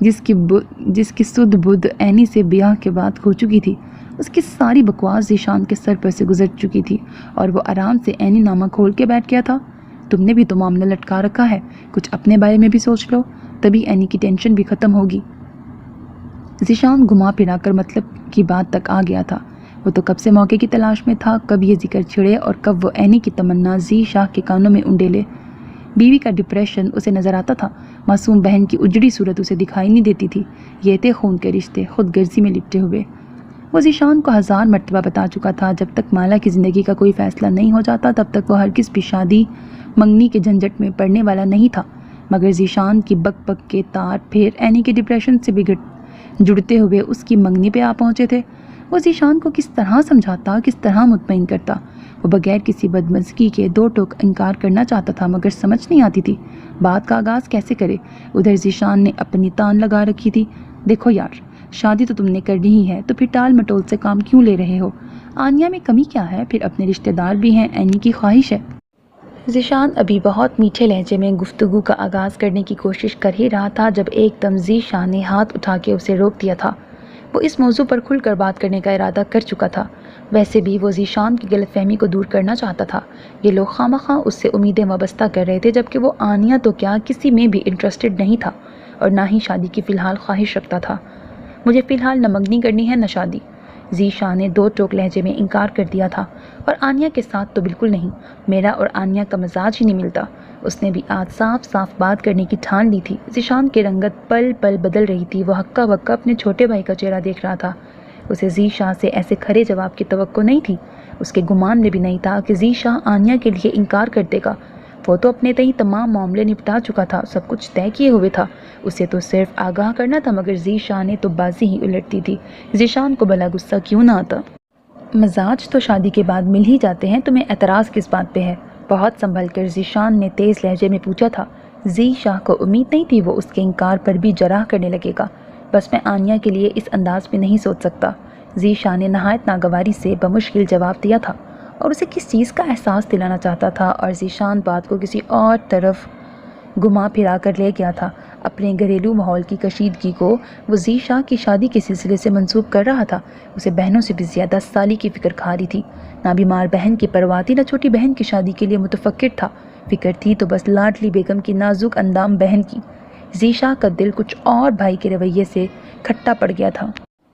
جس کی سدھ بدھ اینی سے بیاہ کے بعد کھو چکی تھی۔ اس کی ساری بکواس ذیشان کے سر پر سے گزر چکی تھی اور وہ آرام سے عینی نامہ کھول کے بیٹھ گیا تھا۔ تم نے بھی تو معاملہ لٹکا رکھا ہے، کچھ اپنے بارے میں بھی سوچ لو، تبھی عینی کی ٹینشن بھی ختم ہوگی۔ ذیشان گھما پھرا کر مطلب کی بات تک آ گیا تھا۔ وہ تو کب سے موقع کی تلاش میں تھا، کب یہ ذکر چھڑے اور کب وہ عینی کی تمنا ذی شاہ کے کانوں میں انڈیلے۔ بیوی کا ڈپریشن اسے نظر آتا تھا، معصوم بہن کی اجڑی صورت اسے دکھائی نہیں دیتی تھی، یہ تھے خون کے رشتے خود غرضی میں لپٹے ہوئے۔ وہ ذیشان کو 1000 مرتبہ بتا چکا تھا، جب تک مالا کی زندگی کا کوئی فیصلہ نہیں ہو جاتا تب تک وہ ہرگز بھی شادی منگنی کے جھنجٹ میں پڑنے والا نہیں تھا، مگر ذیشان کی بک بک کے تار پھر عینی کے ڈپریشن سے جڑتے ہوئے اس کی منگنی پہ آ پہنچے تھے۔ وہ ذیشان کو کس طرح سمجھاتا، کس طرح مطمئن کرتا؟ وہ بغیر کسی بدمزگی کے 2 ٹوک انکار کرنا چاہتا تھا، مگر سمجھ نہیں آتی تھی بات کا آغاز کیسے کرے۔ ادھر ذیشان نے اپنی تان لگا رکھی تھی، دیکھو یار، شادی تو تم نے کرنی ہی ہے، تو پھر ٹال مٹول سے کام کیوں لے رہے ہو؟ آنیا میں کمی کیا ہے؟ پھر اپنے رشتہ دار بھی ہیں، عینی کی خواہش ہے۔ ذیشان ابھی بہت میٹھے لہجے میں گفتگو کا آغاز کرنے کی کوشش کر ہی رہا تھا جب ایک دم ذی شاہ نے ہاتھ اٹھا کے اسے روک دیا تھا۔ وہ اس موضوع پر کھل کر بات کرنے کا ارادہ کر چکا تھا، ویسے بھی وہ ذیشان کی غلط فہمی کو دور کرنا چاہتا تھا۔ یہ لوگ خواہ اس سے امیدیں وابستہ کر رہے تھے، جبکہ وہ آنیا تو کیا کسی میں بھی انٹرسٹڈ نہیں تھا اور نہ ہی شادی کی فی الحال خواہش رکھتا تھا۔ مجھے فی الحال نہ منگنی کرنی ہے نہ شادی، ذی شاہ نے 2 ٹوک لہجے میں انکار کر دیا تھا، اور آنیا کے ساتھ تو بالکل نہیں، میرا اور آنیا کا مزاج ہی نہیں ملتا۔ اس نے بھی آج صاف صاف بات کرنے کی ٹھان لی تھی۔ ذیشان کی رنگت پل پل بدل رہی تھی، وہ ہکا بکا اپنے چھوٹے بھائی کا چہرہ دیکھ رہا تھا۔ اسے ذی شاہ سے ایسے کھرے جواب کی توقع نہیں تھی، اس کے گمان میں بھی نہیں تھا کہ ذی شاہ آنیا کے لیے انکار کر دے گا۔ وہ تو اپنے تئیں تمام معاملے نپٹا چکا تھا، سب کچھ طے کیے ہوئے تھا، اسے تو صرف آگاہ کرنا تھا، مگر ذی شاہ نے تو بازی ہی الٹ دی تھی۔ ذیشان کو بھلا غصہ کیوں نہ آتا؟ مزاج تو شادی کے بعد مل ہی جاتے ہیں، تمہیں اعتراض کس بات پہ ہے؟ بہت سنبھل کر ذیشان نے تیز لہجے میں پوچھا تھا۔ ذی شاہ کو امید نہیں تھی وہ اس کے انکار پر بھی جرح کرنے لگے گا۔ بس میں آنیا کے لیے اس انداز میں نہیں سوچ سکتا، ذی شاہ نے نہایت ناگواری سے بمشکل جواب دیا تھا، اور اسے کس چیز کا احساس دلانا چاہتا تھا، اور ذیشان بات کو کسی اور طرف گھما پھرا کر لے گیا تھا۔ اپنے گھریلو ماحول کی کشیدگی کو وہ ذی شاہ کی شادی کے سلسلے سے منسوب کر رہا تھا۔ اسے بہنوں سے بھی زیادہ سالی کی فکر کھا رہی تھی، نہ بیمار بہن کی پرواہ تھی، نہ چھوٹی بہن کی شادی کے لیے متفکر تھا۔ فکر تھی تو بس لاڈلی بیگم کی نازک اندام بہن کی۔ ذی شاہ کا دل کچھ اور بھائی کے رویے سے کھٹا پڑ گیا تھا۔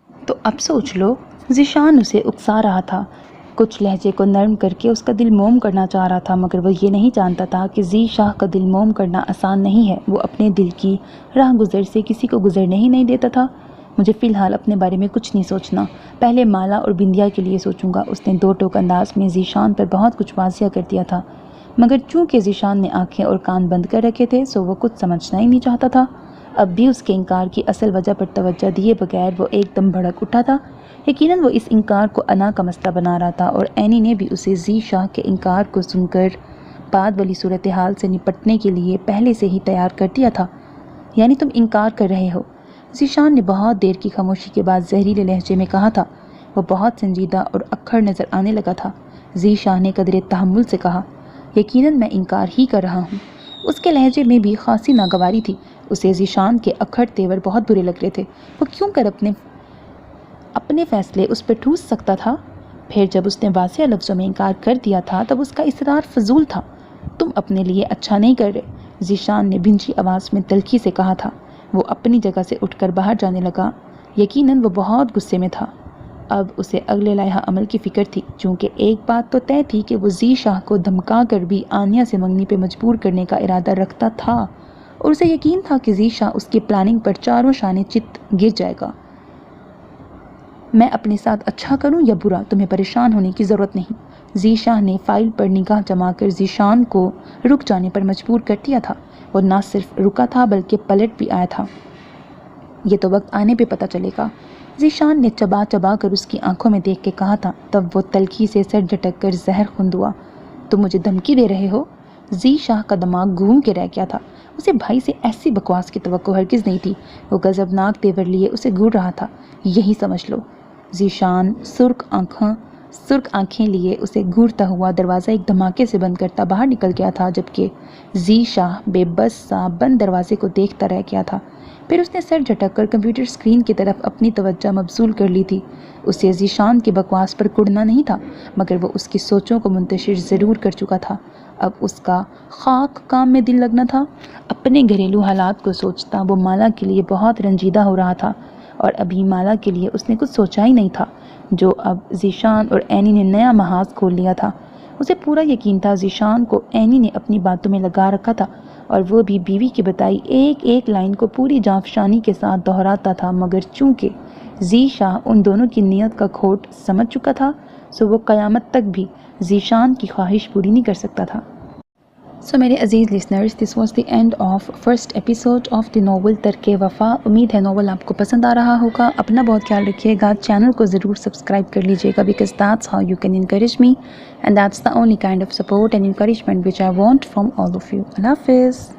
تو اب سوچ لو، ذیشان اسے اکسا رہا تھا، کچھ لہجے کو نرم کر کے اس کا دل موم کرنا چاہ رہا تھا، مگر وہ یہ نہیں جانتا تھا کہ ذی شاہ کا دل موم کرنا آسان نہیں ہے۔ وہ اپنے دل کی راہ گزر سے کسی کو گزرنے ہی نہیں دیتا تھا۔ مجھے فی الحال اپنے بارے میں کچھ نہیں سوچنا، پہلے مالا اور بندیا کے لیے سوچوں گا۔ اس نے 2 ٹوک انداز میں ذیشان پر بہت کچھ واضح کر دیا تھا، مگر چونکہ ذیشان نے آنکھیں اور کان بند کر رکھے تھے سو وہ کچھ سمجھنا ہی نہیں چاہتا تھا۔ اب بھی اس کے انکار کی اصل وجہ پر توجہ دیے بغیر وہ ایک دم بھڑک اٹھا تھا۔ یقیناً وہ اس انکار کو انا کا مسئلہ بنا رہا تھا، اور عینی نے بھی اسے ذی شاہ کے انکار کو سن کر بعد والی صورتحال سے نپٹنے کے لیے پہلے سے ہی تیار کر دیا تھا۔ یعنی تم انکار کر رہے ہو؟ ذیشان نے بہت دیر کی خاموشی کے بعد زہریلے لہجے میں کہا تھا۔ وہ بہت سنجیدہ اور اکھڑ نظر آنے لگا تھا۔ ذی شاہ نے قدرے تحمل سے کہا، یقیناً میں انکار ہی کر رہا ہوں۔ اس کے لہجے میں بھی خاصی ناگواری تھی، اسے ذیشان کے اکھڑ تیور بہت برے لگ رہے تھے۔ وہ کیوں کر اپنے فیصلے اس پر ٹھوس سکتا تھا؟ پھر جب اس نے واضح لفظوں میں انکار کر دیا تھا تب اس کا اصرار فضول تھا۔ تم اپنے لیے اچھا نہیں کر رہے، ذیشان نے بھنجی آواز میں تلخی سے کہا تھا۔ وہ اپنی جگہ سے اٹھ کر باہر جانے لگا۔ یقیناً وہ بہت غصے میں تھا۔ اب اسے اگلے لائحہ عمل کی فکر تھی، چونکہ ایک بات تو طے تھی کہ وہ ذی شاہ کو دھمکا کر بھی آنیا سے منگنی پہ مجبور کرنے کا ارادہ رکھتا تھا، اور اسے یقین تھا کہ ذی شاہ اس کی پلاننگ پر چاروں شانے چت گر جائے گا۔ میں اپنے ساتھ اچھا کروں یا برا، تمہیں پریشان ہونے کی ضرورت نہیں۔ ذی شاہ نے فائل پر نگاہ جما کر ذیشان کو رک جانے پر مجبور کر دیا تھا۔ وہ نہ صرف رکا تھا بلکہ پلٹ بھی آیا تھا۔ یہ تو وقت آنے پہ پتہ چلے گا، ذیشان نے چبا چبا کر اس کی آنکھوں میں دیکھ کے کہا تھا۔ تب وہ تلخی سے سر جھٹک کر زہر خوند ہوا۔ تم مجھے دھمکی دے رہے ہو؟ ذی شاہ کا دماغ گھوم کے رہ گیا تھا۔ اسے بھائی سے ایسی بکواس کی توقع ہرگز نہیں تھی۔ وہ غضبناک تیور لیے اسے گھور رہا تھا۔ یہی سمجھ لو۔ ذیشان سرخ آنکھیں سرخ آنکھیں لیے اسے گھورتا ہوا دروازہ ایک دھماکے سے بند کرتا باہر نکل گیا تھا، جبکہ ذی شاہ بے بس سا بند دروازے کو دیکھتا رہ گیا تھا۔ پھر اس نے سر جھٹک کر کمپیوٹر اسکرین کی طرف اپنی توجہ مبذول کر لی تھی۔ اسے ذیشان کی بکواس پر کڑنا نہیں تھا، مگر وہ اس کی سوچوں کو منتشر ضرور کر چکا تھا۔ اب اس کا خاک کام میں دل لگنا تھا۔ اپنے گھریلو حالات کو سوچتا وہ مالا کے لیے بہت رنجیدہ ہو رہا تھا، اور ابھی مالا کے لیے اس نے کچھ سوچا ہی نہیں تھا، جو اب ذیشان اور اینی نے نیا محاذ کھول لیا تھا۔ اسے پورا یقین تھا ذیشان کو اینی نے اپنی باتوں میں لگا رکھا تھا، اور وہ بھی بیوی کی بتائی ایک ایک لائن کو پوری جانفشانی کے ساتھ دہراتا تھا، مگر چونکہ ذی شاہ ان دونوں کی نیت کا کھوٹ سمجھ چکا تھا، سو وہ قیامت تک بھی ذیشان کی خواہش پوری نہیں کر سکتا تھا۔ سو میرے عزیز listeners, this was the end of first episode of the novel Tark Wafa. امید ہے ناول آپ کو پسند آ رہا ہوگا۔ اپنا بہت خیال رکھیے گا، چینل کو ضرور سبسکرائب کر لیجیے گا، because that's how you can encourage me, and that's the only kind of support and encouragement which I want from all of you. Allah حافظ۔